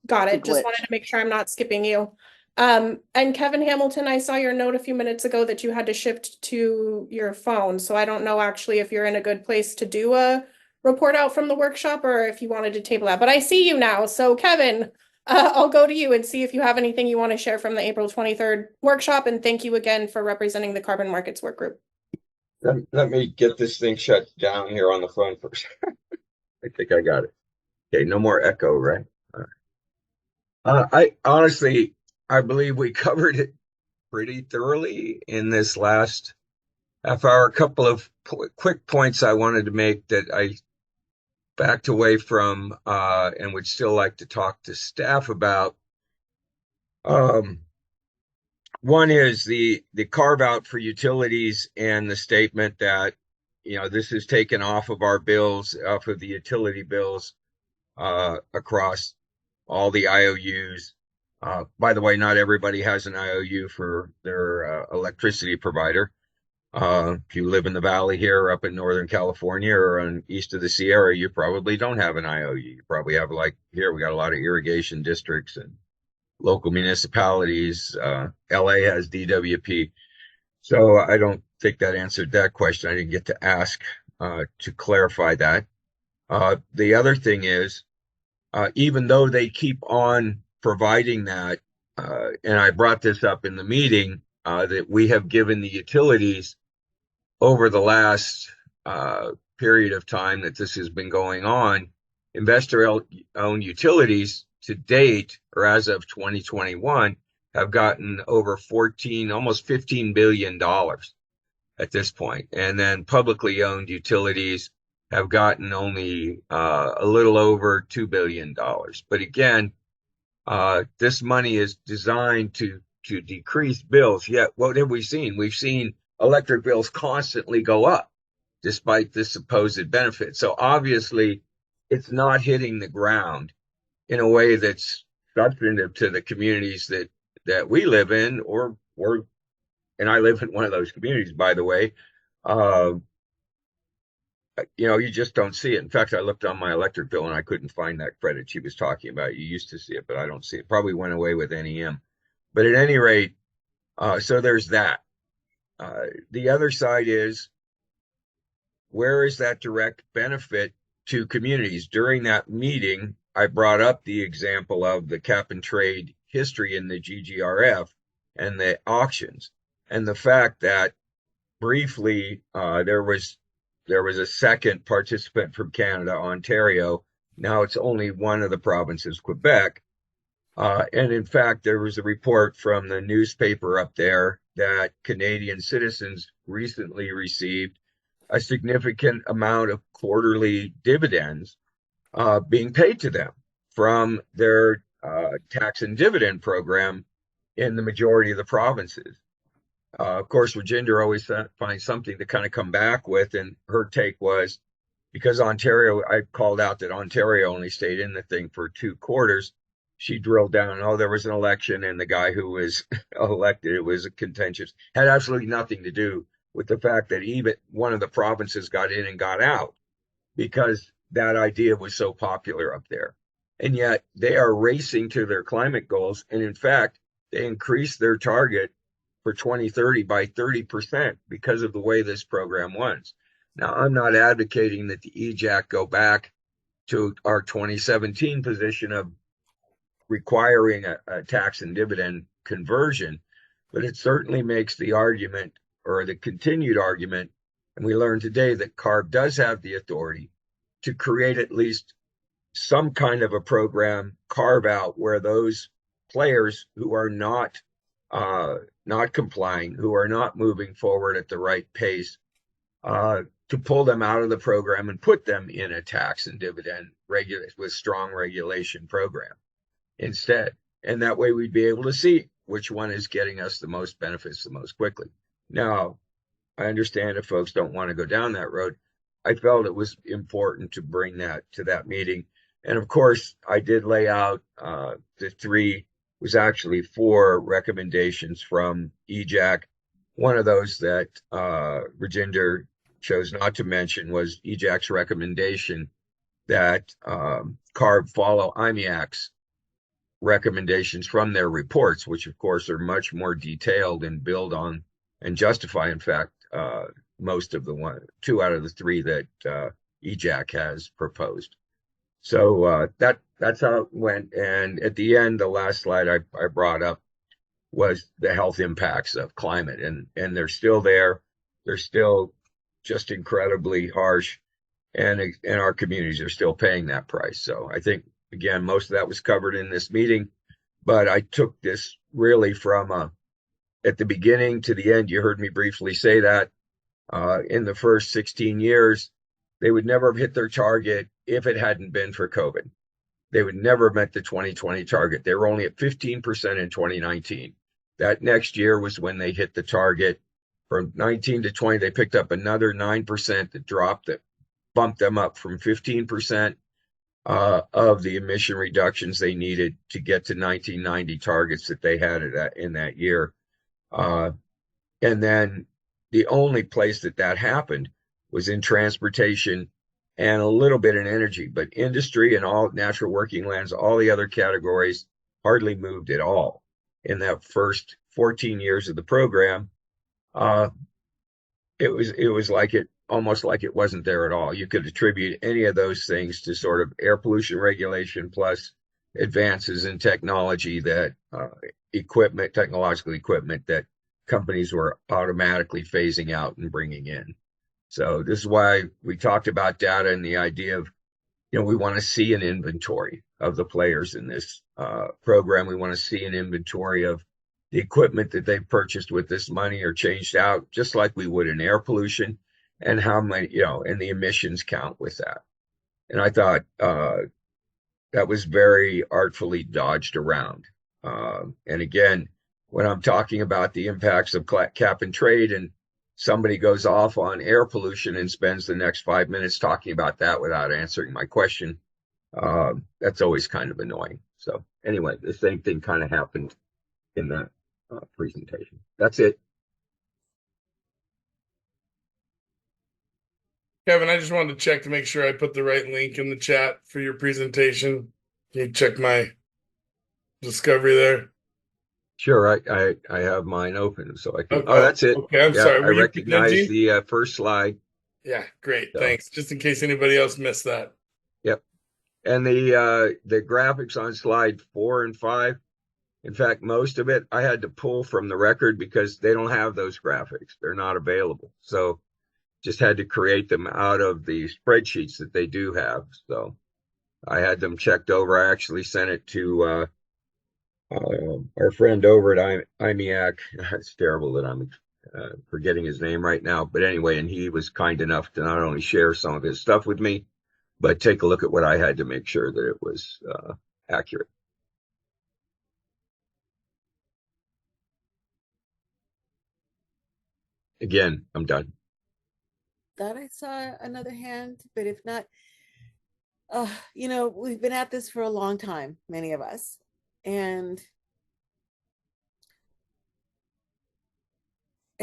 got it. Just wanted to make sure I'm not skipping you. And Kevin Hamilton, I saw your note a few minutes ago that you had to shift to your phone. So I don't know actually if you're in a good place to do a report out from the workshop or if you wanted to table that, but I see you now. So Kevin, I'll go to you and see if you have anything you want to share from the April 23rd workshop. And thank you again for representing the Carbon Markets Work Group. Let me get this thing shut down here on the phone first. I think I got it. Okay, no more echo, right? All right. I honestly, I believe we covered it pretty thoroughly in this last half hour. A couple of quick points I wanted to make that I backed away from and would still like to talk to staff about. One is the carve out for utilities and the statement that, you know, this is taken off of our bills, off of the utility bills across all the IOUs. By the way, not everybody has an IOU for their electricity provider. If you live in the Valley here, or up in Northern California, or on east of the Sierra, you probably don't have an IOU. You probably have, like here, we got a lot of irrigation districts and local municipalities. LA has DWP. So I don't think that answered that question. I didn't get to ask to clarify that. The other thing is, even though they keep on providing that, and I brought this up in the meeting, that we have given the utilities over the last period of time that this has been going on, investor-owned utilities to date, or as of 2021, have gotten over almost $15 billion at this point. And then publicly owned utilities have gotten only a little over $2 billion. But again, this money is designed to decrease bills. Yet what have we seen? We've seen electric bills constantly go up despite this supposed benefit. So obviously it's not hitting the ground in a way that's substantive to the communities that we live in, and I live in one of those communities, by the way. You know, you just don't see it. In fact, I looked on my electric bill and I couldn't find that credit she was talking about. You used to see it, but I don't see it. Probably went away with NEM. But at any rate, so there's that. The other side is, where is that direct benefit to communities? During that meeting, I brought up the example of the cap and trade history in the GGRF and the auctions, and the fact that briefly there was a second participant from Canada, Ontario. Now it's only one of the provinces, Quebec. And in fact, there was a report from the newspaper up there that Canadian citizens recently received a significant amount of quarterly dividends being paid to them from their tax and dividend program in the majority of the provinces. Of course, Rajinder always finds something to kind of come back with, and her take was, because Ontario, I called out that Ontario only stayed in the thing for 2 quarters. She drilled down, there was an election, and the guy who was elected, it was a contentious, had absolutely nothing to do with the fact that even one of the provinces got in and got out, because that idea was so popular up there. And yet they are racing to their climate goals. And in fact, they increased their target for 2030 by 30% because of the way this program was. Now, I'm not advocating that the EJAC go back to our 2017 position of requiring a tax and dividend conversion, but it certainly makes the argument, or the continued argument, and we learned today that CARB does have the authority to create at least some kind of a program carve out where those players who are not complying, who are not moving forward at the right pace, to pull them out of the program and put them in a tax and dividend with strong regulation program instead. And that way we'd be able to see which one is getting us the most benefits the most quickly. Now, I understand if folks don't want to go down that road. I felt it was important to bring that to that meeting. And of course, I did lay out the 4 recommendations from EJAC. One of those that Rajinder chose not to mention was EJAC's recommendation that CARB follow IMEAC's recommendations from their reports, which of course are much more detailed and build on and justify, in fact, most of the 2 out of the 3 that EJAC has proposed. So that's how it went. And at the end, the last slide I brought up was the health impacts of climate, and they're still there. They're still just incredibly harsh, and our communities are still paying that price. So I think, again, most of that was covered in this meeting, but I took this really from at the beginning to the end, you heard me briefly say that in the first 16 years, they would never have hit their target if it hadn't been for COVID. They would never have met the 2020 target. They were only at 15% in 2019. That next year was when they hit the target. From 19 to 20, they picked up another 9% that dropped it, bumped them up from 15% of the emission reductions they needed to get to 1990 targets that they had in that year. And then the only place that happened was in transportation and a little bit in energy, but industry and all natural working lands, all the other categories hardly moved at all in that first 14 years of the program. It was like almost like it wasn't there at all. You could attribute any of those things to sort of air pollution regulation plus advances in technology that technological equipment that companies were automatically phasing out and bringing in. So this is why we talked about data and the idea of, we want to see an inventory of the players in this program. We want to see an inventory of the equipment that they've purchased with this money or changed out, just like we would in air pollution, and how many, and the emissions count with that. And I thought that was very artfully dodged around. And again, when I'm talking about the impacts of cap and trade and somebody goes off on air pollution and spends the next 5 minutes talking about that without answering my question, that's always kind of annoying. So anyway, the same thing kind of happened in that presentation. That's it. Kevin, I just wanted to check to make sure I put the right link in the chat for your presentation. Can you check my discovery there? Sure, I have mine open, so I can. Okay. Oh, that's it. Okay, I'm sorry. I recognize the first slide. Yeah, great. So. Thanks. Just in case anybody else missed that. Yep. And the graphics on slide 4 and 5, in fact, most of it I had to pull from the record because they don't have those graphics. They're not available. So just had to create them out of the spreadsheets that they do have. So I had them checked over. I actually sent it to our friend over at IMEAC. It's terrible that I'm forgetting his name right now. But anyway, and he was kind enough to not only share some of his stuff with me, but take a look at what I had to make sure that it was accurate. Again, I'm done. Thought I saw another hand, but if not, we've been at this for a long time, many of us. And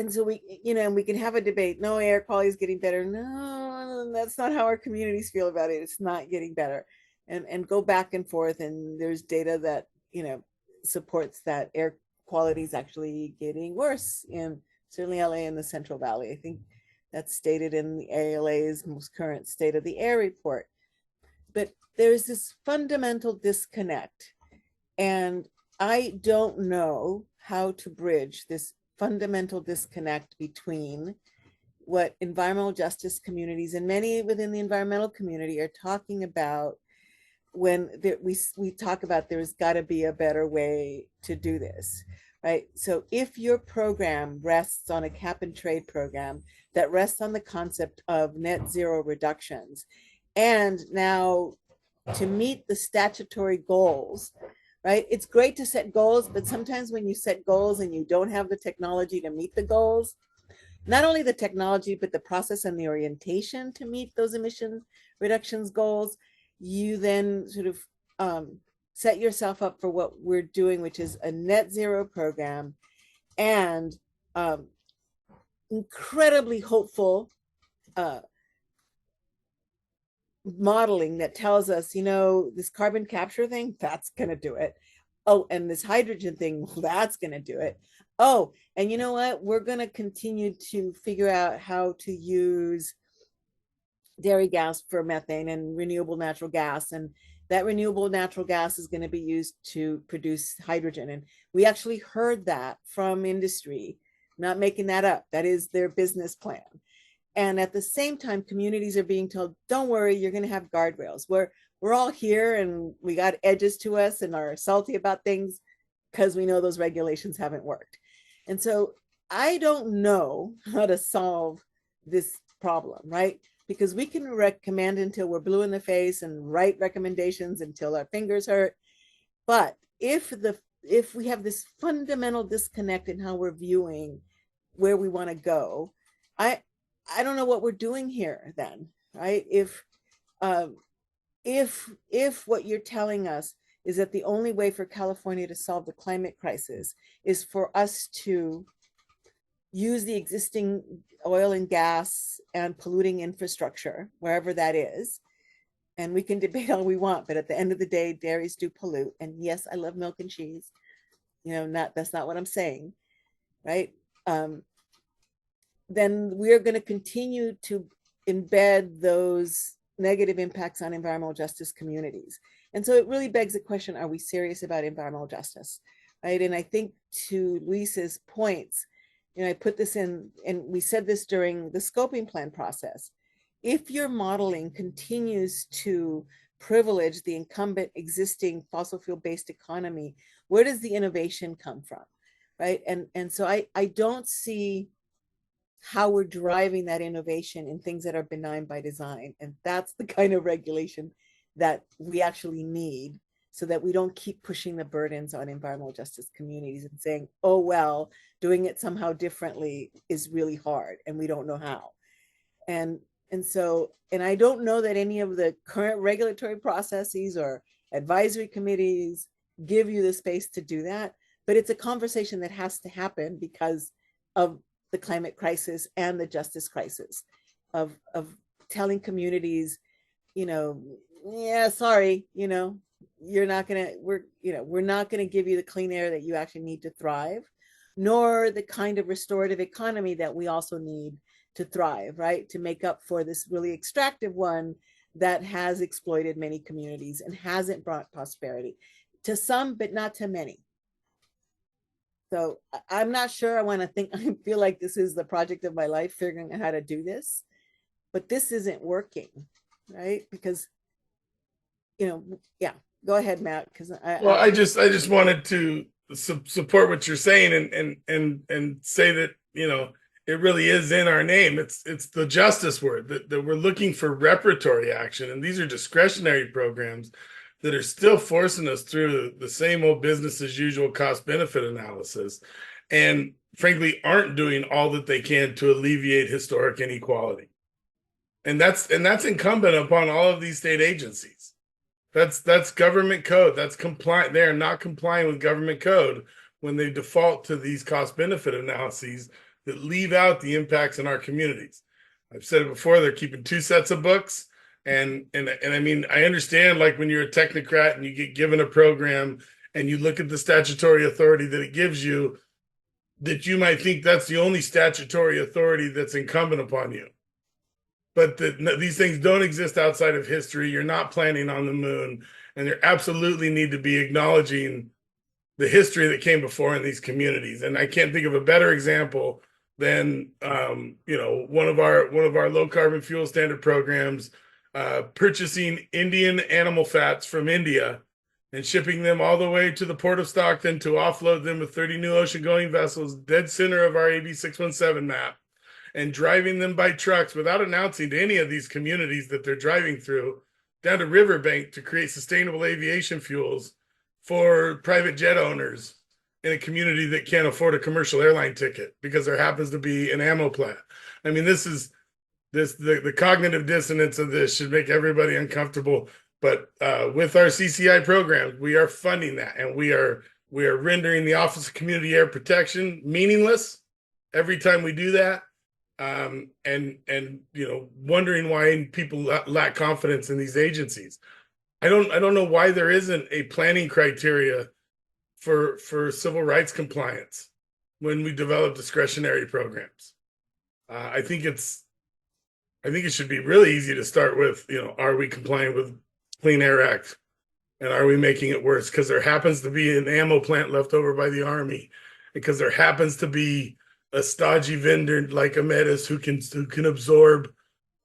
so we can have a debate. No, air quality is getting better. No, that's not how our communities feel about it. It's not getting better. And go back and forth. And there's data that, supports that air quality is actually getting worse in certainly LA and the Central Valley. I think that's stated in the ALA's most current State of the Air report. But there's this fundamental disconnect. And I don't know how to bridge this fundamental disconnect between what environmental justice communities and many within the environmental community are talking about when we talk about there's got to be a better way to do this, right? So if your program rests on a cap and trade program that rests on the concept of net zero reductions, and now to meet the statutory goals, right? It's great to set goals, but sometimes when you set goals and you don't have the technology to meet the goals, not only the technology, but the process and the orientation to meet those emission reductions goals, you then sort of set yourself up for what we're doing, which is a net zero program and incredibly hopeful modeling that tells us, this carbon capture thing, that's going to do it. Oh, and this hydrogen thing, that's going to do it. Oh, and you know what? We're going to continue to figure out how to use dairy gas for methane and renewable natural gas. And that renewable natural gas is going to be used to produce hydrogen. And we actually heard that from industry, not making that up. That is their business plan. And at the same time, communities are being told, don't worry, you're going to have guardrails. We're all here and we got edges to us and are salty about things because we know those regulations haven't worked. And so I don't know how to solve this problem, right? Because we can recommend until we're blue in the face and write recommendations until our fingers hurt. But if we have this fundamental disconnect in how we're viewing where we want to go, I don't know what we're doing here then, right? If what you're telling us is that the only way for California to solve the climate crisis is for us to use the existing oil and gas and polluting infrastructure, wherever that is. And we can debate all we want, but at the end of the day, dairies do pollute. And yes, I love milk and cheese. That's not what I'm saying, right? Then we're going to continue to embed those negative impacts on environmental justice communities. And so it really begs the question, are we serious about environmental justice, right? And I think to Luis's points, I put this in, and we said this during the scoping plan process. If your modeling continues to privilege the incumbent existing fossil fuel-based economy, where does the innovation come from, right? And so I don't see how we're driving that innovation in things that are benign by design. And that's the kind of regulation that we actually need, so that we don't keep pushing the burdens on environmental justice communities and saying, oh, well, doing it somehow differently is really hard and we don't know how. And I don't know that any of the current regulatory processes or advisory committees give you the space to do that, but it's a conversation that has to happen because of the climate crisis and the justice crisis of telling communities, yeah, sorry, we're not gonna give you the clean air that you actually need to thrive, nor the kind of restorative economy that we also need to thrive, right? To make up for this really extractive one that has exploited many communities and hasn't brought prosperity to some, but not to many. So I'm not sure I feel like this is the project of my life, figuring out how to do this, but this isn't working, right? Because, yeah, go ahead, Matt. Because I just wanted to support what you're saying and say that, it really is in our name. It's the justice word that we're looking for reparatory action. And these are discretionary programs that are still forcing us through the same old business as usual cost benefit analysis, and frankly aren't doing all that they can to alleviate historic inequality. And that's incumbent upon all of these state agencies. That's government code. That's compliant. They are not complying with government code when they default to these cost benefit analyses that leave out the impacts in our communities. I've said it before, they're keeping two sets of books. And I mean, I understand, like, when you're a technocrat and you get given a program and you look at the statutory authority that it gives you, that you might think that's the only statutory authority that's incumbent upon you. But these things don't exist outside of history. You're not planning on the moon, and there absolutely need to be acknowledging the history that came before in these communities. And I can't think of a better example than one of our low carbon fuel standard programs, purchasing Indian animal fats from India and shipping them all the way to the port of Stockton to offload them with 30 new ocean-going vessels, dead center of our AB 617 map, and driving them by trucks without announcing to any of these communities that they're driving through down to Riverbank to create sustainable aviation fuels for private jet owners in a community that can't afford a commercial airline ticket because there happens to be an ammo plant. I mean, the cognitive dissonance of this should make everybody uncomfortable. But with our CCI programs, we are funding that, and we are rendering the Office of Community Air Protection meaningless every time we do that. And wondering why people lack confidence in these agencies. I don't know why there isn't a planning criteria for civil rights compliance when we develop discretionary programs. I think it should be really easy to start with, are we complying with Clean Air Act, and are we making it worse? Because there happens to be an ammo plant left over by the Army, because there happens to be a stodgy vendor like Ametis who can absorb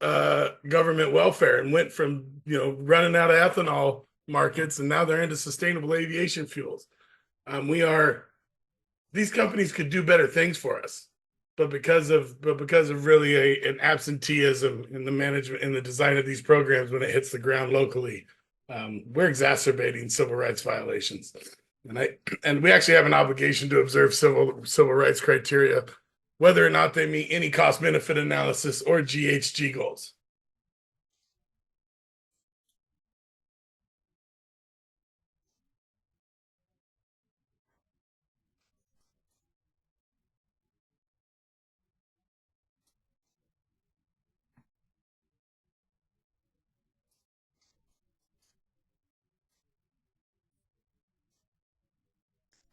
government welfare and went from running out of ethanol markets, and now they're into sustainable aviation fuels. these companies could do better things for us. But because of really an absenteeism in the management and the design of these programs when it hits the ground locally, we're exacerbating civil rights violations. And we actually have an obligation to observe civil rights criteria, whether or not they meet any cost benefit analysis or GHG goals.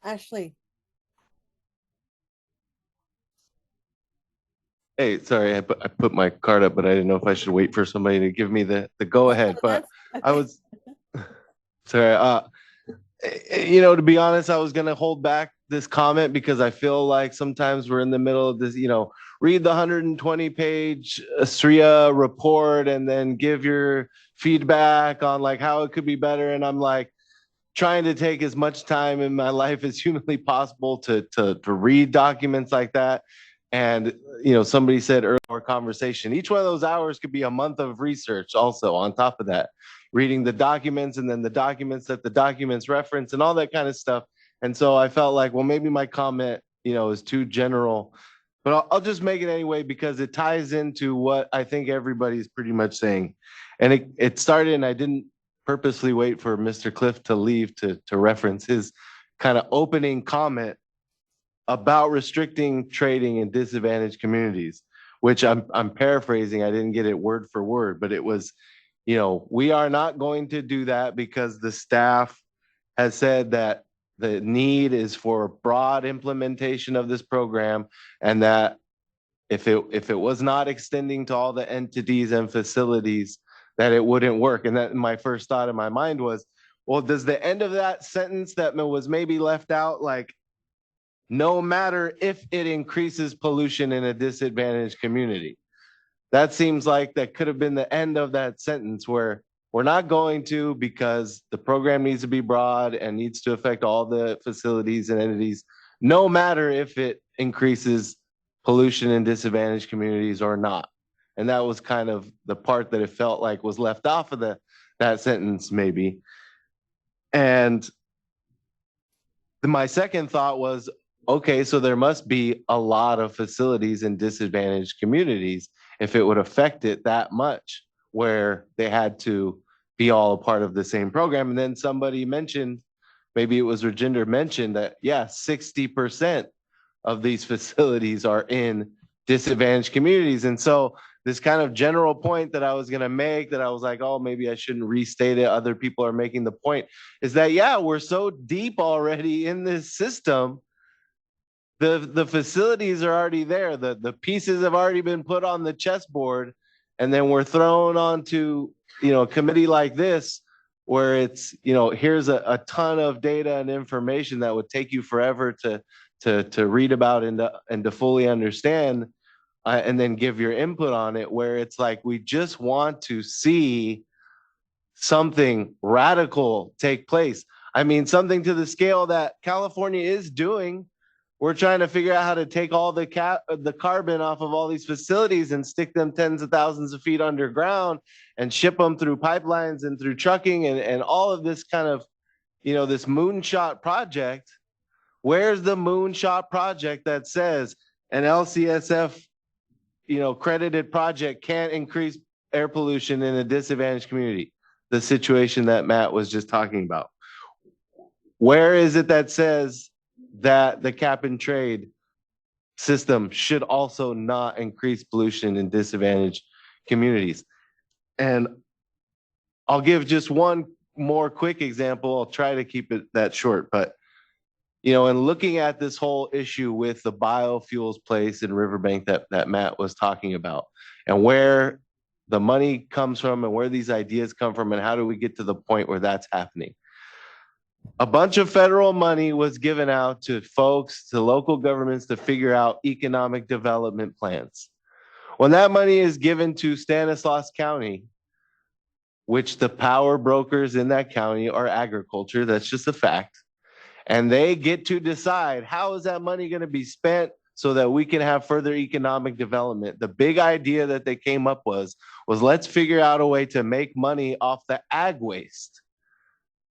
Ashley. Hey, sorry, I put my card up, but I didn't know if I should wait for somebody to give me the go ahead. But I was sorry. You know, to be honest, I was gonna hold back this comment because I feel like sometimes we're in the middle of this. You know, read the 120-page SRIA report and then give your feedback on like how it could be better. And I'm like trying to take as much time in my life as humanly possible to read documents like that. And, you know, somebody said earlier in our conversation, each one of those hours could be a month of research also on top of that, reading the documents and then the documents that the documents reference and all that kind of stuff. And so I felt like, well, maybe my comment, you know, is too general, but I'll just make it anyway because it ties into what I think everybody's pretty much saying. And it started, and I didn't purposely wait for Mr. Cliff to leave to reference his kind of opening comment about restricting trading in disadvantaged communities, which I'm paraphrasing. I didn't get it word for word, but it was, you know, we are not going to do that because the staff has said that the need is for broad implementation of this program, and that if it was not extending to all the entities and facilities, that it wouldn't work. And that my first thought in my mind was, well, does the end of that sentence that was maybe left out, like, no matter if it increases pollution in a disadvantaged community? That seems like that could have been the end of that sentence, where we're not going to, because the program needs to be broad and needs to affect all the facilities and entities, no matter if it increases pollution in disadvantaged communities or not. And that was kind of the part that it felt like was left off of that sentence maybe. And my second thought was, okay, so there must be a lot of facilities in disadvantaged communities if it would affect it that much, where they had to be all a part of the same program. And then somebody mentioned, maybe it was Rajinder mentioned that, yeah, 60% of these facilities are in disadvantaged communities. And so this kind of general point that I was going to make, that I was like, oh, maybe I shouldn't restate it, other people are making the point, is that, yeah, we're so deep already in this system. The facilities are already there. The pieces have already been put on the chessboard, and then we're thrown onto, you know, a committee like this, where it's, you know, here's a ton of data and information that would take you forever to read about and to fully understand, and then give your input on it, where it's like, we just want to see something radical take place. I mean, something to the scale that California is doing. We're trying to figure out how to take all the carbon off of all these facilities and stick them tens of thousands of feet underground and ship them through pipelines and through trucking and all of this kind of, you know, this moonshot project. Where's the moonshot project that says an LCSF, you know, credited project can't increase air pollution in a disadvantaged community? The situation that Matt was just talking about. Where is it that says that the cap and trade system should also not increase pollution in disadvantaged communities? And I'll give just one more quick example. I'll try to keep it that short, but, you know, in looking at this whole issue with the biofuels place in Riverbank that Matt was talking about, and where the money comes from and where these ideas come from and how do we get to the point where that's happening. A bunch of federal money was given out to folks, to local governments, to figure out economic development plans. When that money is given to Stanislaus County, which the power brokers in that county are agriculture, that's just a fact. And they get to decide how is that money going to be spent so that we can have further economic development. The big idea that they came up was let's figure out a way to make money off the ag waste,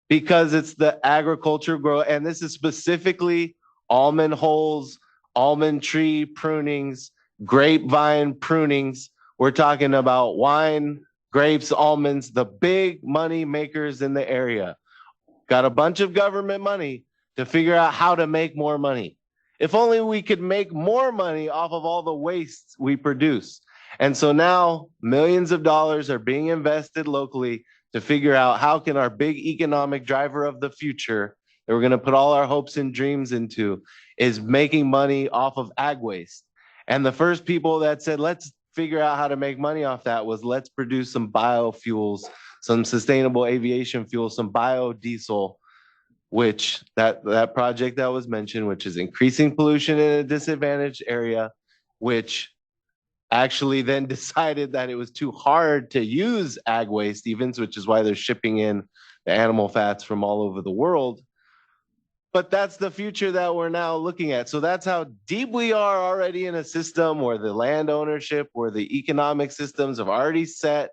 because it's the agriculture grow. And this is specifically almond holes, almond tree prunings, grapevine prunings. We're talking about wine, grapes, almonds, the big money makers in the area. Got a bunch of government money to figure out how to make more money. If only we could make more money off of all the waste we produce. And so now millions of dollars are being invested locally to figure out how can our big economic driver of the future that we're going to put all our hopes and dreams into is making money off of ag waste. And the first people that said, let's figure out how to make money off that was let's produce some biofuels, some sustainable aviation fuel, some biodiesel, which that project that was mentioned, which is increasing pollution in a disadvantaged area, which actually then decided that it was too hard to use ag waste even, which is why they're shipping in the animal fats from all over the world. But that's the future that we're now looking at. So that's how deep we are already in a system where the land ownership, where the economic systems have already set.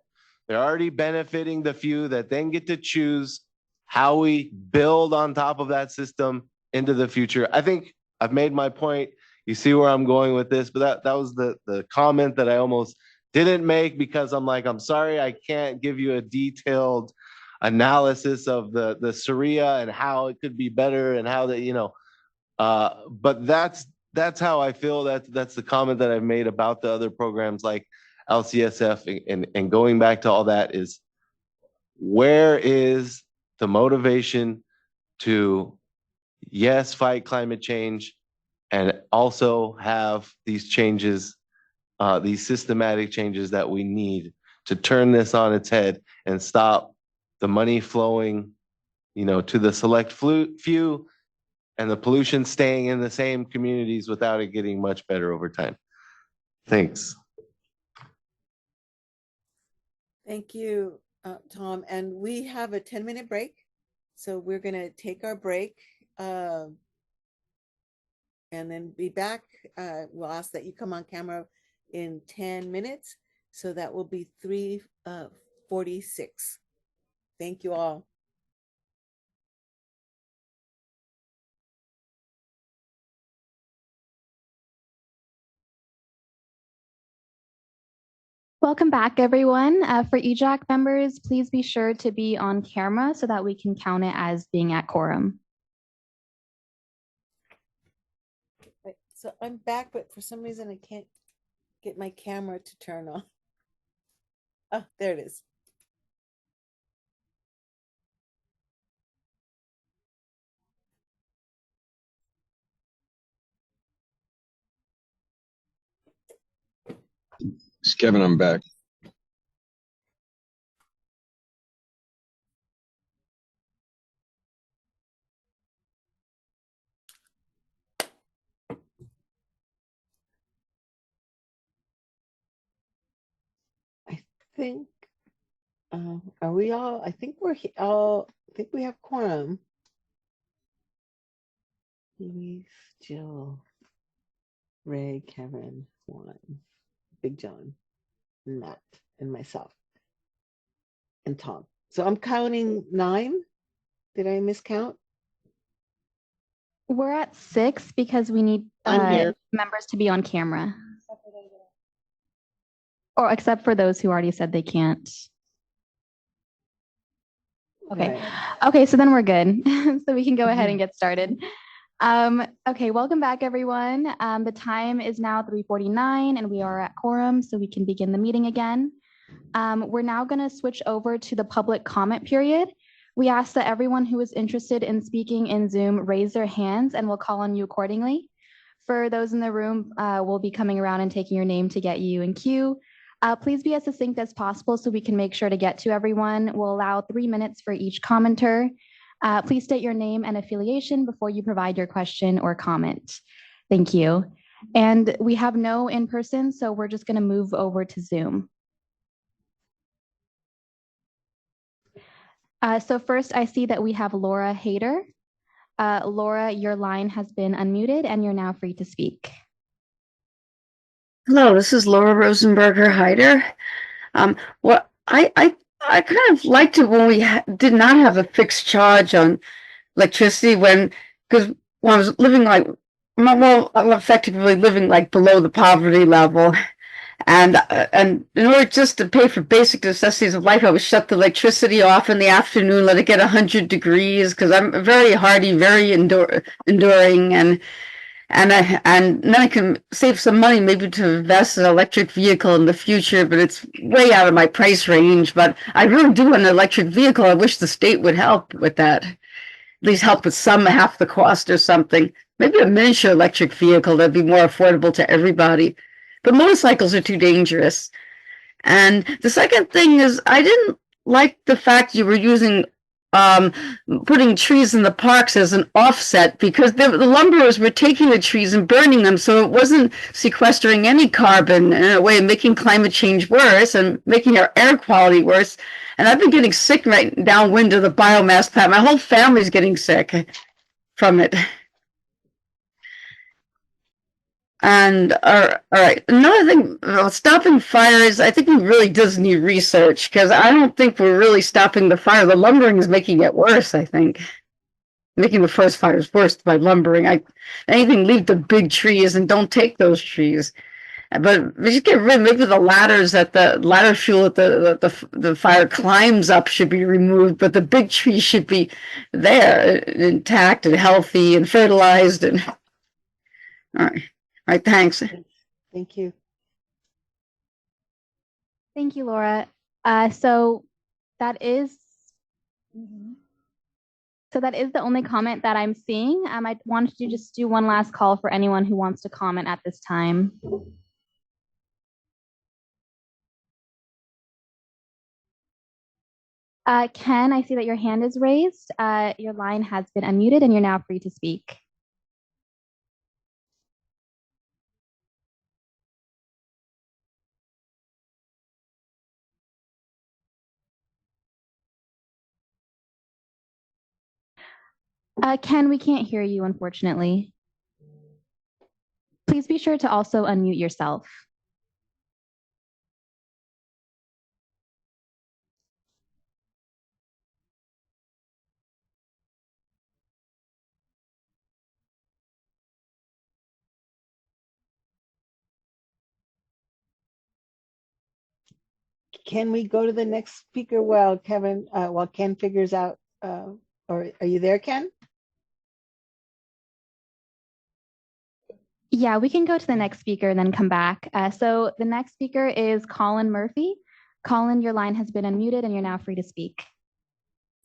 They're already benefiting the few that then get to choose how we build on top of that system into the future. I think I've made my point. You see where I'm going with this, but that was the comment that I almost didn't make because I'm like, I'm sorry, I can't give you a detailed analysis of the Sharia and how it could be better and how that, but that's how I feel. That's the comment that I've made about the other programs like LCSF and going back to all that is where is the motivation to, yes, fight climate change and also have these changes, these systematic changes that we need to turn this on its head and stop the money flowing, to the select few and the pollution staying in the same communities without it getting much better over time. Thanks. Thank you, Tom. And we have a 10-minute break. So we're going to take our break and then be back. We'll ask that you come on camera in 10 minutes. So that will be 3:46. Thank you all. Welcome back, everyone. For EJAC members, please be sure to be on camera so that we can count it as being at quorum. Right, so I'm back, but for some reason I can't get my camera to turn on. Oh, there it is. Kevin, I'm back. I think, are we all? I think we're all. I think we have quorum. Eve, Jill, Ray, Kevin, Juan, Big John, Matt, and myself, and Tom. So I'm counting 9. Did I miscount? We're at 6 because we need members to be on camera. Or except for those who already said they can't. Okay. Right. Okay, so then we're good. So we can go ahead and get started. Okay, welcome back, everyone. The time is now 3:49 and we are at quorum, so we can begin the meeting again. We're now going to switch over to the public comment period. We ask that everyone who is interested in speaking in Zoom raise their hands and we'll call on you accordingly. For those in the room, we'll be coming around and taking your name to get you in queue. Please be as succinct as possible so we can make sure to get to everyone. We'll allow 3 minutes for each commenter. Please state your name and affiliation before you provide your question or comment. Thank you. And we have no in-person, so we're just going to move over to Zoom. So first, I see that we have Laura Hayter. Laura, your line has been unmuted and you're now free to speak. Hello, this is Laura Rosenberger Hyder. What I kind of liked it when we did not have a fixed charge on electricity because when I was living I'm effectively living like below the poverty level. And in order just to pay for basic necessities of life, I would shut the electricity off in the afternoon, let it get 100 degrees, because I'm very hardy, very enduring, and then I can save some money maybe to invest in an electric vehicle in the future, but it's way out of my price range. But I really do want an electric vehicle. I wish the state would help with that, at least help with half the cost or something. Maybe a miniature electric vehicle that'd be more affordable to everybody. But motorcycles are too dangerous. And the second thing is, I didn't like the fact you were using putting trees in the parks as an offset, because the lumberers were taking the trees and burning them, so it wasn't sequestering any carbon, in a way making climate change worse and making our air quality worse. And I've been getting sick right downwind of the biomass plant. My whole family's getting sick from it. And all right, another thing about stopping fires, I think we really does need research, because I don't think we're really stopping the fire. The lumbering is making it worse, I think. Making the forest fires worse by lumbering. Leave the big trees and don't take those trees. But we should get rid, maybe the ladders that the ladder fuel that the fire climbs up should be removed, but the big trees should be there, intact and healthy and fertilized. And all right, thanks. Thank you. Thank you, Laura. So that is the only comment that I'm seeing. I wanted to just do one last call for anyone who wants to comment at this time. Ken, I see that your hand is raised. Your line has been unmuted and you're now free to speak. Ken, we can't hear you, unfortunately. Please be sure to also unmute yourself. Can we go to the next speaker while Ken figures out, or are you there, Ken? Yeah, we can go to the next speaker and then come back. So the next speaker is Colin Murphy. Colin, your line has been unmuted and you're now free to speak.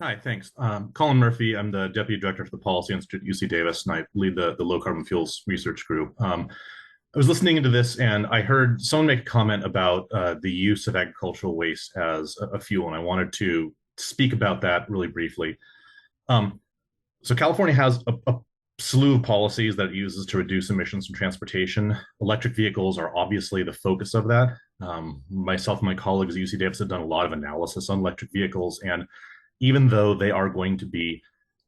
Hi, thanks. Colin Murphy. I'm the Deputy Director for the Policy Institute at UC Davis, and I lead the Low Carbon Fuels Research Group. I was listening into this and I heard someone make a comment about the use of agricultural waste as a fuel, and I wanted to speak about that really briefly. So California has a slew of policies that it uses to reduce emissions from transportation. Electric vehicles are obviously the focus of that. Myself and my colleagues at UC Davis have done a lot of analysis on electric vehicles, and even though they are going to be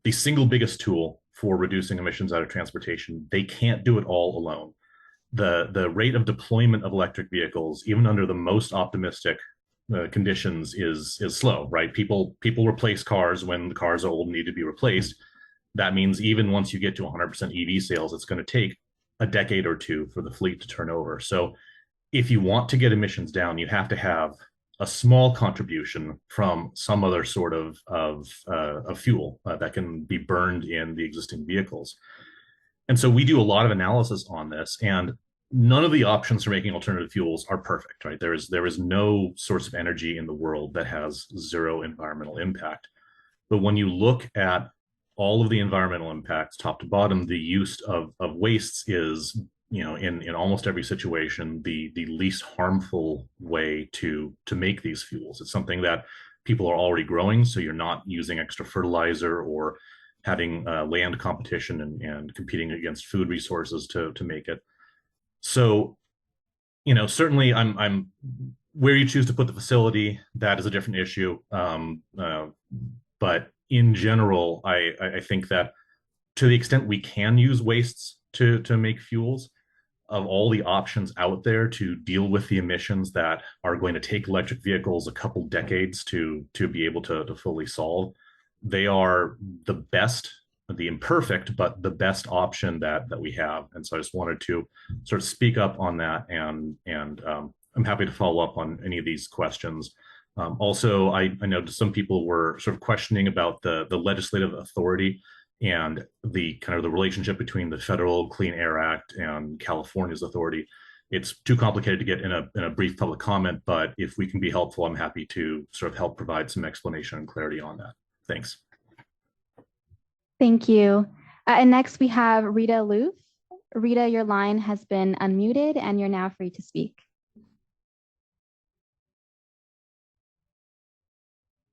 the single biggest tool for reducing emissions out of transportation, they can't do it all alone. The rate of deployment of electric vehicles, even under the most optimistic conditions, is slow, right? People replace cars when the cars are old and need to be replaced. That means even once you get to 100% EV sales, it's going to take a decade or two for the fleet to turn over. So if you want to get emissions down, you have to have a small contribution from some other sort of fuel that can be burned in the existing vehicles. And so we do a lot of analysis on this, and none of the options for making alternative fuels are perfect, right? There is no source of energy in the world that has zero environmental impact. But when you look at all of the environmental impacts, top to bottom, the use of wastes is, in almost every situation, the least harmful way to make these fuels. It's something that people are already growing, so you're not using extra fertilizer or having land competition and competing against food resources to make it. So, certainly I'm where you choose to put the facility, that is a different issue. But in general, I think that to the extent we can use wastes to make fuels, of all the options out there to deal with the emissions that are going to take electric vehicles a couple decades to be able to fully solve, they are the best, the imperfect, but the best option that we have. And so I just wanted to sort of speak up on that, and I'm happy to follow up on any of these questions. Also, I know some people were sort of questioning about the legislative authority and the kind of the relationship between the Federal Clean Air Act and California's authority. It's too complicated to get in a brief public comment, but if we can be helpful, I'm happy to sort of help provide some explanation and clarity on that. Thanks. Thank you. And next we have Rita Loof. Rita, your line has been unmuted and you're now free to speak.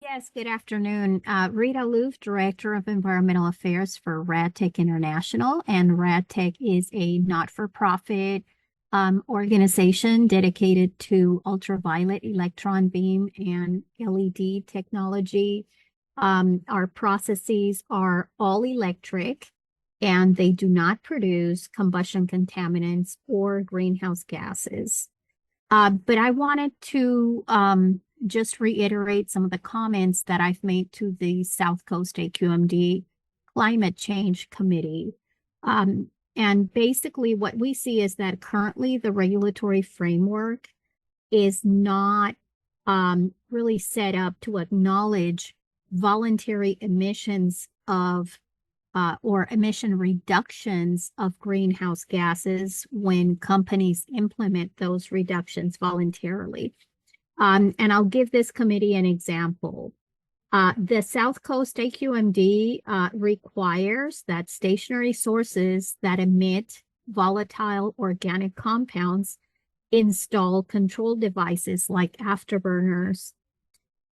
Yes, good afternoon. Rita Loof, Director of Environmental Affairs for RadTech International. And RadTech is a not-for-profit organization dedicated to ultraviolet electron beam and LED technology. Our processes are all electric, and they do not produce combustion contaminants or greenhouse gases. But I wanted to just reiterate some of the comments that I've made to the South Coast AQMD Climate Change Committee. And basically what we see is that currently the regulatory framework is not really set up to acknowledge voluntary emissions of or emission reductions of greenhouse gases when companies implement those reductions voluntarily. And I'll give this committee an example. The South Coast AQMD requires that stationary sources that emit volatile organic compounds install control devices like afterburners.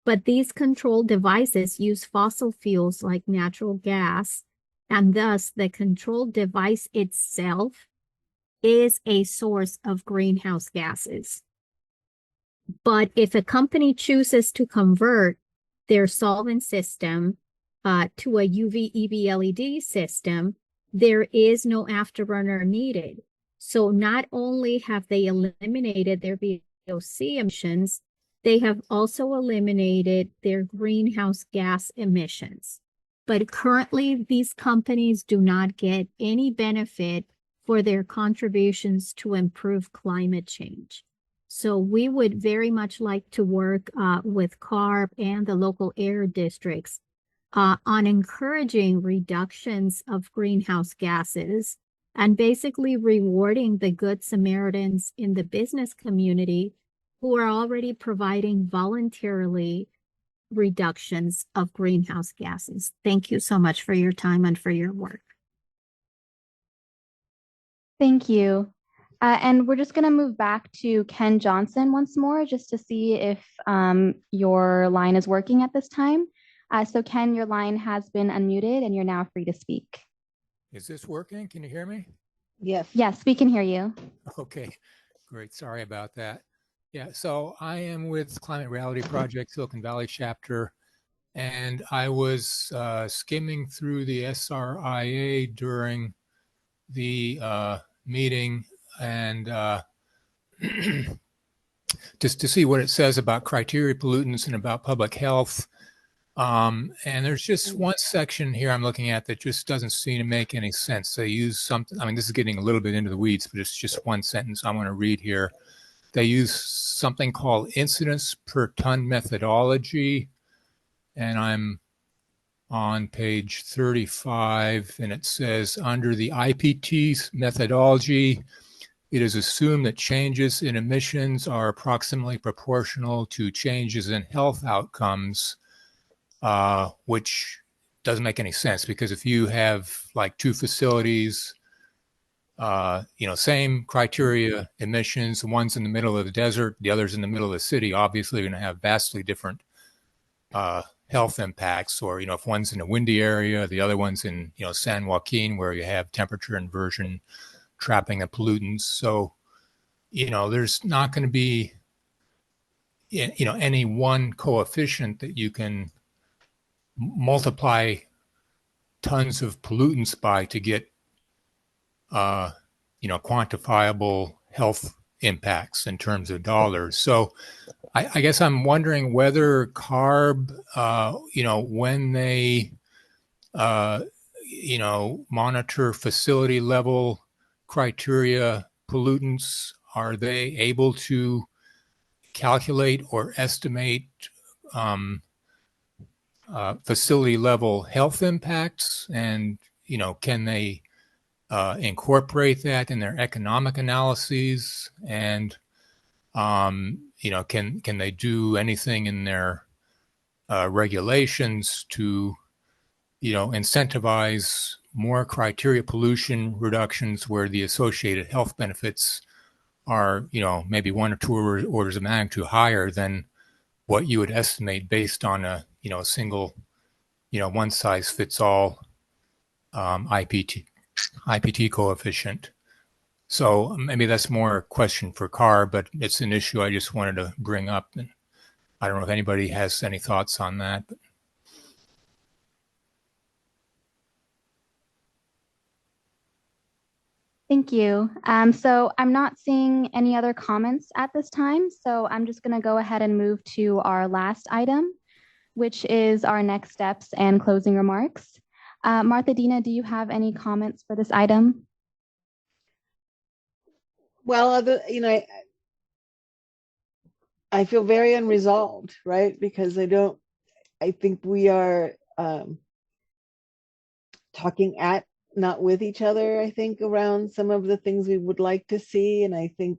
But these control devices use fossil fuels like natural gas, and thus the control device itself is a source of greenhouse gases. But if a company chooses to convert their solvent system to a UV EV LED system, there is no afterburner needed. So not only have they eliminated their VOC emissions, they have also eliminated their greenhouse gas emissions. But currently, these companies do not get any benefit for their contributions to improve climate change. So we would very much like to work with CARB and the local air districts on encouraging reductions of greenhouse gases and basically rewarding the good Samaritans in the business community who are already providing voluntarily reductions of greenhouse gases. Thank you so much for your time and for your work. Thank you. And we're just going to move back to Ken Johnson once more, just to see if your line is working at this time. So Ken, your line has been unmuted and you're now free to speak. Is this working? Can you hear me? Yes. Yes, we can hear you. Okay, great. Sorry about that. Yeah, so I am with Climate Reality Project, Silicon Valley chapter, and I was skimming through the SRIA during the meeting and just to see what it says about criteria pollutants and about public health. And there's just one section here I'm looking at that just doesn't seem to make any sense. They use something, I mean, this is getting a little bit into the weeds, but it's just one sentence I want to read here. They use something called incidence per ton methodology, and I'm on page 35, and it says under the IPT methodology, it is assumed that changes in emissions are approximately proportional to changes in health outcomes, which doesn't make any sense because if you have like two facilities, same criteria emissions, one's in the middle of the desert, the other's in the middle of the city, obviously you're going to have vastly different health impacts. Or, if one's in a windy area, the other one's in, San Joaquin, where you have temperature inversion, trapping of pollutants. So, there's not going to be, any one coefficient that you can multiply tons of pollutants by to get, quantifiable health impacts in terms of dollars. So I guess I'm wondering whether CARB, when they, monitor facility level criteria pollutants, are they able to calculate or estimate facility level health impacts? And, can they incorporate that in their economic analyses? And, can they do anything in their regulations to, incentivize more criteria pollution reductions where the associated health benefits are, maybe 1 or 2 orders of magnitude higher than what you would estimate based on a, single, one size fits all IPT coefficient. So maybe that's more a question for CARB, but it's an issue I just wanted to bring up. And I don't know if anybody has any thoughts on that. But. Thank you. So I'm not seeing any other comments at this time. So I'm just going to go ahead and move to our last item, which is our next steps and closing remarks. Martha Dina, do you have any comments for this item? Well, I feel very unresolved, right? Because I think we are talking at, not with each other, I think, around some of the things we would like to see. And I think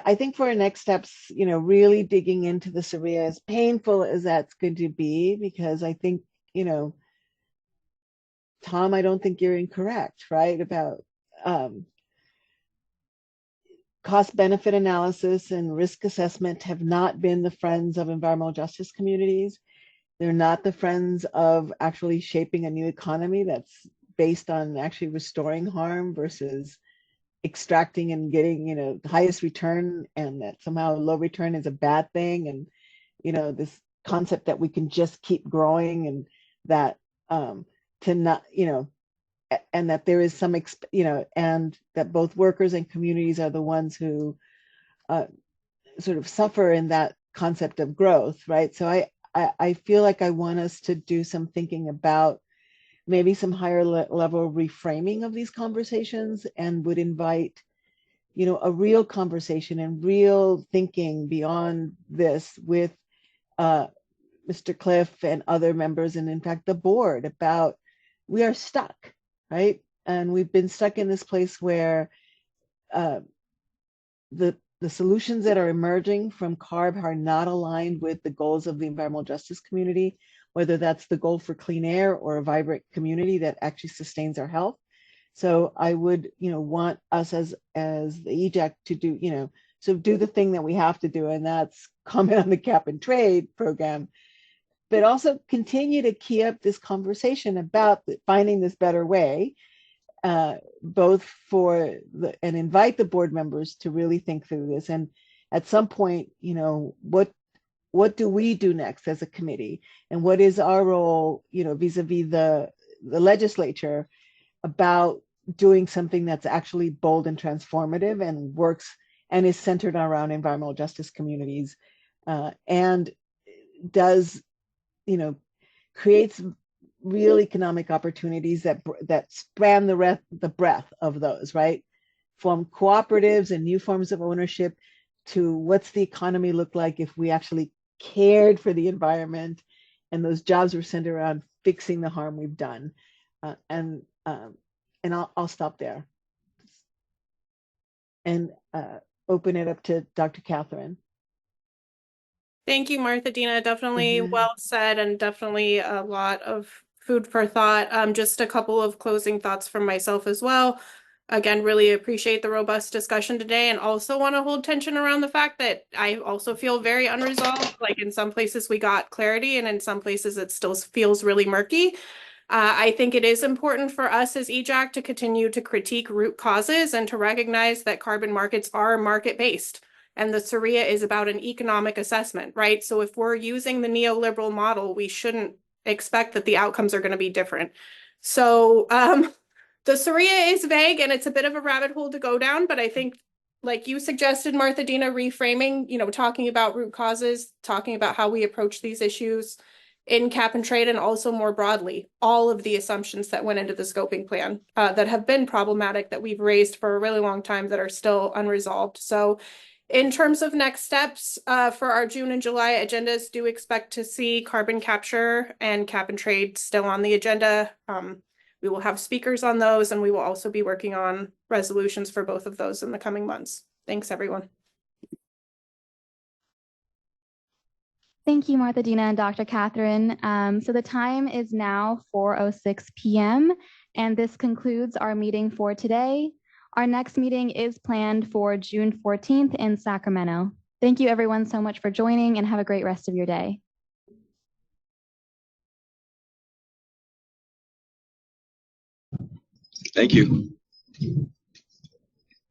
I think for our next steps, really digging into the SRIA, as painful as that's going to be, because I think, Tom, I don't think you're incorrect, right? About cost-benefit analysis and risk assessment have not been the friends of environmental justice communities. They're not the friends of actually shaping a new economy that's based on actually restoring harm versus extracting and getting, the highest return, and that somehow low return is a bad thing. And, this concept that we can just keep growing, and that to not, and that there is some, and that both workers and communities are the ones who sort of suffer in that concept of growth, right? So I feel like I want us to do some thinking about maybe some higher level reframing of these conversations, and would invite, a real conversation and real thinking beyond this with Mr. Cliff and other members, and in fact, the board, about we are stuck, right? And we've been stuck in this place where the solutions that are emerging from CARB are not aligned with the goals of the environmental justice community, whether that's the goal for clean air or a vibrant community that actually sustains our health. So I would, want us as the EJAC to do, do the thing that we have to do, and that's comment on the cap and trade program, but also continue to key up this conversation about finding this better way, both for and invite the board members to really think through this. And at some point, what do we do next as a committee, and what is our role, vis-a-vis the legislature, about doing something that's actually bold and transformative and works and is centered around environmental justice communities, and does, creates real economic opportunities that span the breadth of those, right? From cooperatives and new forms of ownership to what's the economy look like if we actually cared for the environment, and those jobs were centered around fixing the harm we've done. And I'll stop there and open it up to Dr. Catherine. Thank you, Martha Dina. Definitely well said, and definitely a lot of food for thought. Just a couple of closing thoughts from myself as well. Again, really appreciate the robust discussion today, and also want to hold tension around the fact that I also feel very unresolved. Like in some places we got clarity, and in some places it still feels really murky. I think it is important for us as EJAC to continue to critique root causes and to recognize that carbon markets are market-based. And the SORIA is about an economic assessment, right? So if we're using the neoliberal model, we shouldn't expect that the outcomes are going to be different. So the SORIA is vague and it's a bit of a rabbit hole to go down, but I think, like you suggested, Martha Dina, reframing, talking about root causes, talking about how we approach these issues in cap and trade, and also more broadly, all of the assumptions that went into the scoping plan that have been problematic, that we've raised for a really long time, that are still unresolved. So in terms of next steps for our June and July agendas, do expect to see carbon capture and cap and trade still on the agenda. We will have speakers on those, and we will also be working on resolutions for both of those in the coming months. Thanks, everyone. Thank you, Martha Dina and Dr. Catherine. So the time is now 4:06 p.m. and this concludes our meeting for today. Our next meeting is planned for June 14th in Sacramento. Thank you everyone so much for joining, and have a great rest of your day. Thank you.